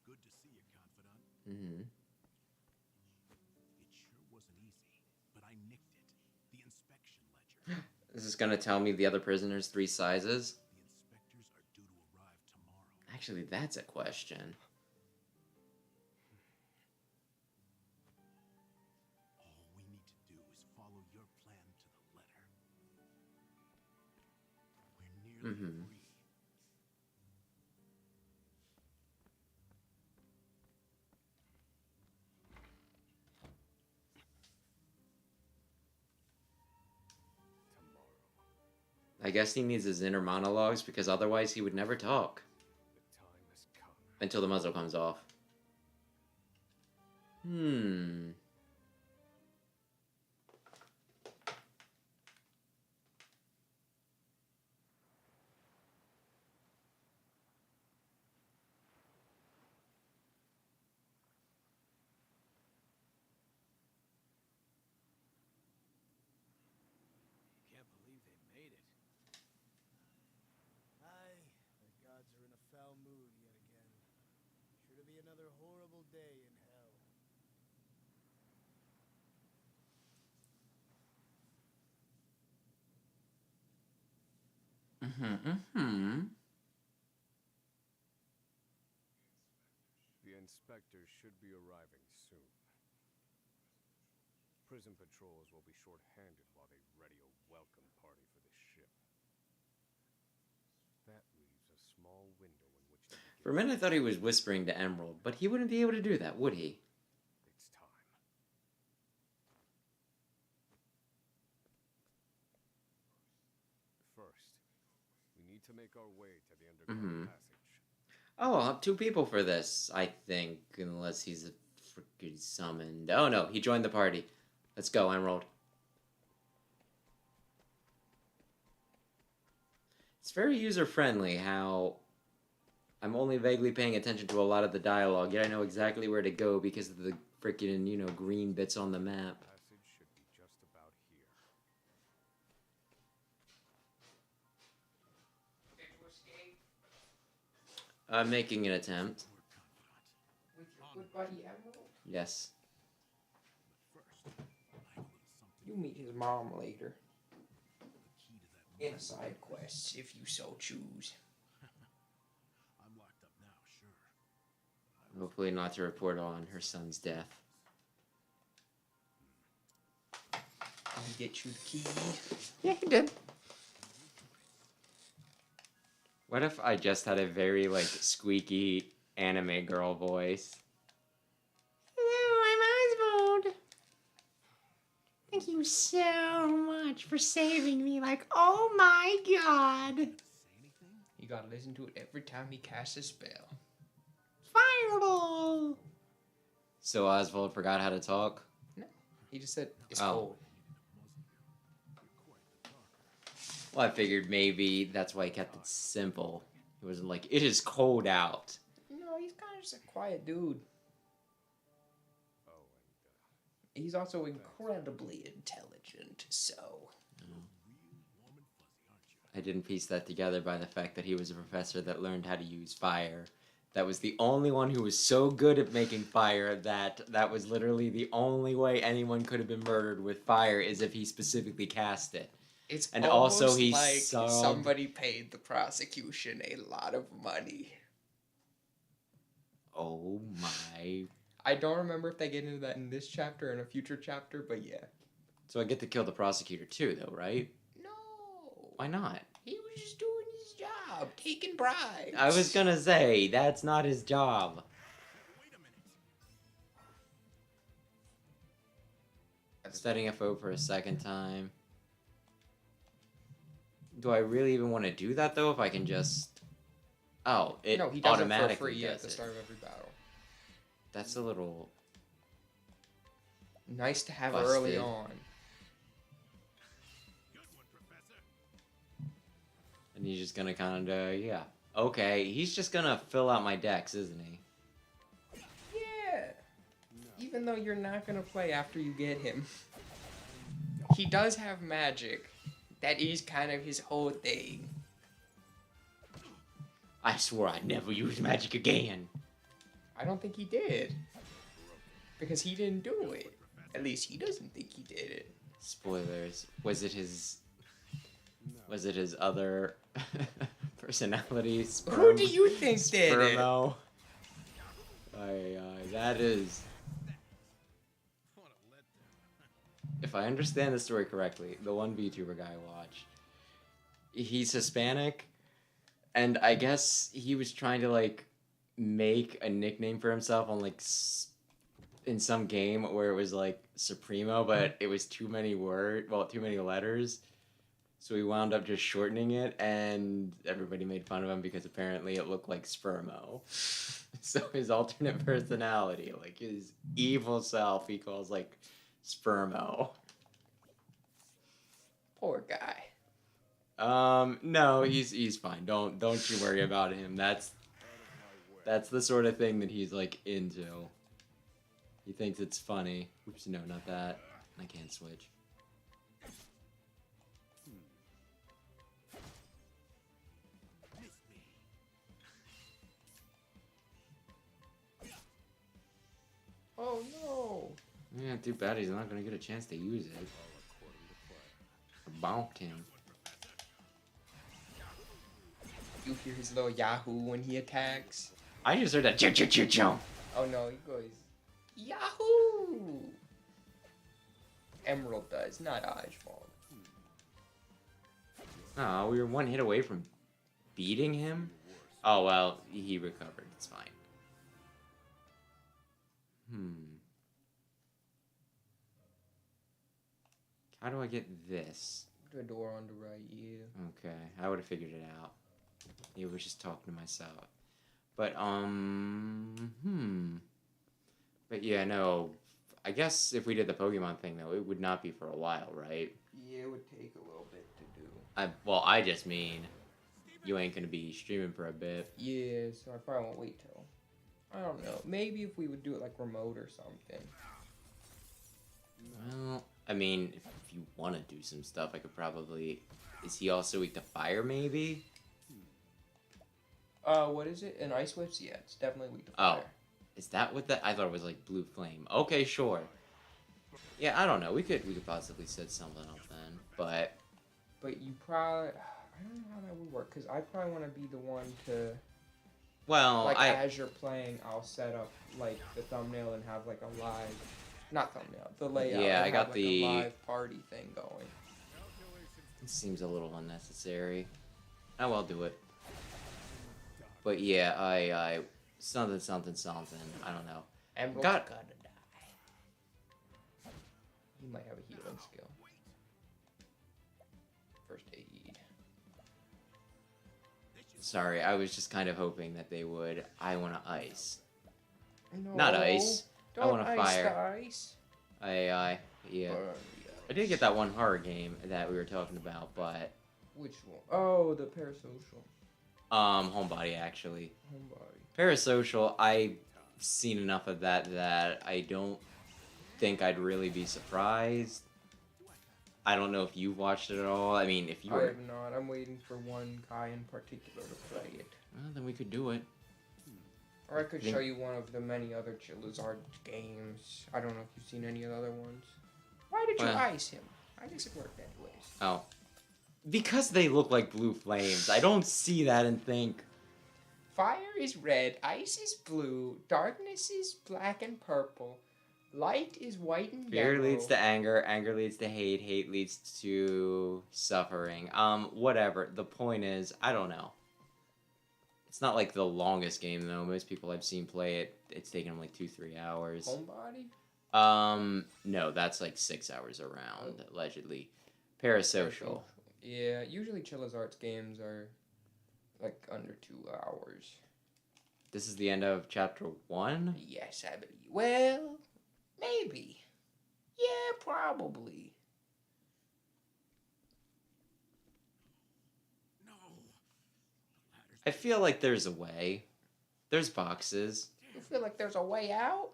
Good to see you, confidant. Mm-hmm. It sure wasn't easy, but I nicked it. The inspection ledger. This is gonna tell me the other prisoners' 3 sizes? The inspectors are due to arrive tomorrow. Actually, that's a question. All we need to do is follow your plan to the letter. We're nearly Mm-hmm. free. I guess he needs his inner monologues because otherwise he would never talk The time has come. until the muzzle comes off. Hmm. Can't believe they made it. Aye, the gods are in a foul mood yet again. Sure to be another horrible day in hell. Mm-hmm. The inspectors should be arriving soon. Prison patrols will be short-handed while they ready a welcome party for the ship. That leaves a small window in which to begin. For a minute I thought he was whispering to Emerald, but he wouldn't be able to do that, would he? It's time. First, we need to make our way to the underground passage. Oh, I'll have 2 people for this, I think, unless he's a freaking summoned. Oh no, he joined the party. Let's go, Emerald. It's very user-friendly how I'm only vaguely paying attention to a lot of the dialogue, yet I know exactly where to go because of the freaking, you know, green bits on the map. Passage should be just about here. I'm making an attempt. With your good buddy Emerald? Yes. But first, I have a little something. You meet his mom later. The key to that In a side quest, if you so choose. I'm locked up now, sure. Hopefully not to report on her son's death. I'll get you the key. Yeah, he did. What if I just had a very, like, squeaky anime girl voice? Hello, I'm Osvald. Thank you so much for saving me. Like, oh my god. Say anything? You gotta listen to it every time he casts a spell. Fireball. So Osvald forgot how to talk? He just said, it's Oh. cold. You're quite the talker. Well, I figured maybe that's why he kept it simple. He wasn't like, it is cold out. No, he's kind of just a quiet dude. Oh, He's also incredibly intelligent, so... Real warm and fuzzy, aren't you? I didn't piece that together by the fact that he was a professor that learned how to use fire. That was the only one who was so good at making fire that was literally the only way anyone could have been murdered with fire is if he specifically cast it. It's And almost also he like subbed- somebody paid the prosecution a lot of money. Oh my. I don't remember if they get into that in this chapter or in a future chapter, but yeah. So I get to kill the prosecutor too, though, right? No. Why not? He was just doing his job, taking bribes. I was gonna say, that's not his job. Wait a minute. Setting a vote for a second time. Do I really even want to do that, though, if I can just... Oh, it No, he does it for automatically free at does the it. start of every battle. That's a little... Nice to have Busted. early on. Good one, Professor. And he's just gonna kind of, yeah. Okay, he's just gonna fill out my decks, isn't he? Yeah. Even though you're not gonna play after you get him. He does have magic That is kind of his whole thing. I swore I'd never use magic again. I don't think he did. Because he didn't do it. At least he doesn't think he did it. Spoilers. Was it his other personality? Who do you think did it? Spermo? That is... If I understand the story correctly, the one VTuber guy I watched, he's Hispanic, and I guess he was trying to, like, make a nickname for himself on, like, in some game where it was, like, Supremo, but it was too many letters. So he wound up just shortening it, and everybody made fun of him because apparently it looked like Spermo. So his alternate personality, like his evil self, he calls like Spermo. Poor guy. No, he's fine. Don't you worry about him. That's the sort of thing that he's like into. He thinks it's funny. Oops, no, not that. I can't switch. Oh no. Yeah, too bad he's not gonna get a chance to use it. I bonked him. You hear his little Yahoo when he attacks? I just heard that choo. Oh no, he goes Yahoo! Emerald does, not Osvald. Oh, we were one hit away from beating him? Oh well, he recovered. It's fine. How do I get this? The door on the right, yeah. Okay, I would have figured it out. He was just talking to myself. But, But yeah, no, I guess if we did the Pokemon thing, though, it would not be for a while, right? Yeah, it would take a little bit to do. Well, I just mean you ain't gonna be streaming for a bit. Yeah, so I probably won't wait till... I don't know. Maybe if we would do it like remote or something. Well, I mean, if you want to do some stuff, I could probably... Is he also weak to fire, maybe? What is it? An Ice Whips? Yeah, it's definitely weak to fire. Oh. Is that what that... I thought it was like Blue Flame. Okay, sure. Yeah, I don't know. We could possibly set something up then, but... But you probably... I don't know how that would work, because I probably want to be the one to... Well, like, as you're playing, I'll set up, like, the thumbnail and have, like, a live... Not thumbnail, the layout. Yeah, and I got have, like, the... a live party thing going. It seems a little unnecessary. Oh, I'll do it. But yeah, I... Something. I don't know. Emerald's Got- gotta die. He might have a healing skill. First aid. Sorry, I was just kind of hoping that they would... I want to ice. No, Not ice. Don't I want to ice fire. the ice. Yeah. Burn I did get that one horror game that we were talking about, but... Which one? Oh, the parasocial. Homebody, actually. Homebody. Parasocial, I've seen enough of that I don't think I'd really be surprised. I don't know if you've watched it at all. I mean, if you I were... have not. I'm waiting for one guy in particular to play it. Well, then we could do it. Or I could show you one of the many other Charizard games. I don't know if you've seen any of the other ones. Why did you Well- ice him? I guess it worked anyways. Oh. Because they look like blue flames. I don't see that and think... Fire is red, ice is blue, darkness is black and purple, light is white and Fear yellow. leads to anger, anger leads to hate, hate leads to suffering. Whatever. The point is, I don't know. It's not like the longest game, though. Most people I've seen play it, it's taken them like 2-3 hours. Homebody? No, that's like 6 hours around, allegedly. Parasocial. Yeah, usually Charizard's games are like under 2 hours. This is the end of chapter 1? Yes, I believe. Well, maybe. Yeah, probably. I feel like there's a way. There's boxes. You feel like there's a way out?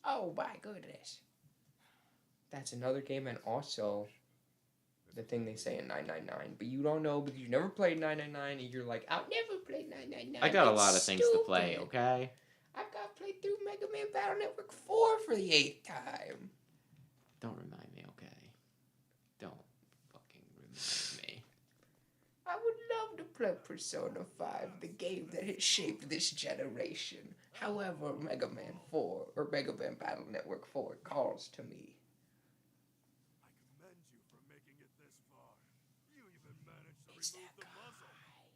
Oh my goodness. That's another game, and also the thing they say in 999, but you don't know because you never played 999, and you're like, I'll never play 999. I got a it's lot of things to play, stupid." okay? I've got to play through Mega Man Battle Network 4 for the 8th time. Don't remind me, okay? Don't fucking remind me. I would love to play Persona 5, the game that has shaped this generation. However, Mega Man 4 or Mega Man Battle Network 4 calls to me. I commend you for making it this far. You even managed to It's remove that the muzzle.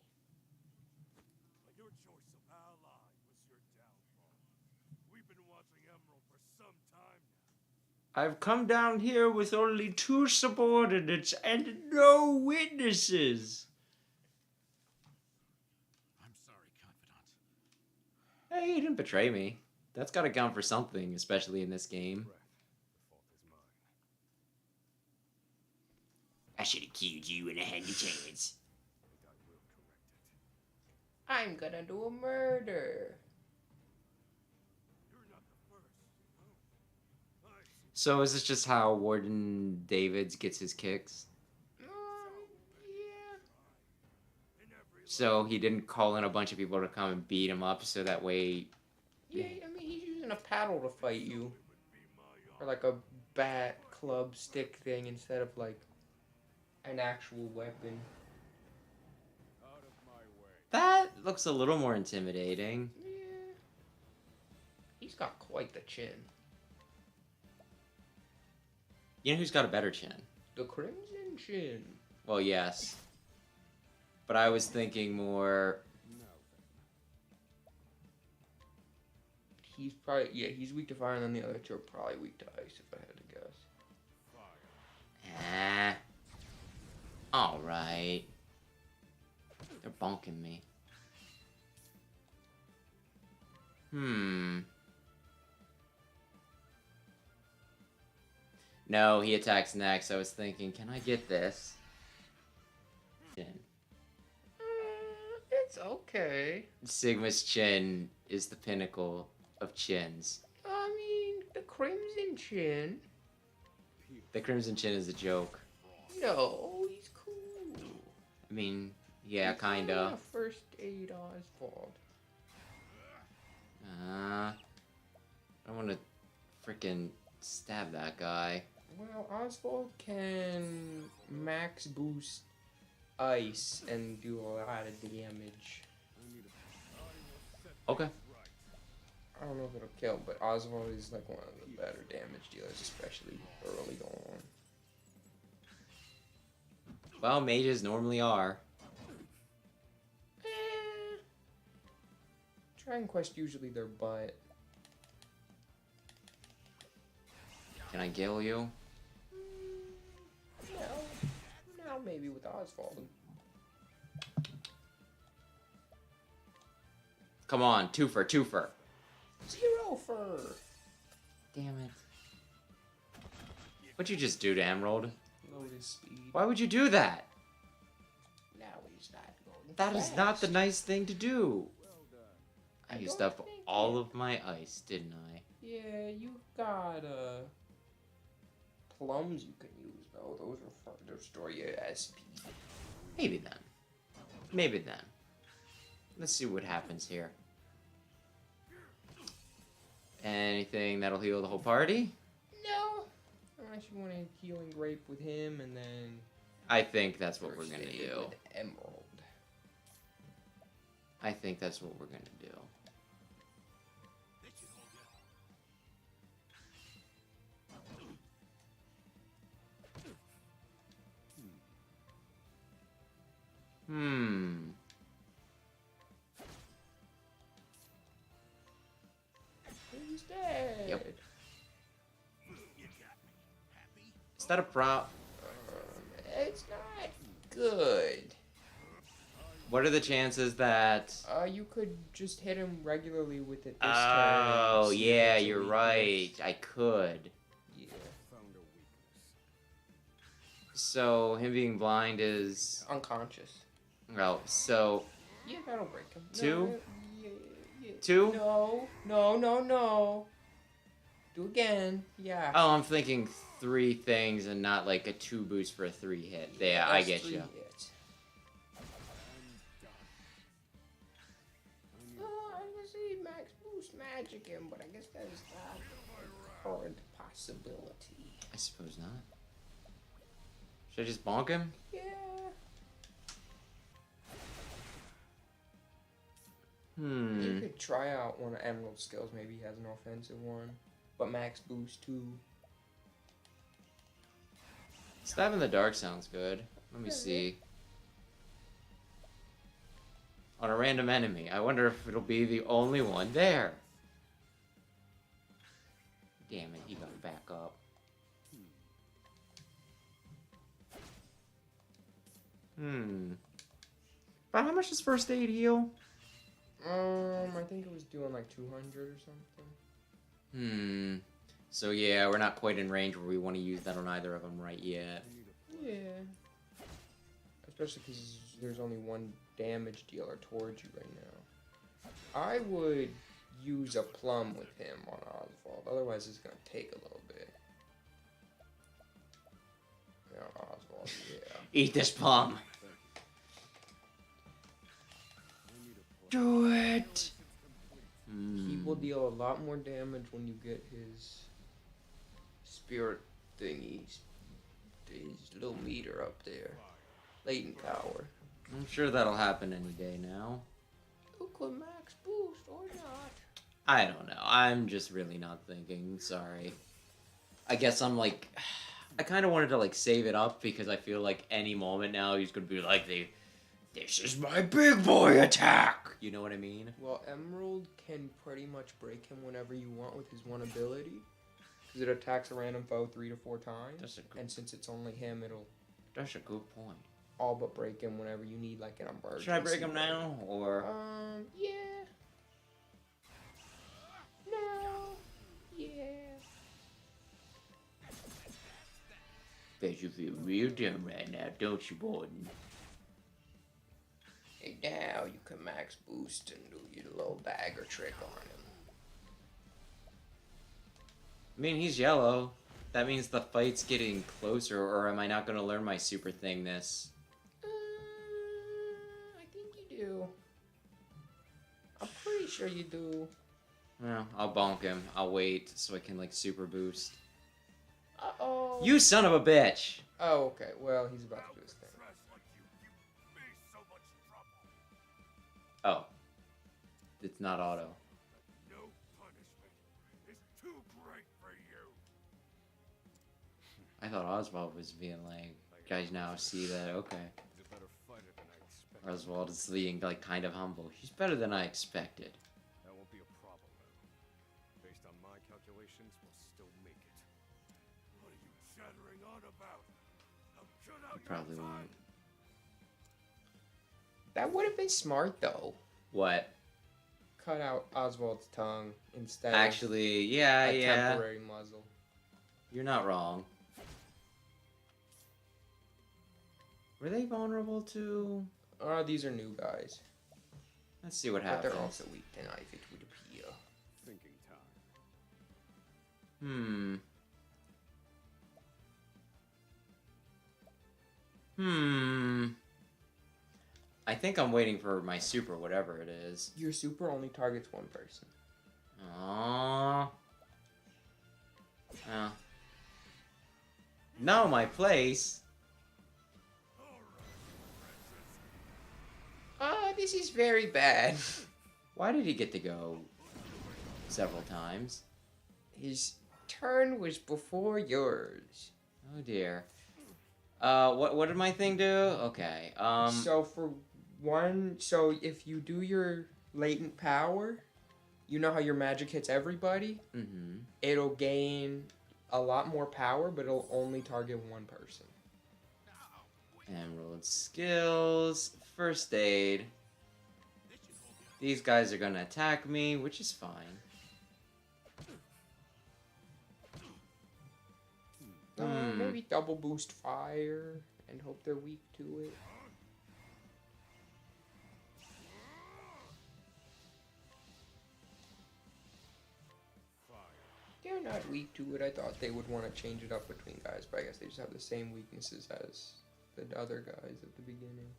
But your choice of ally was your downfall. We've been watching Emerald for some time now. I've come down here with only 2 subordinates and no witnesses. I'm sorry, Confidant. Hey, he didn't betray me. That's gotta count for something, especially in this game. Correct. The fault is mine. I should have killed you when I had the chance. And I will correct it. I'm gonna do a murder. You're not the first, you know. I've seen So is this just how Warden Davids gets his kicks? Yeah. in every So he didn't call in a bunch of people to come and beat him up so that way... Yeah, I mean, he's using a paddle to fight you. would be my Or like a bat club stick thing instead of like an actual weapon. out of my way. That looks a little more intimidating. Yeah. He's got quite the chin. You know who's got a better chin? The Crimson Chin. Well, yes. But I was thinking more... Now He's probably, yeah, he's weak to fire, and then the other two are probably weak to ice, if I had to guess. then, fire. Alright. They're bonking me. No, he attacks next. I was thinking, can I get this? Chin. It's okay. Sigma's chin is the pinnacle of chins. I mean, the Crimson Chin. The Crimson Chin is a joke. No, he's cool. I mean, yeah, He's kinda. not a first aid Osvald. I want to freaking stab that guy. Well, Osvald can max boost ice and do a lot of damage. Okay. I don't know if it'll kill, but Osvald is like one of the better damage dealers, especially early on. Well, mages normally are. Dragon Quest usually their butt. Can I kill you? Now maybe with Osvald. Come on, twofer. 0 for. Damn it. What'd you just do to Emerald? Lotus speed. Why would you do that? Now he's not going That is not the fast. nice thing to do. Well done. I I used don't up think all it- of my ice, didn't I? Yeah, you got plums you can use though. Those are fun to store your SP. Maybe then. Maybe then. Let's see what happens here. Anything that'll heal the whole party? No, unless you want a healing grape with him and then. I think that's what we're first gonna aid do. with Emerald. I think that's what we're gonna do. That should hold you. He's dead. Yep. You got me. Happy? Is that a prop? It's not good. What are the chances that... You could just hit him regularly with it this Oh, turn. see if yeah, it's a you're weakness. right. I could. Yeah. Found a weakness. So, him being blind is... Unconscious. Well, so... Yeah, that'll break him. Two? Yeah. 2? No. Do again. Yeah. Oh, I'm thinking 3 things and not like a 2 boost for a 3 hit. Yeah, I That's get 3 you. hits. I can see max boost magic him, but I guess that is not a current possibility. I suppose not. Should I just bonk him? Yeah. You could try out one of Emerald's skills. Maybe he has an offensive one, but max boost too. Stab in the dark sounds good. Let me see. On a random enemy. I wonder if it'll be the only one there. Damn it, he got back up. But how much does first aid heal? I think it was doing like 200 or something. So yeah, we're not quite in range where we want to use that on either of them right yet. Yeah. Especially because there's only one damage dealer towards you right now. I would use a plum with him on Osvald. Otherwise, it's going to take a little bit. Yeah, Osvald, yeah. Eat this plum. Do it. He will deal a lot more damage when you get his spirit thingies. His little meter up there. Latent power. I'm sure that'll happen any day now. You could max boost or not. I don't know. I'm just really not thinking. Sorry. I guess I'm like... I kind of wanted to like save it up because I feel like any moment now he's going to be like, this is my big boy attack! You know what I mean? Well, Emerald can pretty much break him whenever you want with his one ability. Because it attacks a random foe 3 to 4 times. And since it's only him, it'll... That's a good point. All but break him whenever you need like an emergency. Should I break him now, or...? Yeah. No. Yeah. Bet you feel real dumb right now, don't you, Borden? Hey, now you can max boost and do your little dagger trick on him. I mean, he's yellow. That means the fight's getting closer, or am I not going to learn my super thing this? I think you do. I'm pretty sure you do. Well, I'll bonk him. I'll wait so I can, like, super boost. Uh-oh. You son of a bitch! Oh, okay. Well, he's about to do his thing. Oh. It's not auto. No punishment is too great for you. I thought Oswald was being like, guys now see that, okay. He's a better fighter than I expected. Oswald is being, like, kind of humble. He's better than I expected. That won't be a problem, though. Based on my calculations, we'll still make it. What are you chattering on about? I'll cut out He probably your won't. That would have been smart, though. What? Cut out Oswald's tongue instead Actually, of yeah, a yeah. temporary muzzle. You're not wrong. Were they vulnerable to... These are new guys. Let's see what But happens. they're also weak to knife, it would appear. Thinking time. I think I'm waiting for my super, whatever it is. Your super only targets one person. Aww. Oh. No, my place. This is very bad. Why did he get to go several times? His turn was before yours. Oh dear. What did my thing do? Okay. So for one, so if you do your latent power, you know how your magic hits everybody? Mm-hmm. It'll gain a lot more power, but it'll only target one person. Emerald skills, first aid. These guys are gonna attack me, which is fine. Maybe double boost fire and hope they're weak to it. They're not weak to it. I thought they would want to change it up between guys, but I guess they just have the same weaknesses as the other guys at the beginning.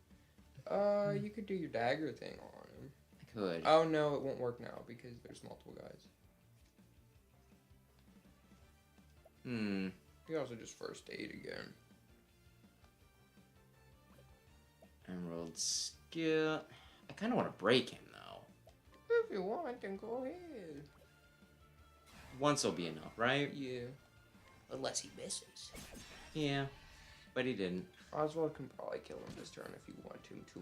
You could do your dagger thing on him. I could. Oh no, it won't work now because there's multiple guys. You can also just first aid again. Emerald skill. I kind of want to break him though. If you want, then go ahead. Once will be enough, right? Yeah. Unless he misses. Yeah, but he didn't. Oswald can probably kill him this turn if you want him to.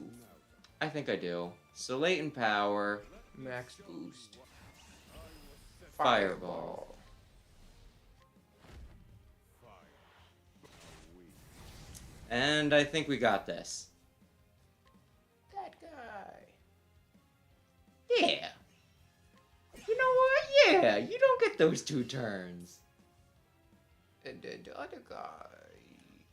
I think I do. So latent power. Max boost. Fireball. And I think we got this. That guy. Yeah. You know what? Yeah, you don't get those 2 turns. And then the other guy.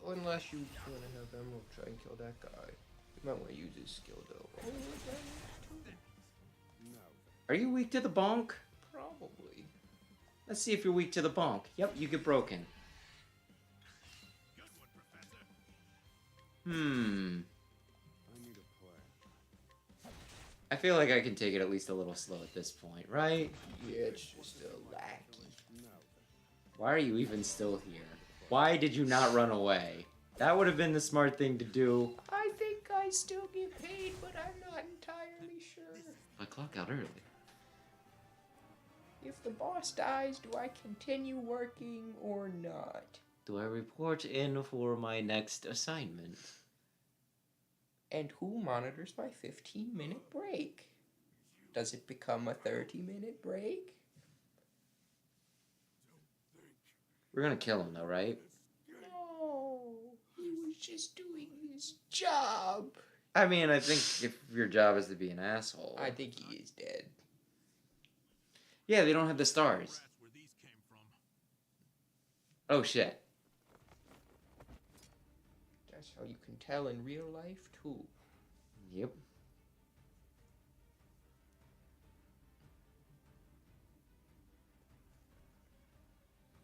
Unless you want to have Emerald try and kill that guy. You might want to use his skill though. Oh, Are you weak to the bonk? probably. Let's see if you're weak to the bonk. Yep, you get broken. I need a plan. I feel like I can take it at least a little slow at this point, right? Yeah, it's just a lackey. Why are you even still here? Why did you not run away? That would have been the smart thing to do. I think I still get paid, but I'm not entirely sure. I clock out early. If the boss dies, do I continue working or not? Do I report in for my next assignment? And who monitors my 15-minute break? Does it become a 30-minute break? We're gonna kill him though, right? No, he was just doing his job. I mean, I think if your job is to be an asshole. I think he is dead. Yeah, they don't have the stars. Oh shit. That's how you can tell in real life, too. Yep.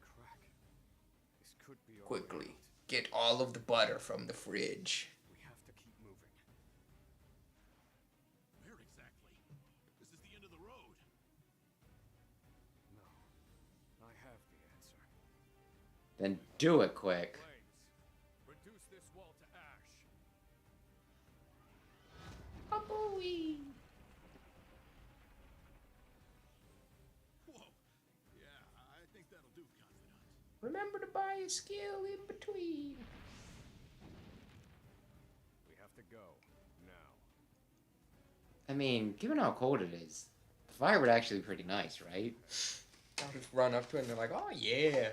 Crack. This could be our way Quickly, out. get all of the butter from the fridge. We have to keep moving. Where exactly? This is the end of the road. No. I have the answer. Then do it quick. Blaze, reduce this wall to ash. A bowie. Whoa. Yeah, I think that'll do, Confidant. Remember to buy a skill in between. We have to go now. I mean, given how cold it is, the fire would actually be pretty nice, right? I'll just run up to it and they're like, oh yeah.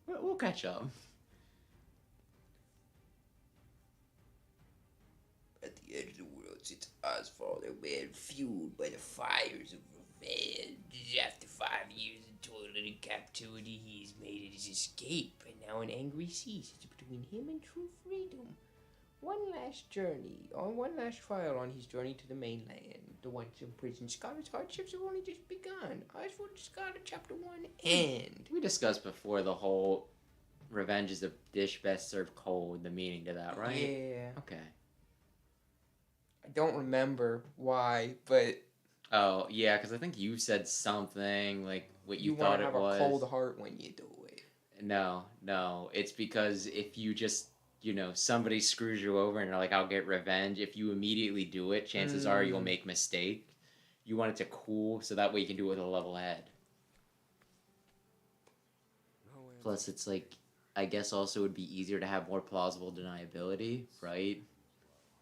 We'll catch up. At the edge of the world sits Osvald, a man fueled by the fires of revenge. After 5 years of toil and captivity, he's made his escape, and now an angry sea sits between him and true freedom. One last trial on his journey to the mainland. The once imprisoned Scottish hardships have only just begun. Oswald Scott, Chapter 1, end. We discussed before the whole revenge is a dish best served cold, the meaning to that, right? Yeah. Okay. I don't remember why, but Oh, yeah, because I think you said something like what you want thought to it have was. a cold heart when you do it. No. It's because if you just, somebody screws you over and you're like, I'll get revenge, if you immediately do it, chances are you'll make a mistake. You want it to cool so that way you can do it with a level head. No answer. Plus, it's like, I guess also it would be easier to have more plausible deniability, right?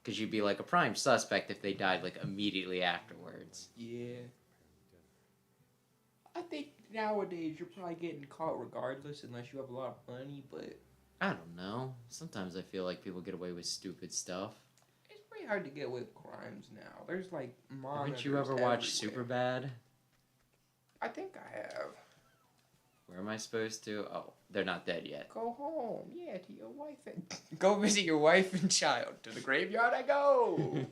Because you'd be like a prime suspect if they died like immediately afterwards. Yeah. I think nowadays you're probably getting caught regardless unless you have a lot of money, but I don't know. Sometimes I feel like people get away with stupid stuff. it's pretty hard to get away with crimes now. There's like monitors Haven't you ever watched everywhere. Superbad? I think I have. Where am I supposed to? Oh, they're not dead yet. Go home, yeah, to your wife and go visit your wife and child. To the graveyard I go.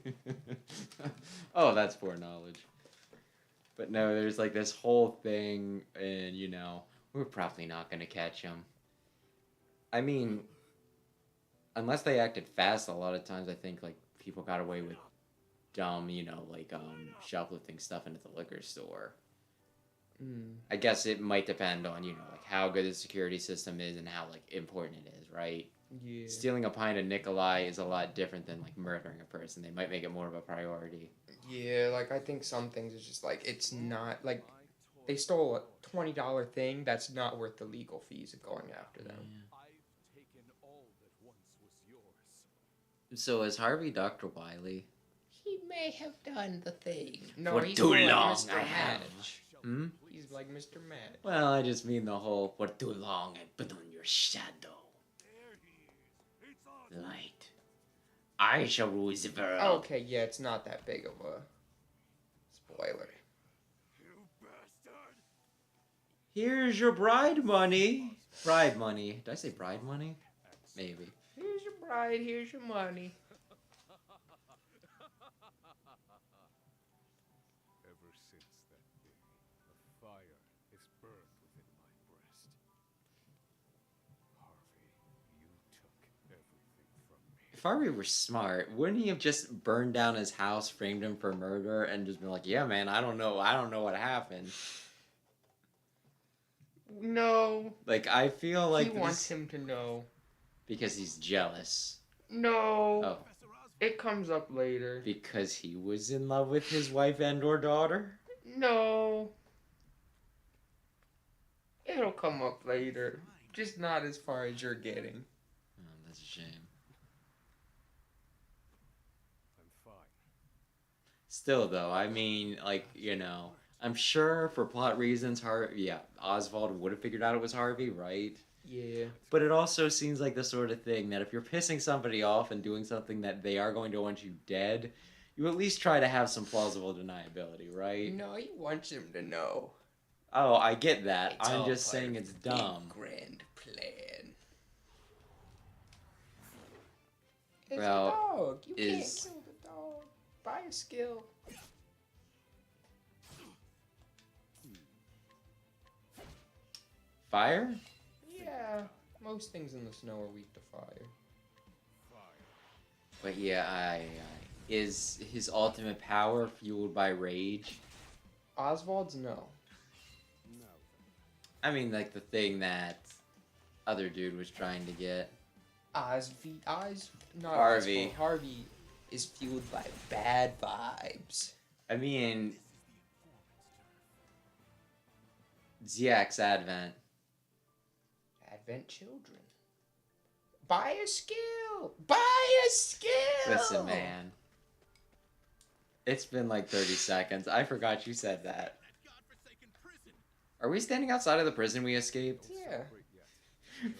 Oh, that's foreknowledge. But no, there's like this whole thing, and We're probably not gonna catch him. I mean, unless they acted fast, a lot of times I think like people got away with dumb, like shoplifting stuff into the liquor store. I guess it might depend on like how good the security system is and how like important it is, right? Yeah. Stealing a pint of Nikolai is a lot different than like murdering a person. They might make it more of a priority. Yeah, like I think some things is just like it's not like they stole a $20 thing. That's not worth the legal fees of going after them. I've taken all that once was yours. So is Harvey Dr. Wiley? He may have done the thing. No, For he's too more like long, Mr. I have. Madge. Hmm? He's like Mr. Madge. Well, I just mean the whole for too long I put on your shadow. There he is. It's on. Light. I shall rule the world. Okay, yeah, it's not that big of a spoiler. You bastard. Here's your bride money. Bride money. Did I say bride money? Maybe. Here's your bride, here's your money. Ever since that day, a fire is burned within my breast. Harvey, you took everything from me. If Harvey were smart, wouldn't he have just burned down his house, framed him for murder, and just been like, yeah, man, I don't know what happened. No. Like, I feel like he wants him to know. because he's jealous. No. Oh, It comes up later. because he was in love with his wife and or daughter? No. It'll come up later. Just not as far as you're getting. Oh, that's a shame. I'm fine. Still, though, I mean, like, I'm sure for plot reasons, Oswald would have figured out it was Harvey, right? Yeah. But it also seems like the sort of thing that if you're pissing somebody off and doing something that they are going to want you dead, you at least try to have some plausible deniability, right? No, he wants him to know. Oh, I get that. It's I'm all just part saying of it's the big dumb. grand plan. It's Well, a dog. You is- can't kill the dog. Buy a skill. Fire? Yeah. Most things in the snow are weak to fire. But yeah, is his ultimate power fueled by rage? Oswald's no. Now I mean, like the thing that other dude was trying to get. Harvey is fueled by bad vibes. I mean, ZX Advent. Advent children. Buy a skill. Buy a skill. Listen, man. It's been like 30 seconds. I forgot you said that. Are we standing outside of the prison we escaped? Yeah. quit yet.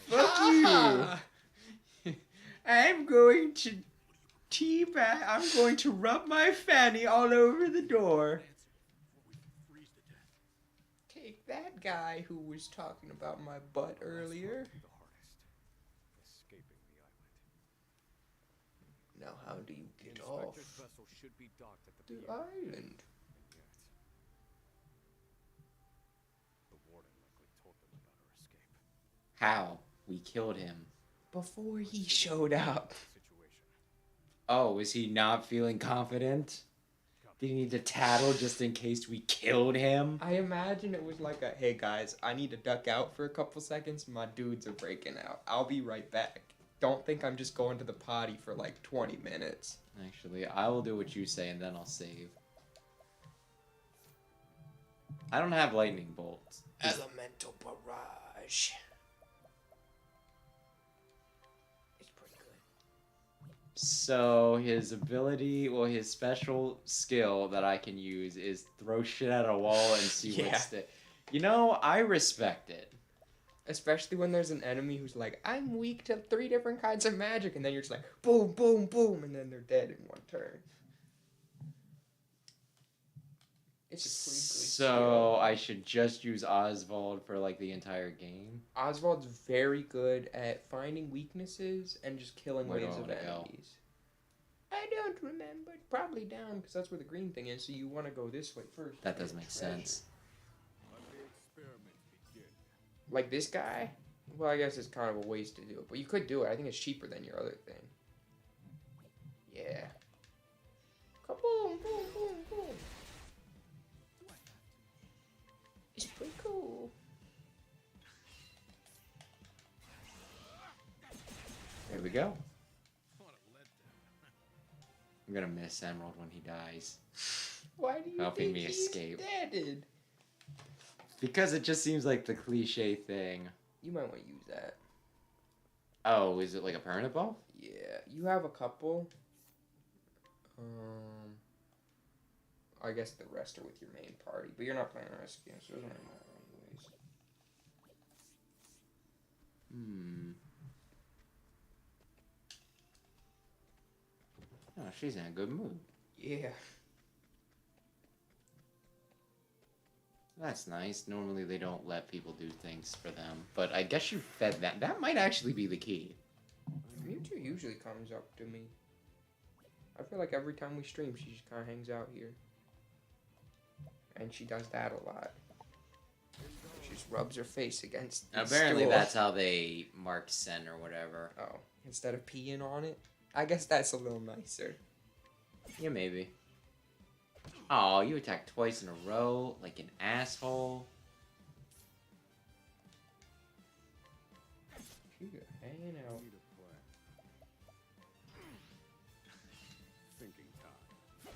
Fuck you! I'm going to teabag. I'm going to rub my fanny all over the door. Take that guy who was talking about my butt earlier. The hardest. Escaping the island. Now, how do you The get off inspector's vessel should be docked at the the pier. island? And yet, the warden likely told them about our escape. How? We killed him. Before he showed up. Situation. Oh, is he not feeling confident? Did he need to tattle just in case we killed him? I imagine it was like a, hey guys, I need to duck out for a couple seconds. My dudes are breaking out. I'll be right back. Don't think I'm just going to the potty for like 20 minutes. Actually, I will do what you say and then I'll save. I don't have lightning bolts. Elemental barrage. It's pretty good. So his ability, well, his special skill that I can use is throw shit at a wall and see Yeah. what sticks. You know, I respect it. Especially when there's an enemy who's like, I'm weak to 3 different kinds of magic, and then you're just like, boom, boom, boom, and then they're dead in one turn. It's a pretty good So I should just use Oswald for like the entire game. skill. Oswald's very good at finding weaknesses and just killing Where do waves I of wanna go? enemies. I don't remember. Probably down, because that's where the green thing is, so you want to go this way first. That for does your make treasure. sense. Let the experiment begin. Like this guy? Well, I guess it's kind of a waste to do it, but you could do it. I think it's cheaper than your other thing. Yeah. Kaboom, boom, boom, boom. It's pretty cool. There we go. What a letdown. I'm gonna miss Emerald when he dies. Why do you Helping think me he's escape. dead? Because it just seems like the cliche thing. You might want to use that. Oh, is it like a permanent buff? Yeah, you have a couple. I guess the rest are with your main party, but you're not playing the rest of the game, so it doesn't really matter anyways. Oh, she's in a good mood. Yeah. That's nice. Normally they don't let people do things for them, but I guess you fed that. That might actually be the key. Mewtwo usually comes up to me. I feel like every time we stream, she just kind of hangs out here. And she does that a lot. She just rubs her face against the Apparently stool. that's how they mark Sen or whatever. Oh, instead of peeing on it? I guess that's a little nicer. Yeah, maybe. Oh, you attacked twice in a row, like an asshole. She got hanging out. Need a plan. Thinking time.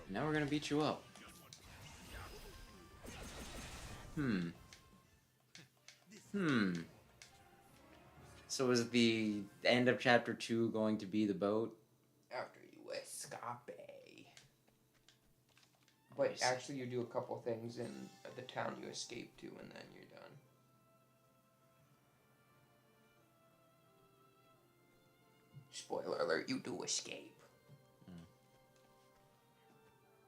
Now we're gonna beat you up. So is the end of chapter 2 going to be the boat? After you escape. But actually you do a couple things in the town you escape to and then you're done. Spoiler alert, you do escape.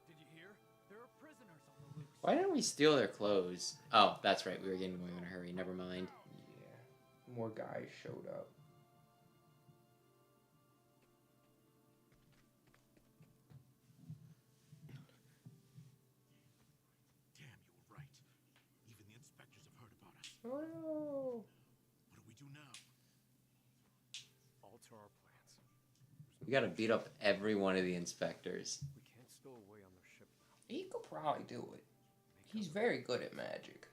Did you hear? There are prisoners on the loose. Why didn't we steal their clothes? Oh, that's right. We were getting away in a hurry. Never mind. Yeah, more guys showed up. Damn, you were right. Even the inspectors have heard about us. Oh no! What do we do now? Alter our plans. We gotta beat up every one of the inspectors. We can't stow away on their ship now. He could probably do it. He's very good at magic.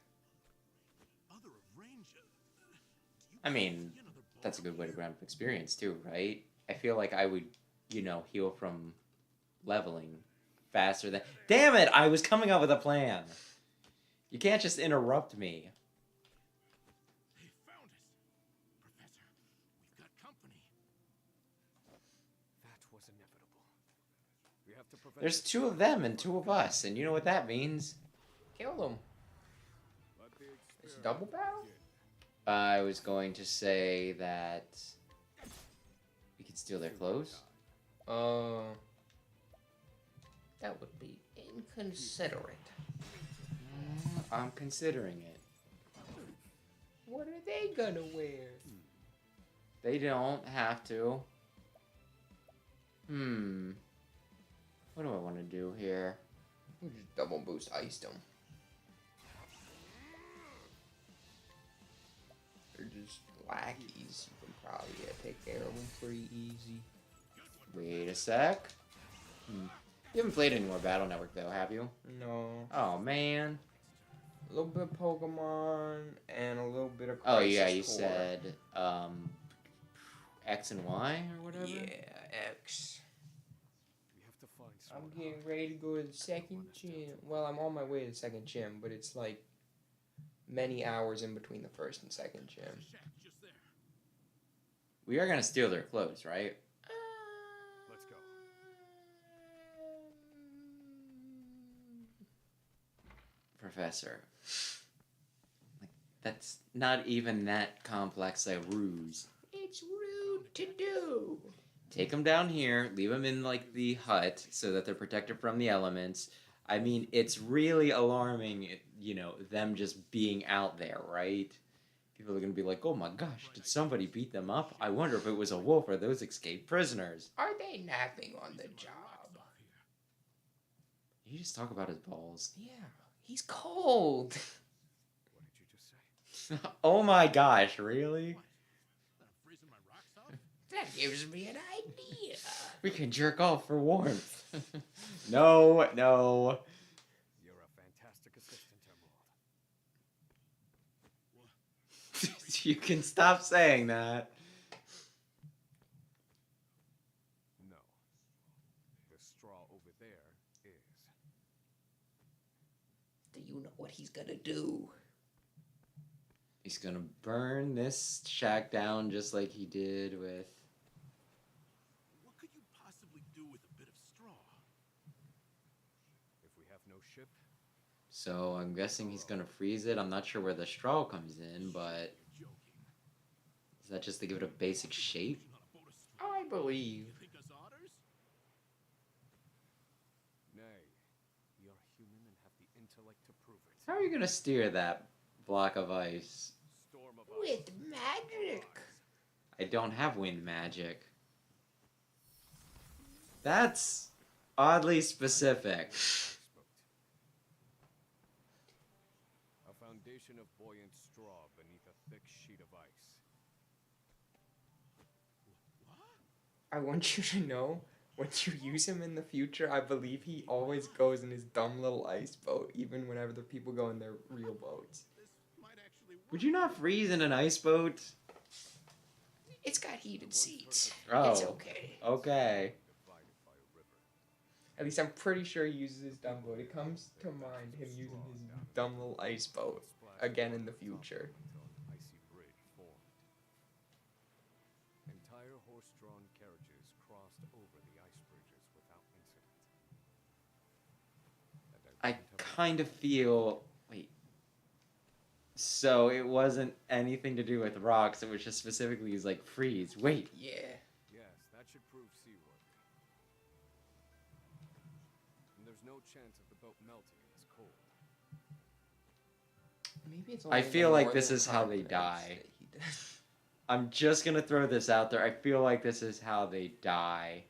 Other of Ranger. I mean, that's a good way to grab experience too, right? I feel like I would, heal from leveling faster than... Damn it! I was coming up with a plan! You can't just interrupt me. They found us. Professor, we've got company. That was inevitable. We have to prevent. There's 2 of them and 2 of us, and you know what that means. Kill them. Let the It's experiment double battle? begin. I was going to say that we could steal their clothes. That would be inconsiderate. I'm considering it. What are they gonna wear? They don't have to. What do I want to do here? You just double boost iced them. They're just lackeys. You can probably take care of them pretty easy. Wait a sec. You haven't played any more Battle Network though, have you? No. Oh man. A little bit of Pokemon and a little bit of Oh Crisis yeah, you Core. said X and Y or whatever. Yeah, X. We have to find I'm someone. getting ready to go to the second gym. Well, I'm on my way to the second gym, but it's like many hours in between the first and second gym. Shack just there. We are gonna steal their clothes, right? Let's go. Professor. Like, that's not even that complex a ruse. It's rude to do. Take them down here, leave them in like the hut so that they're protected from the elements. I mean, it's really alarming, them just being out there, right? People are gonna be like, oh my gosh, did somebody beat them up? I wonder if it was a wolf or those escaped prisoners. Are they napping on the job? You just talk about his balls. Yeah, he's cold. What did you just say? Oh my gosh, really? What? Freezing my rocks off? That gives me an idea. We can jerk off for warmth. No, no. You're a fantastic assistant, Emerald. You can stop saying that. No. The straw over there is. Do you know what he's gonna do? He's gonna burn this shack down just like he did with... What could you possibly do with a bit of straw? If we have no ship, So I'm guessing he's gonna freeze it. I'm not sure where the straw comes in, but... You're joking. Is that just to give it a basic shape? On a boat of straw. I believe. You think us otters? nay, you're human and have the intellect to prove it. How are you gonna steer that block of ice? Storm of With magic. I don't have wind magic. That's oddly specific. A foundation of buoyant straw beneath a thick sheet of ice. I want you to know, once you use him in the future, I believe he always goes in his dumb little ice boat, even whenever the people go in their real boats. This might actually work. Would you not freeze in an ice boat? It's got heated seats. Oh. It's okay. Okay. Divided by a river. At least I'm pretty sure he uses his dumb boat. It comes to mind him using his dumb little ice boat again in the future. Until an icy bridge formed. Entire horse-drawn carriages crossed over the ice bridges without incident. And I wouldn't have kind of feel... Wait. So it wasn't anything to do with rocks. It was just specifically like freeze. Wait. Yeah. Yes, that should prove seaworthy. And there's no chance of the boat melting in this cold. Maybe it's I only feel the like this northern is how they continents die. that he does. I'm just gonna throw this out there. I feel like this is how they die.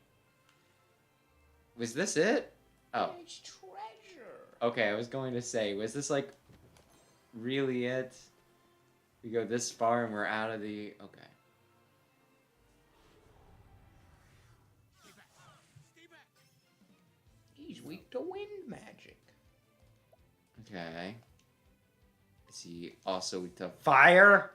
Was this it? Oh. It's treasure. Okay, I was going to say, was this like really it? We go this far and we're out of the... Okay. Stay back. Stay back. He's weak to wind magic. Okay. Is he also weak to fire?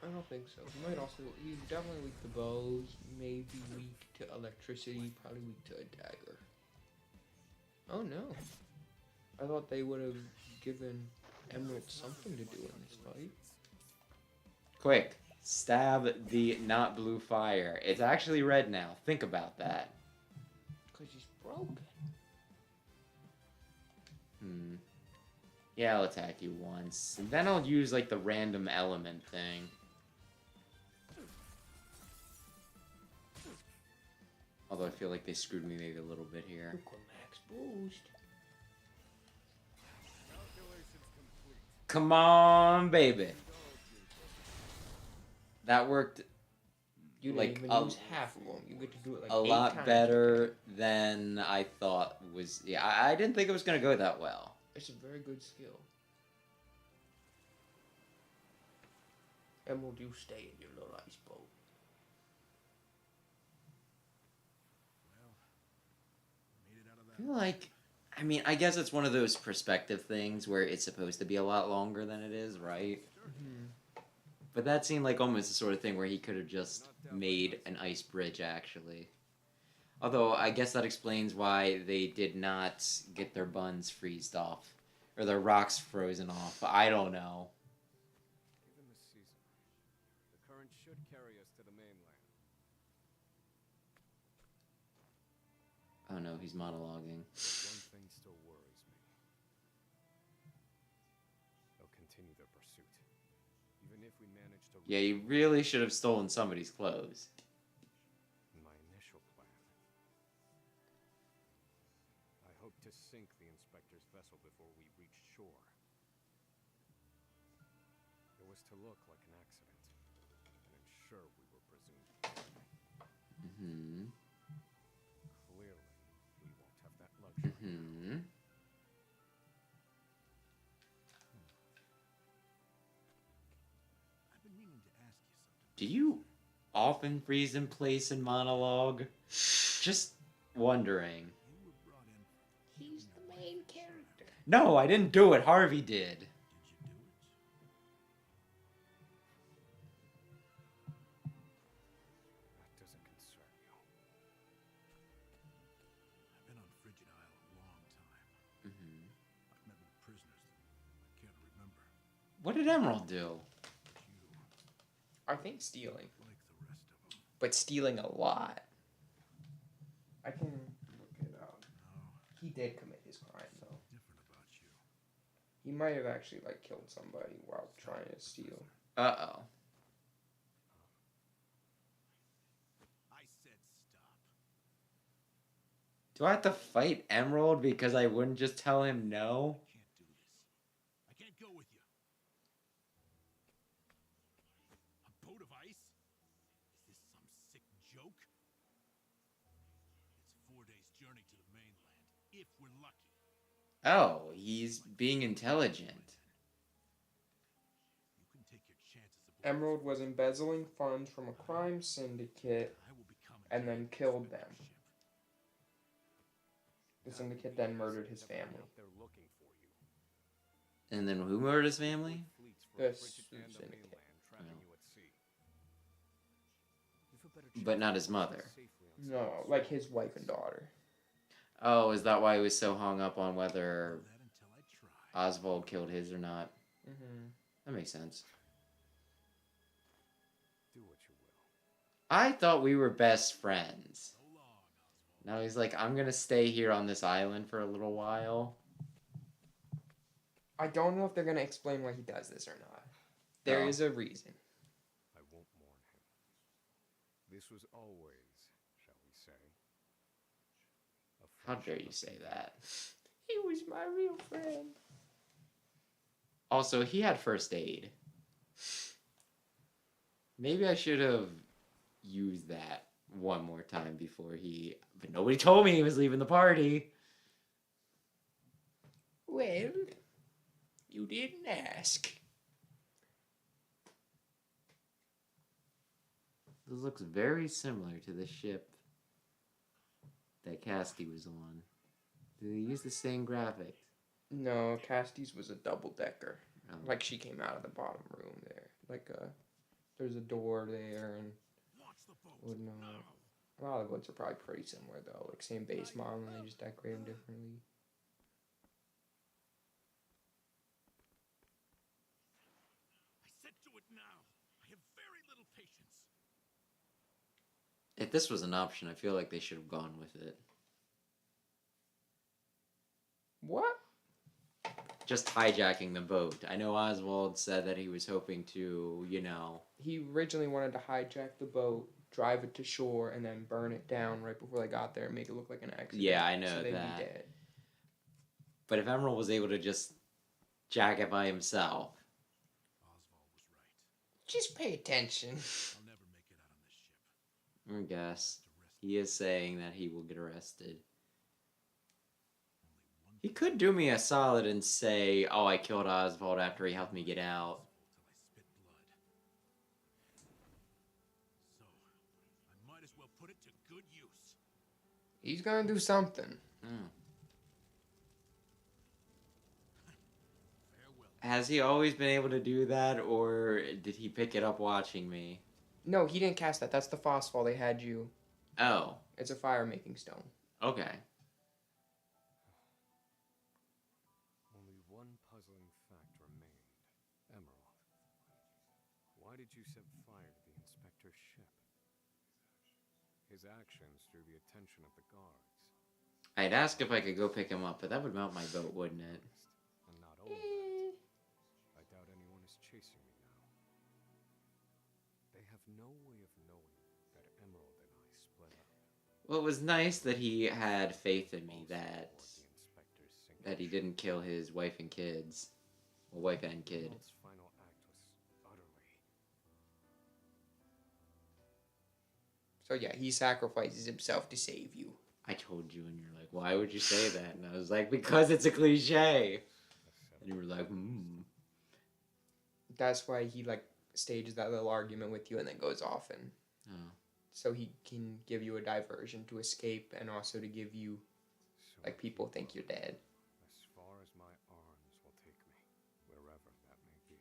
I don't think so. He might also. He's definitely weak to bows. Maybe weak to electricity. Probably weak to a dagger. Oh no! I thought they would have given Emerald something to do in this fight. Quick. Stab the not blue fire. It's actually red now. Think about that. Cause he's broken. Yeah, I'll attack you once. And then I'll use like the random element thing. Although I feel like they screwed me maybe a little bit here. Max boost. Calculations complete. Come on, baby. That worked You like didn't a- even use half of them. You get to do it like a 8 lot times. better than I thought was... Yeah, I didn't think it was going to go that well. It's a very good skill. Emerald, you stay in your little ice boat. Made it out of I that. feel like... I mean, I guess it's one of those perspective things where it's supposed to be a lot longer than it is, right? But that seemed like almost the sort of thing where he could have just made an ice bridge, actually. Although, I guess that explains why they did not get their buns freezed off. Or their rocks frozen off. I don't know. Given the season, the current should carry us to the mainland. Oh no, he's monologuing. One thing still worries me. They'll continue their pursuit. Even if we manage to Yeah, reach you really should have stolen somebody's clothes. my initial plan. I hope to sink the inspector's vessel before we reach shore. It was to look like an accident, and ensure we were presumed dead. Hmm. Clearly, we won't have that luxury. Hmm. Do you often freeze in place in monologue? Just wondering. You were brought in for He's the main character. No, I didn't do it. Harvey did. Did you do it? That doesn't concern you. I've been on Frigid Isle a long time. Mm-hmm. I've met more prisoners than I can't remember. What did Emerald do? But you, I think stealing, like the rest of them, but stealing a lot. I can look it up. no, He did commit his crime though. different about you. He might have actually like killed somebody while trying to steal. Uh-oh. I said stop. Do I have to fight Emerald because I wouldn't just tell him no? I can't do this. I can't go with you. A boat of ice? Is this some sick joke? It's 4 days' journey to the mainland, if we're lucky. Oh, he's being intelligent. You can take your chances aboard. Emerald was embezzling funds from a crime syndicate, I will become and then killed them. ship. The syndicate then murdered his family. Out there looking for you. And then who murdered his family? Fleets from This Frigid and the syndicate. mainland trapping you at sea. You've a better But chance not of his mother. safely on No, safe like shores. his wife and daughter. Oh, is that why he was so hung up on whether That until I try. Osvald killed his or not? Mm-hmm. That makes sense. Do what you will. I thought we were best friends. So long, Oswald. Now he's like, I'm gonna stay here on this island for a little while. I don't know if they're gonna explain why he does this or not. There Oh. is a reason. I won't mourn him. This was always, shall we say, a How dare friendship you of say the that? He was my real friend. Also, he had first aid. Maybe I should have used that one more time before he... But nobody told me he was leaving the party. Well, you didn't ask. This looks very similar to the ship that Casti was on. Do they use the same graphics? No, Casty's was a double-decker. Oh. Like, she came out of the bottom room there. Like, there's a door there, and Watch the boat. wouldn't know. Now. A lot of the boats are probably pretty similar, though. Like, same base model, and they just decorate them differently. I said do it now. I have very little patience. If this was an option, I feel like they should have gone with it. What? Just hijacking the boat. I know Oswald said that he was hoping to, you know... He originally wanted to hijack the boat, drive it to shore, and then burn it down right before they got there and make it look like an accident. Yeah, I know so they'd that. be dead. But if Emerald was able to just jack it by himself... Oswald was right. Just pay attention. I'll never make it out on this ship. I guess. He is saying that he will get arrested. Only one He could do me a solid and say, oh, I killed Oswald after he helped me get out. till I spit blood. So, I might as well put it to good use. He's gonna do something. Hmm. Farewell. Has he always been able to do that, or did he pick it up watching me? No, he didn't cast that. That's the phosphol they had you. Oh, It's a fire-making stone. okay. Only one puzzling fact remained. Emerald. Why did you set fire to the inspector's ship? His actions drew the attention of the guards. I'd ask if I could go pick him up, but that would melt my boat, wouldn't it? And not only that, I doubt anyone is chasing me now. They have no way of knowing that Emerald and I split up. Well, it was nice that he had faith in me Also that aboard the inspector's sinking he ship. didn't kill his wife and kids. Well, wife and kid. Emerald's final act was utterly. So yeah, he sacrifices himself to save you. I told you, and you're like, why would you say that? And I was like, because it's a cliche. And you were like, hmm. That's why he like stages that little argument with you and then goes off, and Oh. so he can give you a diversion to escape and also to give you, So like, people think you're dead. as far as my arms will take me, wherever that may be.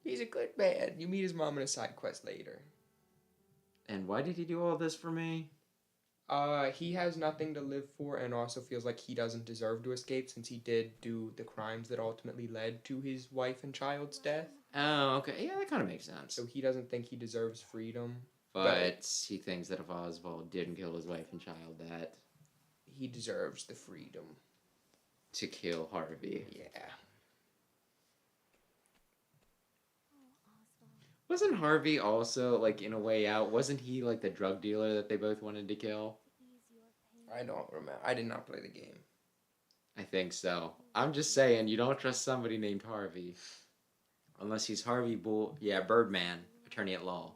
He's a good man. You meet his mom in a side quest later. And why did he do all this for me? He has nothing to live for and also feels like he doesn't deserve to escape since he did do the crimes that ultimately led to his wife and child's death. Oh, okay. Yeah, that kind of makes sense. So he doesn't think he deserves freedom. But he thinks that if Oswald didn't kill his wife and child, that he deserves the freedom to kill Harvey. Yeah. Wasn't Harvey also, like, in A Way Out, wasn't he, like, the drug dealer that they both wanted to kill? I don't remember. I did not play the game. I think so. I'm just saying, you don't trust somebody named Harvey. Unless he's Harvey Birdman, attorney at law.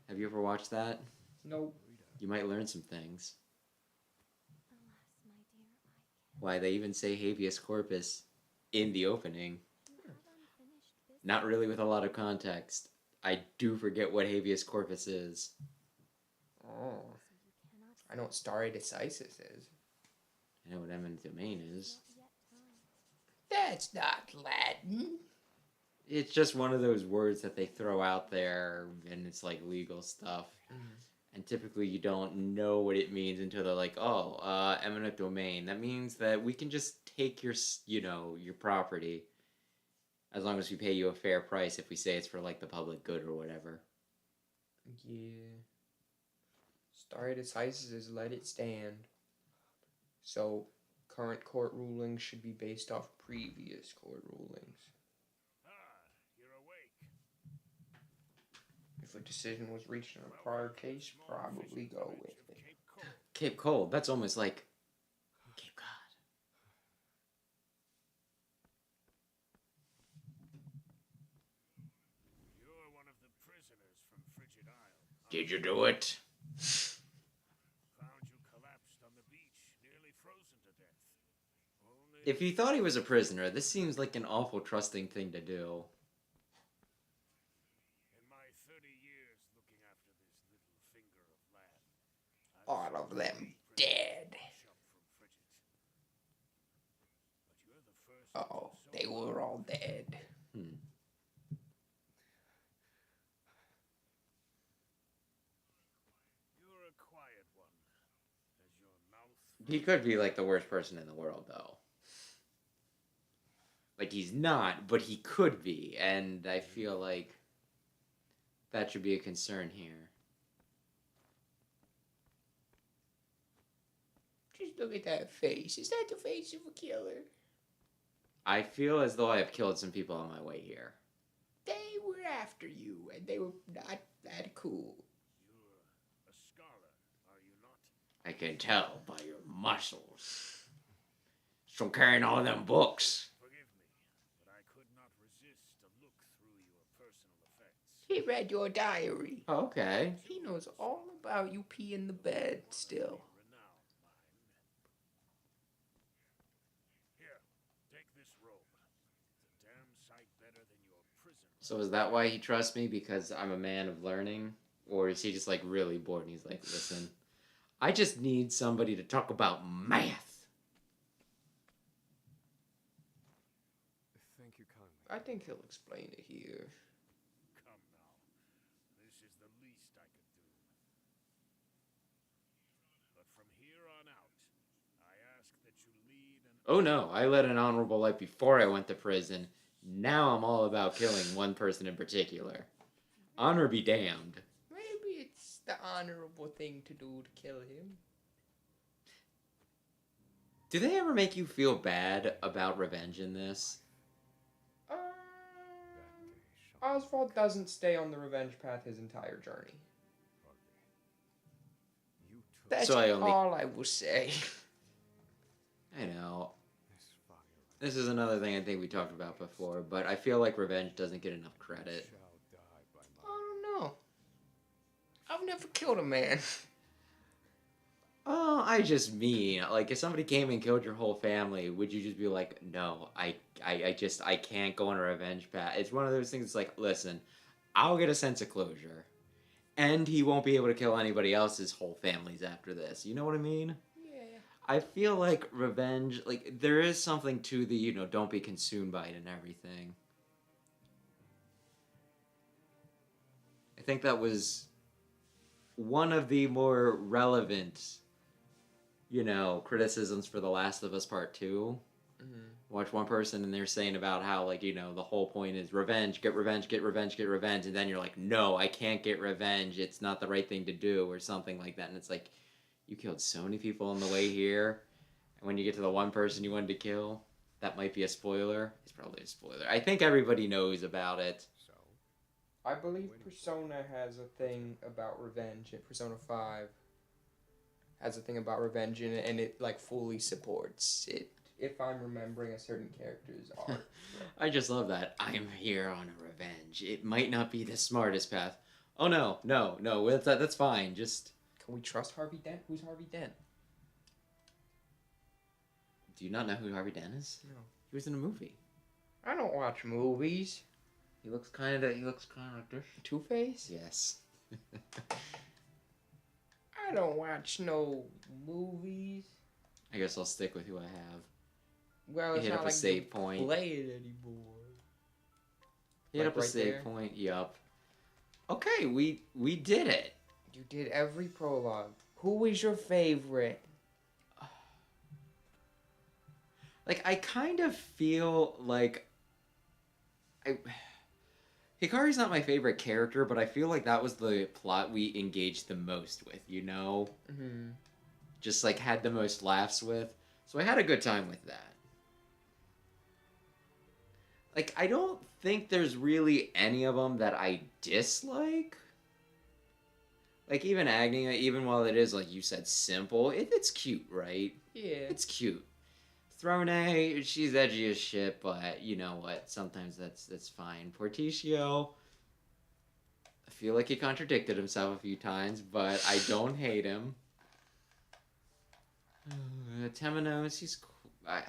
Have you ever watched that? Nope. You might learn some things. Why, they even say habeas corpus in the opening. Not really with a lot of context. I do forget what habeas corpus is. Oh. I know what stare decisis is. I know what eminent domain is. That's not Latin. It's just one of those words that they throw out there, and it's like legal stuff. And typically you don't know what it means until they're like, oh, eminent domain. That means that we can just take your, your property. As long as we pay you a fair price if we say it's for, like, the public good or whatever. Yeah. Stare decisis is let it stand. So, current court rulings should be based off previous court rulings. You're awake. If a decision was reached in a prior case, probably go with it. Cape Cold, that's almost like Cape Cod. You're one of the prisoners from Frigid Isle. Did you do it? Found you collapsed on the beach, nearly frozen to death. Only If you thought he was a prisoner, this seems like an awful trusting thing to do. in my 30 years looking after this little finger of land, I've All of them dead. shot from Frigid. But you're the first. Uh-oh, they were all dead. You're a quiet one. Has your mouth He could be, like, the worst person in the world, though. Like, he's not, but he could be, and I feel like that should be a concern here. Just look at that face. Is that the face of a killer? I feel as though I have killed some people on my way here. They were after you, and they were not that cool. You're a scholar, are you not? I can tell by your muscles. From carrying all them books. Forgive me, but I could not resist a look through your personal effects. He read your diary. Okay. He knows all about you peeing the bed still. Renowned mind. Here, take this robe. It's a damn sight better than your prison. So is that why he trusts me? Because I'm a man of learning? Or is he just, like, really bored and he's like, listen, I just need somebody to talk about math. Thank you kindly. I think he'll explain it here. Come now. This is the least I could do. But from here on out, I ask that you lead an Oh no, I led an honorable life before I went to prison. Now I'm all about killing one person in particular. Honor be damned. Maybe it's the honorable thing to do to kill him. Do they ever make you feel bad about revenge in this? Oswald doesn't stay on the revenge path his entire journey. You took That's So I only- all I will say. I know. this fire. This is another thing I think we talked about before, but I feel like revenge doesn't get enough credit. Shall die by I don't know. I've never killed a man. Oh, I just mean, like, if somebody came and killed your whole family, would you just be like, no, I can't go on a revenge path? It's one of those things. It's like, listen, I'll get a sense of closure, and he won't be able to kill anybody else's whole families after this. You know what I mean? Yeah. I feel like revenge, like, there is something to the, don't be consumed by it and everything. I think that was one of the more relevant, criticisms for The Last of Us Part 2. Mm-hmm. Watch one person and they're saying about how, like, the whole point is revenge, get revenge, get revenge, get revenge. And then you're like, no, I can't get revenge. It's not the right thing to do, or something like that. And it's like, you killed so many people on the way here. And when you get to the one person you wanted to kill, that might be a spoiler. It's probably a spoiler. I think everybody knows about it. So, I believe Persona has a thing about revenge. Persona 5 has a thing about revenge in it, and it, like, fully supports it. If I'm remembering a certain character's arc. I just love that. I am here on a revenge. It might not be the smartest path. Oh, no. That's fine. Just... Can we trust Harvey Dent? Who's Harvey Dent? Do you not know who Harvey Dent is? No. He was in a movie. I don't watch movies. He looks kind of like this. Two-Face? Yes. I don't watch no movies. I guess I'll stick with who I have. Well, You it's hit not up a like save you point. play it anymore. Hit Like up a right save there? point. Yup. Okay, we did it. You did every prologue. Who is your favorite? Like, I kind of feel like Hikari's not my favorite character, but I feel like that was the plot we engaged the most with, Mm-hmm. Just, like, had the most laughs with. So I had a good time with that. Like, I don't think there's really any of them that I dislike. Like, even Agni, even while it is, like you said, simple, it's cute, right? Yeah. It's cute. Throne, she's edgy as shit, but you know what? Sometimes that's fine. Partitio, I feel like he contradicted himself a few times, but I don't hate him. Temenos, he's cool. I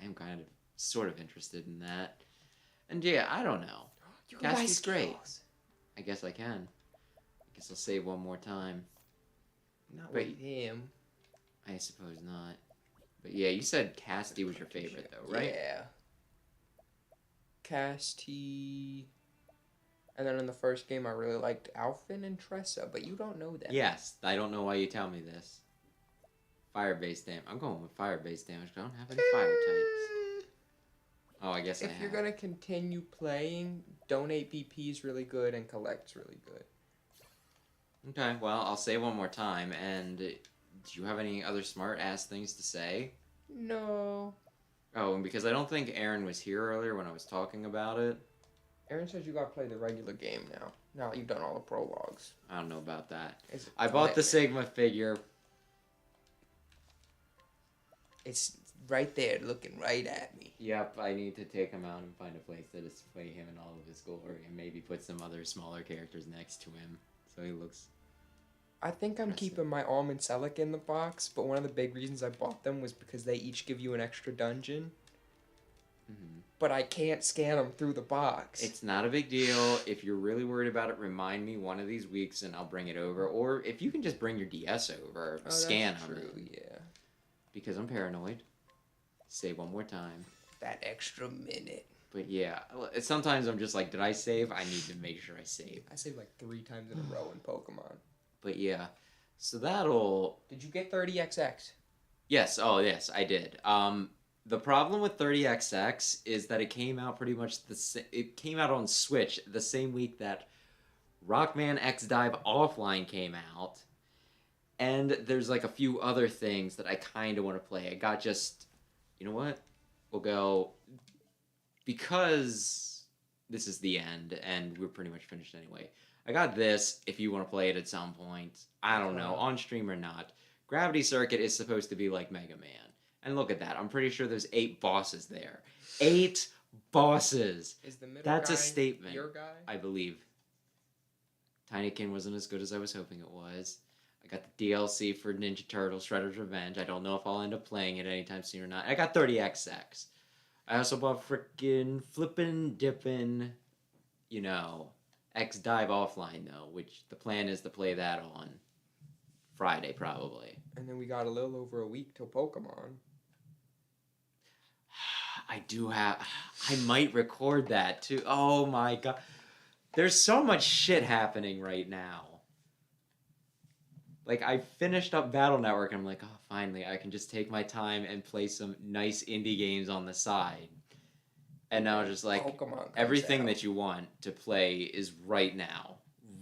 am kind of sort of interested in that. And yeah, I don't know. You can buy Cassie's great. skills. I guess I can. I guess I'll save one more time. Not Wait. with him. I suppose not. But yeah, you said Cassidy was your favorite though, right? Yeah. Casti. And then in the first game, I really liked Alphen and Tressa, but you don't know that. Yes, I don't know why you tell me this. Fire-based damage. I'm going with fire-based damage. I don't have any fire types. Oh, I guess I If have. you're gonna continue playing, Donate BP is really good and Collect's really good. Okay, well, I'll say one more time. And do you have any other smart-ass things to say? No. Oh, and because I don't think Aaron was here earlier when I was talking about it. Aaron says you gotta play the regular game now. Now that you've done all the prologues. I don't know about that. It's I bought the lit. Sigma figure. It's right there, looking right at me. Yep, I need to take him out and find a place to display him in all of his glory, and maybe put some other smaller characters next to him, so he looks... I think I'm Impressive. keeping my Almond Celic in the box, but one of the big reasons I bought them was because they each give you an extra dungeon. Mm-hmm. But I can't scan them through the box. It's not a big deal. If you're really worried about it, remind me one of these weeks and I'll bring it over. Or if you can just bring your DS over, scan that's them. true, yeah. Because I'm paranoid. Say one more time. That extra minute. But yeah, sometimes I'm just like, did I save? I need to make sure I save. I saved like 3 times in a row in Pokemon. But yeah, so that'll... Did you get 30XX? Yes, oh yes, I did. The problem with 30XX is that it came out pretty much it came out on Switch the same week that Rockman X Dive Offline came out. And there's like a few other things that I kind of want to play. I got just, you know what? We'll go, because this is the end and we're pretty much finished anyway. I got this if you want to play it at some point. I don't know, on stream or not. Gravity Circuit is supposed to be like Mega Man. And look at that. I'm pretty sure there's 8 bosses there. 8 bosses! Is the middle That's guy a statement. your guy? I believe. Tinykin wasn't as good as I was hoping it was. I got the DLC for Ninja Turtles Shredder's Revenge. I don't know if I'll end up playing it anytime soon or not. I got 30XX. I also bought frickin' flippin' dippin', X Dive Offline though, which the plan is to play that on Friday probably. And then we got a little over a week till Pokemon. I might record that too. Oh my god. There's so much shit happening right now. Like, I finished up Battle Network and I'm like, oh, finally, I can just take my time and play some nice indie games on the side. And now just like, Pokemon comes everything out. that you want to play is right now.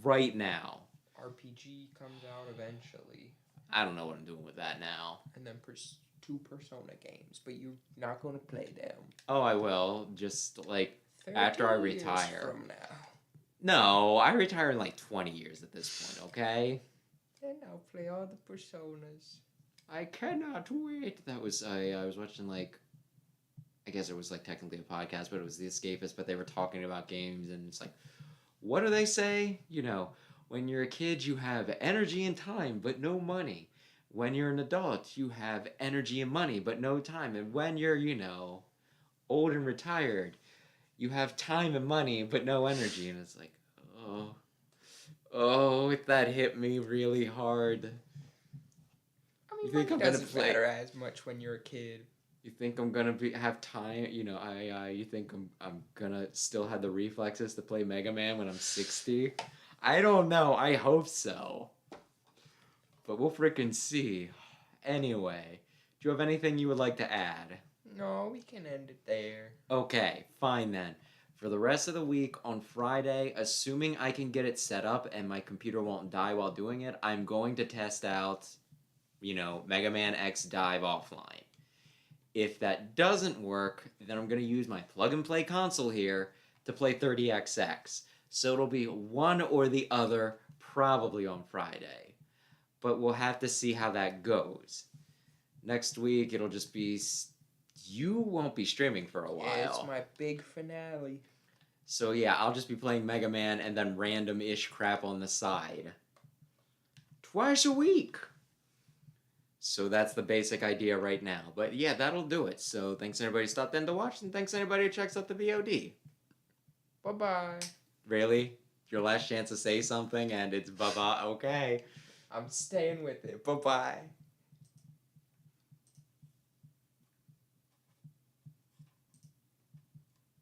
Right now. RPG comes out eventually. I don't know what I'm doing with that now. And then 2 Persona games, but you're not going to play them. Oh, I will. Just, like, after I 13 years retire. from now. No, I retire in like 20 years at this point, okay? And I'll play all the Personas. I cannot wait. That was, I was watching, like, I guess it was, like, technically a podcast, but it was The Escapist, but they were talking about games, and it's like, what do they say? When you're a kid, you have energy and time, but no money. When you're an adult, you have energy and money, but no time. And when you're, old and retired, you have time and money, but no energy. And it's like, if that hit me really hard. I mean, You think money I'm gonna doesn't play- matter as much when you're a kid. You think I'm gonna have time? You think I'm gonna still have the reflexes to play Mega Man when I'm 60? I don't know. I hope so. But we'll frickin' see. Anyway, do you have anything you would like to add? No, we can end it there. Okay, fine then. For the rest of the week on Friday, assuming I can get it set up and my computer won't die while doing it, I'm going to test out, Mega Man X Dive Offline. If that doesn't work, then I'm going to use my plug-and-play console here to play 30XX. So it'll be one or the other, probably on Friday. But we'll have to see how that goes. Next week, it'll just be... You won't be streaming for a while. Yeah, it's my big finale. So yeah, I'll just be playing Mega Man and then random-ish crap on the side. Twice a week! So that's the basic idea right now. But yeah, that'll do it. So thanks everybody who stopped in to watch, and thanks anybody who checks out the VOD. Bye-bye. Really? Your last chance to say something and it's bye-bye? Okay. I'm staying with it. Bye-bye.